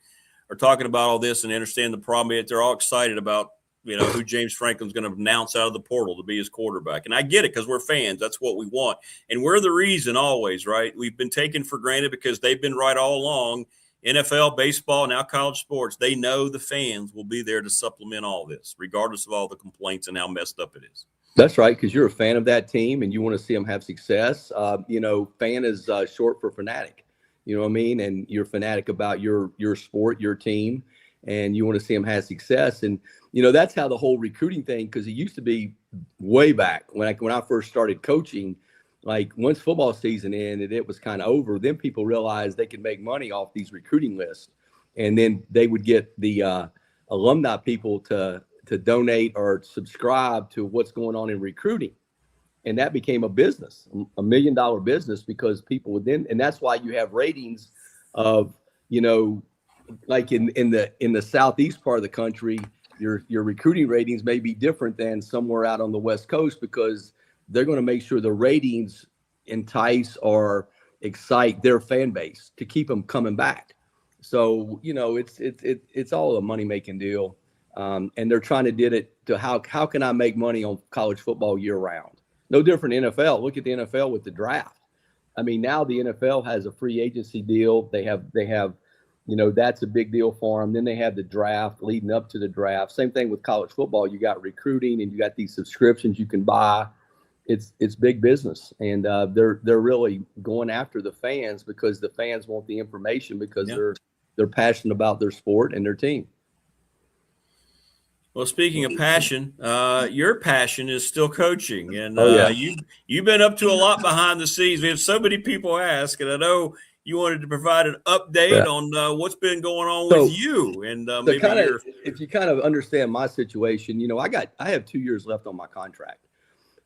are talking about all this and understand the problem. They're all excited about, you know, who James Franklin's going to announce out of the portal to be his quarterback. And I get it because we're fans. That's what we want. And we're the reason always, right? We've been taken for granted because they've been right all along. NFL, baseball, now college sports, they know the fans will be there to supplement all this, regardless of all the complaints and how messed up it is. That's right, because you're a fan of that team and you want to see them have success. You know, fan is short for fanatic. You know what I mean? And you're fanatic about your sport, your team, and you want to see them have success. And, you know, that's how the whole recruiting thing, because it used to be way back when I first started coaching, like once football season ended, it was kind of over. Then people realized they could make money off these recruiting lists. And then they would get the alumni people to donate or subscribe to what's going on in recruiting. And that became a business, $1 million business, because people would then, and that's why you have ratings of, you know, like in the southeast part of the country, your recruiting ratings may be different than somewhere out on the West Coast, because they're going to make sure the ratings entice or excite their fan base to keep them coming back. So, you know, it's all a money making deal, and they're trying to do it to how can I make money on college football year round? No different than NFL. Look at the NFL with the draft. I mean, now the NFL has a free agency deal. They have, you know, that's a big deal for them. Then they have the draft leading up to the draft. Same thing with college football. You got recruiting and you got these subscriptions you can buy. It's big business, and they're really going after the fans because the fans want the information because they're passionate about their sport and their team. Well, speaking of passion, your passion is still coaching, and you've been up to a lot behind the scenes. We have so many people ask, and I know you wanted to provide an update on what's been going on with you. And maybe if you kind of understand my situation, you know, I have 2 years left on my contract,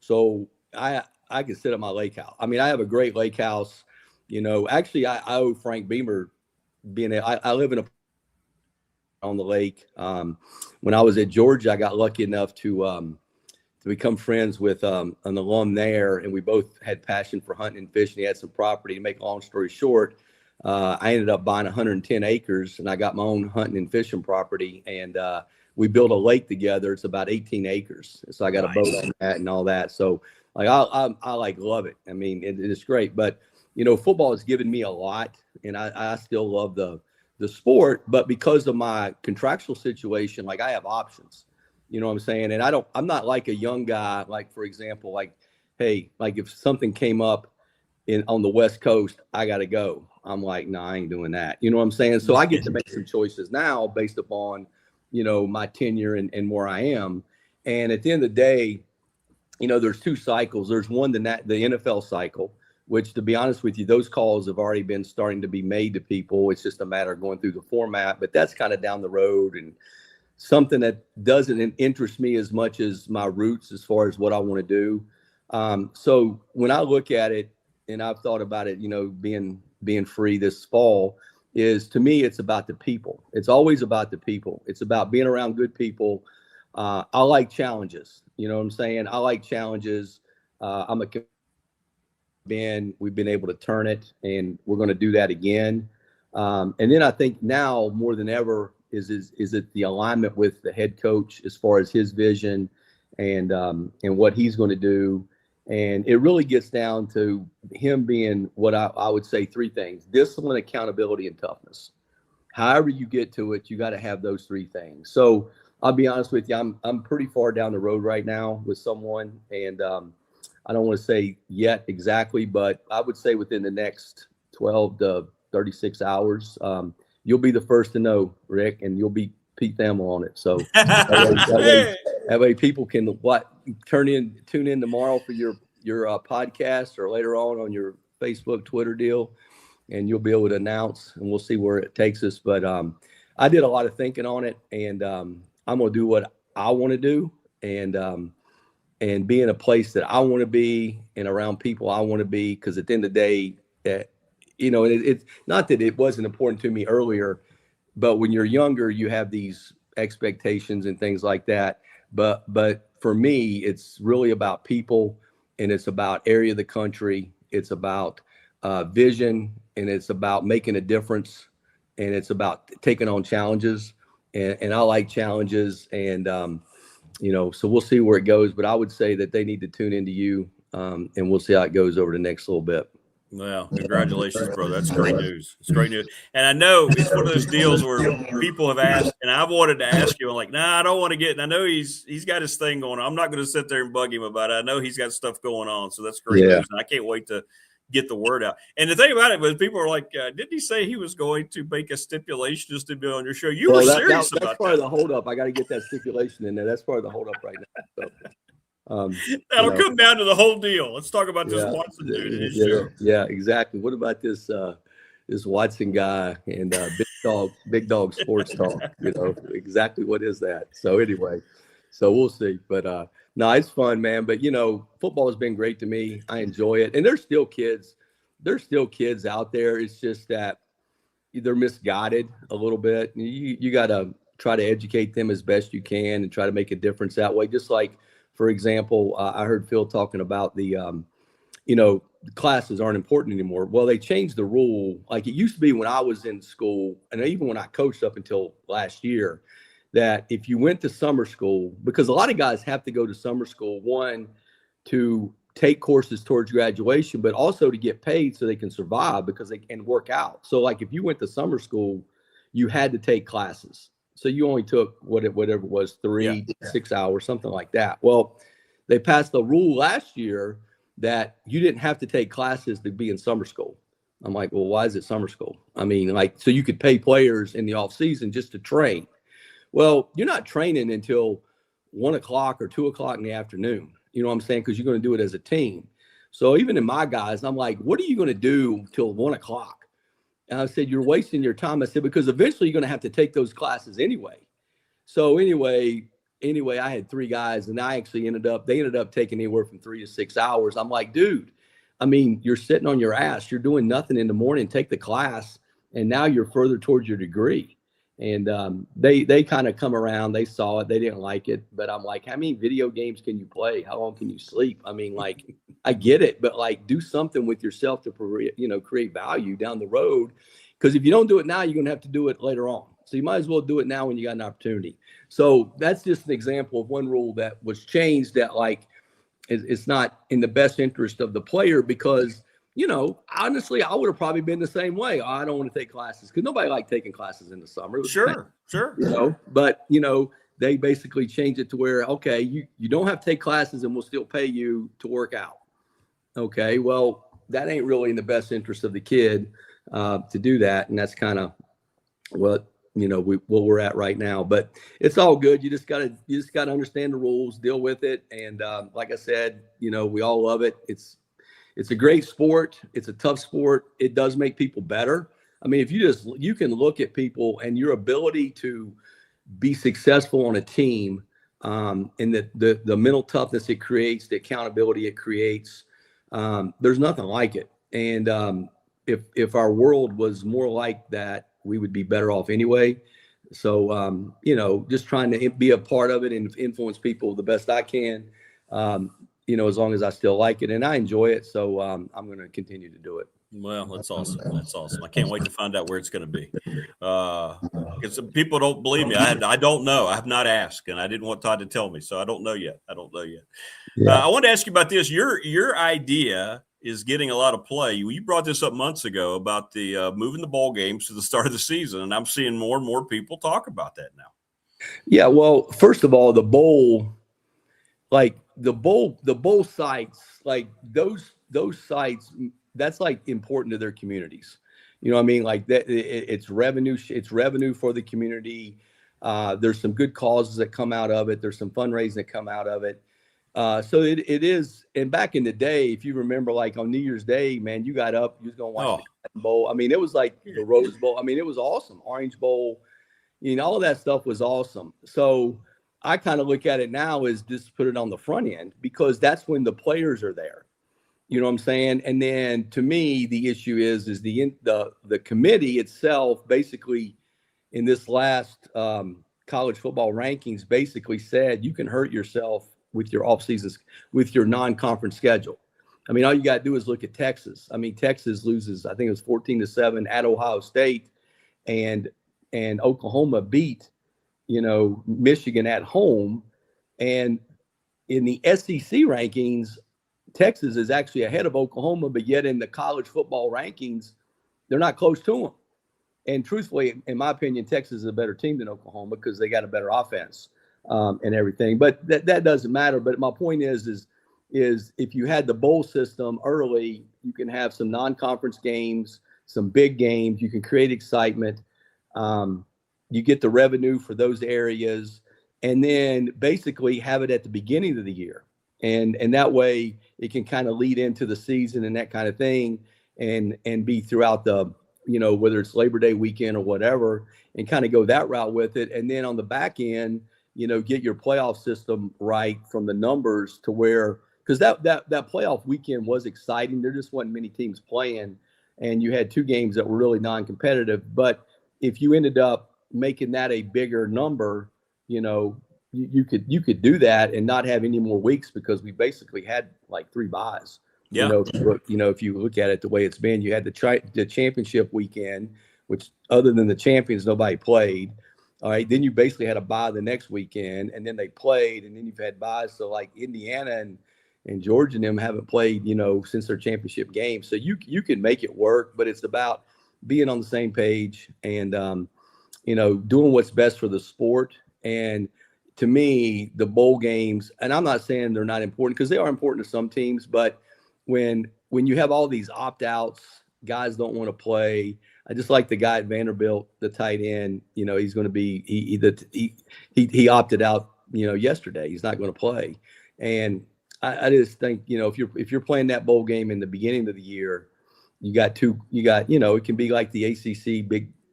so I can sit at my lake house. I mean, I have a great lake house. You know, actually, I owe Frank Beamer being I live in a on the lake. When I was at Georgia, I got lucky enough to become friends with an alum there, and we both had passion for hunting and fishing. He had some property. To make a long story short, I ended up buying 110 acres, and I got my own hunting and fishing property, and we built a lake together. It's about 18 acres, so I got a boat on that and all that. So like I like love it. I mean, it is great, but you know, football has given me a lot, and I still love the sport, but because of my contractual situation, like I have options, you know what I'm saying? And I'm not like a young guy, like, for example, like, hey, like if something came up on the West Coast, I got to go. I'm like, no, I ain't doing that. You know what I'm saying? So I get to make some choices now based upon, you know, my tenure and where I am. And at the end of the day, there's two cycles. There's one, the NFL cycle, which, to be honest with you, those calls have already been starting to be made to people. It's just a matter of going through the format, but that's kind of down the road and something that doesn't interest me as much as my roots as far as what I want to do. So when I look at it, and I've thought about it, being free this fall, is, to me, it's about the people. It's always about the people. It's about being around good people. I like challenges. You know what I'm saying? I like challenges. We've been able to turn it, and we're going to do that again. And then I think now more than ever is it the alignment with the head coach as far as his vision and what he's going to do. And it really gets down to him being what I would say three things: discipline, accountability, and toughness. However you get to it, you got to have those three things. So I'll be honest with you, I'm pretty far down the road right now with someone, and I don't want to say yet exactly, but I would say within the next 12 to 36 hours, you'll be the first to know, Rick, and you'll be Pete Thamel on it. So that way people can tune in tomorrow for your podcast, or later on your Facebook, Twitter deal, and you'll be able to announce, and we'll see where it takes us. But I did a lot of thinking on it, and I'm going to do what I want to do, and be in a place that I want to be and around people I want to be. Because at the end of the day, it's not that it wasn't important to me earlier, but when you're younger, you have these expectations and things like that. But for me, it's really about people, and it's about area of the country. It's about vision, and it's about making a difference, and it's about taking on challenges. And I like challenges, and so we'll see where it goes. But I would say that they need to tune into you, and we'll see how it goes over the next little bit. Well, congratulations, bro. That's great news. It's great news. And I know it's one of those deals where people have asked, and I've wanted to ask you, I'm like, I don't want to get, and I know he's got his thing going on. I'm not going to sit there and bug him about it. I know he's got stuff going on. So that's great news. And I can't wait to get the word out. And the thing about it was, people are like, didn't he say he was going to make a stipulation just to be on your show? You were serious about that. That's part of the holdup. I got to get that stipulation in there. That's part of the holdup right now. So, that'll come down to the whole deal. Let's talk about this Watson dude in his show. Yeah, exactly. What about this Watson guy and big dog sports talk? Exactly what is that? So anyway, we'll see. But no, it's fun, man. But football has been great to me. I enjoy it, and there's still kids. There's still kids out there. It's just that they're misguided a little bit. You got to try to educate them as best you can and try to make a difference that way. Just like, for example, I heard Phil talking about the classes aren't important anymore. Well, they changed the rule. Like it used to be when I was in school, and even when I coached up until last year, that if you went to summer school, because a lot of guys have to go to summer school, one, to take courses towards graduation, but also to get paid so they can survive because they can work out. So like if you went to summer school, you had to take classes. So you only took whatever it was, 6 hours, something like that. Well, they passed the rule last year that you didn't have to take classes to be in summer school. I'm like, well, why is it summer school? I mean, so you could pay players in the off season just to train. Well, you're not training until 1 o'clock or 2 o'clock in the afternoon. You know what I'm saying? Because you're going to do it as a team. So even in my guys, I'm like, what are you going to do till 1 o'clock? And I said, you're wasting your time. I said, because eventually you're going to have to take those classes anyway. So anyway, I had 3 guys, and they ended up taking anywhere from 3 to 6 hours. I'm like, dude, I mean, you're sitting on your ass. You're doing nothing in the morning, take the class, and now you're further towards your degree. And they kind of come around. They saw it. They didn't like it. But I'm like, how many video games can you play? How long can you sleep? I mean, like, I get it. But, like, do something with yourself to, create value down the road. Because if you don't do it now, you're going to have to do it later on. So you might as well do it now when you got an opportunity. So that's just an example of one rule that was changed that, like, it's not in the best interest of the player because – honestly, I would have probably been the same way. I don't want to take classes because nobody liked taking classes in the summer. Sure. But, they basically changed it to where, okay, you don't have to take classes and we'll still pay you to work out. Okay, well, that ain't really in the best interest of the kid to do that. And that's kind of what, what we're at right now. But it's all good. You just gotta understand the rules, deal with it, and like I said, we all love it. It's a great sport. It's a tough sport. It does make people better. I mean, if you can look at people and your ability to be successful on a team, and the mental toughness it creates, the accountability it creates, there's nothing like it. And if our world was more like that, we would be better off anyway. So, just trying to be a part of it and influence people the best I can, as long as I still like it and I enjoy it. So I'm going to continue to do it. Well, that's awesome. That's awesome. I can't wait to find out where it's going to be. Because people don't believe me. I don't know. I have not asked, and I didn't want Todd to tell me, so I don't know yet. Yeah. I want to ask you about this. Your idea is getting a lot of play. You brought this up months ago about the moving the bowl games to the start of the season, and I'm seeing more and more people talk about that now. Yeah, well, first of all, the bowl sites, like those sites, that's like important to their communities. You know what I mean? Like that, it's revenue. It's revenue for the community. There's some good causes that come out of it. There's some fundraising that come out of it. So it is. And back in the day, if you remember, like on New Year's Day, man, you got up, you was gonna watch the Cotton Bowl. I mean, it was like the Rose Bowl. I mean, it was awesome. Orange Bowl. All of that stuff was awesome. So I kind of look at it now as just put it on the front end, because that's when the players are there. You know what I'm saying? And then to me, the issue is the committee itself basically in this last college football rankings basically said you can hurt yourself with your off seasons, with your non-conference schedule. I mean, all you got to do is look at Texas. I mean, Texas loses, I think it was 14-7 at Ohio State, and Oklahoma beat, Michigan at home. And in the SEC rankings, Texas is actually ahead of Oklahoma, but yet in the college football rankings, they're not close to them. And truthfully, in my opinion, Texas is a better team than Oklahoma because they got a better offense and everything. But that doesn't matter. But my point is if you had the bowl system early, you can have some non-conference games, some big games. You can create excitement. You get the revenue for those areas, and then basically have it at the beginning of the year. And that way it can kind of lead into the season and that kind of thing, and be throughout the, whether it's Labor Day weekend or whatever, and kind of go that route with it. And then on the back end, get your playoff system right from the numbers to where, because that playoff weekend was exciting. There just wasn't many teams playing, and you had two games that were really non-competitive. But if you ended up making that a bigger number, you could do that and not have any more weeks, because we basically had like 3 buys. Yeah. If you look at it the way it's been, you had the championship weekend, which other than the champions, nobody played. All right. Then you basically had a bye the next weekend, and then they played, and then you've had buys. So like Indiana and Georgia and them haven't played, since their championship game. So you can make it work, but it's about being on the same page and, doing what's best for the sport. And to me, the bowl games, and I'm not saying they're not important, because they are important to some teams, but when you have all these opt-outs, guys don't want to play. I just like the guy at Vanderbilt, the tight end, he's going to be, he opted out, yesterday. He's not going to play. And I just think, if you're playing that bowl game in the beginning of the year, it can be like the ACC,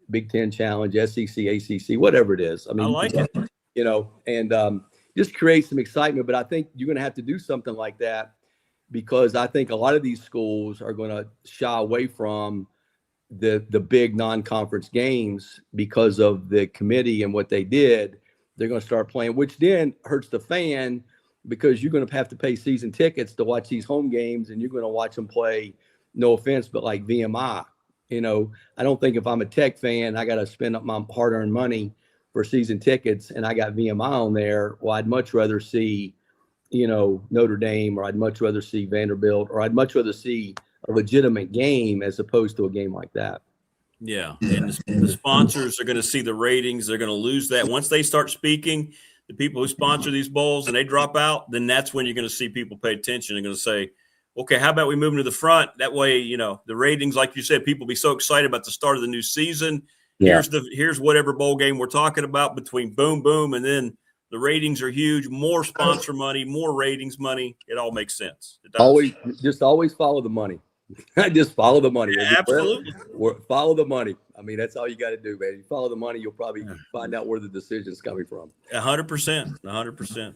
Big Ten Challenge, SEC, ACC, whatever it is. I mean, I like it. And just create some excitement. But I think you're going to have to do something like that, because I think a lot of these schools are going to shy away from the big non-conference games because of the committee and what they did. They're going to start playing, which then hurts the fan, because you're going to have to pay season tickets to watch these home games, and you're going to watch them play, no offense, but like VMI. I don't think if I'm a Tech fan, I got to spend up my hard-earned money for season tickets, and I got VMI on there. Well, I'd much rather see, Notre Dame, or I'd much rather see Vanderbilt, or I'd much rather see a legitimate game as opposed to a game like that. Yeah. And the sponsors are going to see the ratings. They're going to lose that. Once they start speaking, the people who sponsor these bowls, and they drop out, then that's when you're going to see people pay attention and going to say, okay, how about we move them to the front? That way, the ratings, like you said, people be so excited about the start of the new season, Yeah. Here's whatever bowl game we're talking about between boom, boom, and then the ratings are huge, more sponsor money, more ratings money. It all makes sense. It does. Always follow the money. Just follow the money. Absolutely. Follow the money. I mean, that's all you got to do, man. You follow the money, you'll probably find out where the decision's coming from. 100%. 100%.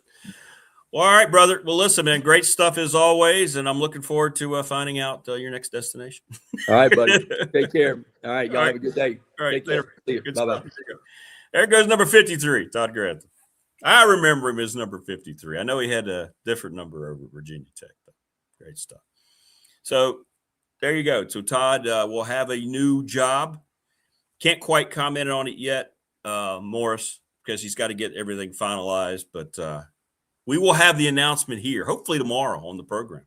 Well, all right, brother. Well, listen, man, great stuff as always, and I'm looking forward to finding out your next destination. All right, buddy. Take care. All right, y'all have a good day. All right, take care. See you. Bye-bye. There goes number 53, Todd Grantham. I remember him as number 53. I know he had a different number over Virginia Tech, but great stuff. So there you go. So Todd will have a new job. Can't quite comment on it yet, Morris, because he's got to get everything finalized, but we will have the announcement here, hopefully tomorrow on the program.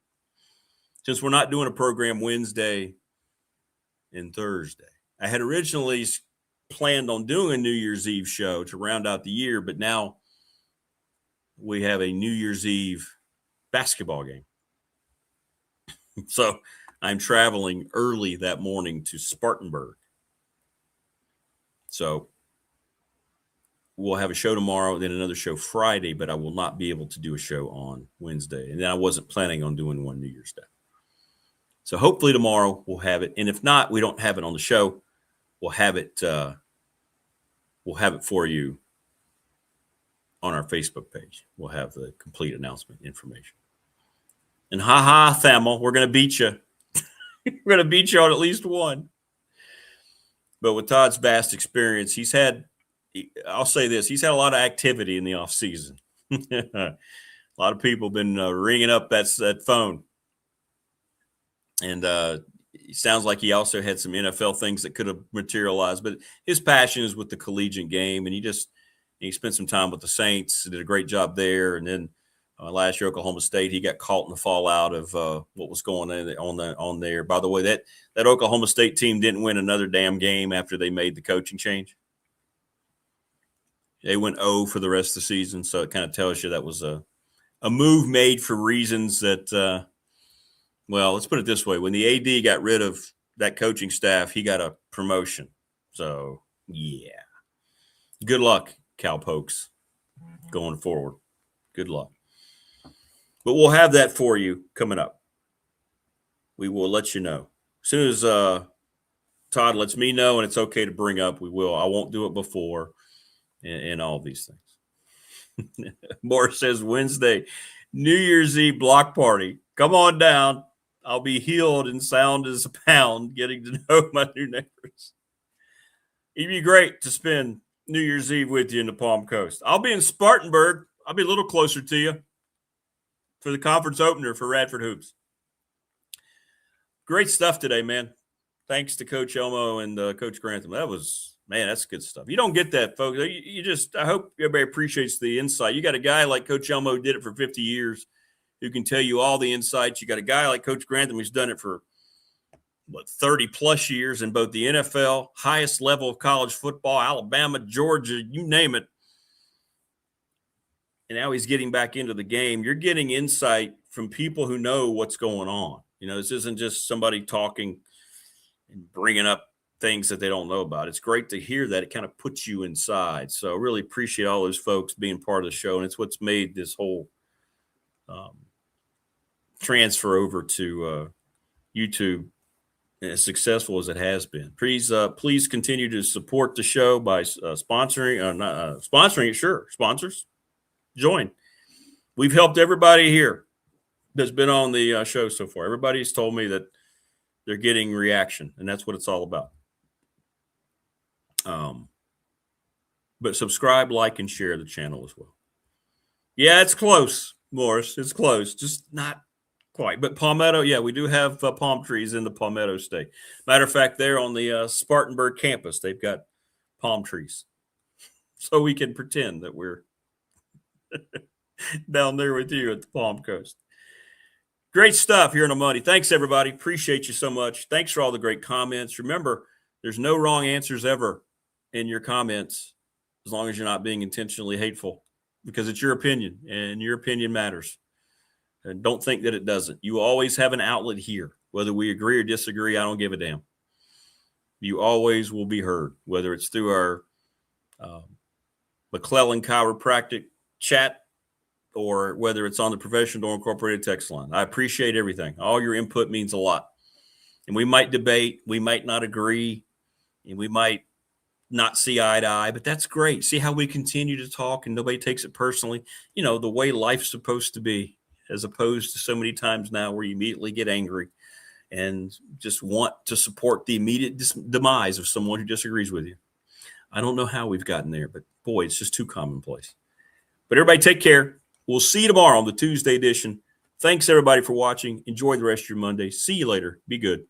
Since we're not doing a program Wednesday and Thursday. I had originally planned on doing a New Year's Eve show to round out the year, but now we have a New Year's Eve basketball game. So I'm traveling early that morning to Spartanburg. So we'll have a show tomorrow, then another show Friday, but I will not be able to do a show on Wednesday. And then I wasn't planning on doing one New Year's Day. So hopefully tomorrow we'll have it. And if not, we don't have it on the show. We'll have it for you on our Facebook page. We'll have the complete announcement information. And Thamel, we're going to beat you. We're going to beat you on at least one. But with Todd's vast experience, I'll say this, he's had a lot of activity in the off season. A lot of people have been ringing up that phone. And it sounds like he also had some NFL things that could have materialized. But his passion is with the collegiate game, and he spent some time with the Saints, did a great job there. And then last year, Oklahoma State, he got caught in the fallout of what was going on there. By the way, that Oklahoma State team didn't win another damn game after they made the coaching change. They went 0 for the rest of the season, so it kind of tells you that was a move made for reasons that, well, let's put it this way. When the AD got rid of that coaching staff, he got a promotion. So, yeah. Good luck, Cowpokes, going forward. Good luck. But we'll have that for you coming up. We will let you know. As soon as Todd lets me know and it's okay to bring up, we will. I won't do it before and all these things. Morris says Wednesday, New Year's Eve block party. Come on down. I'll be healed and sound as a pound, getting to know my new neighbors. It'd be great to spend New Year's Eve with you in the Palm Coast. I'll be in Spartanburg. I'll be a little closer to you for the conference opener for Radford Hoops. Great stuff today, man. Thanks to Coach Elmo and Coach Grantham. That's good stuff. You don't get that, folks. I hope everybody appreciates the insight. You got a guy like Coach Elmo who did it for 50 years who can tell you all the insights. You got a guy like Coach Grantham who's done it for 30 plus years in both the NFL, highest level of college football, Alabama, Georgia, you name it. And now he's getting back into the game. You're getting insight from people who know what's going on. This isn't just somebody talking and bringing up things that they don't know about. It's great to hear that. It kind of puts you inside. So I really appreciate all those folks being part of the show. And it's what's made this whole transfer over to YouTube as successful as it has been. Please continue to support the show by sponsoring it. Sure. Sponsors, join. We've helped everybody here that's been on the show so far. Everybody's told me that they're getting reaction, and that's what it's all about. But subscribe, like, and share the channel as well. Yeah, it's close, Morris. It's close. Just not quite. But Palmetto, yeah, we do have palm trees in the Palmetto State. Matter of fact, they're on the Spartanburg campus. They've got palm trees. So we can pretend that we're down there with you at the Palm Coast. Great stuff here in the Money. Thanks, everybody. Appreciate you so much. Thanks for all the great comments. Remember, there's no wrong answers ever in your comments as long as you're not being intentionally hateful, because it's your opinion and your opinion matters. And don't think that it doesn't. You always have an outlet here. Whether we agree or disagree, I don't give a damn. You always will be heard, whether it's through our McClellan Chiropractic chat or whether it's on the Professional Door Incorporated text line. I appreciate everything. All your input means a lot. And we might debate, we might not agree, and we might not see eye to eye, but that's great. See how we continue to talk and nobody takes it personally. You know, the way life's supposed to be, as opposed to so many times now where you immediately get angry and just want to support the immediate demise of someone who disagrees with you. I don't know how we've gotten there, but boy, it's just too commonplace. But everybody take care. We'll see you tomorrow on the Tuesday edition. Thanks, everybody, for watching. Enjoy the rest of your Monday. See you later. Be good.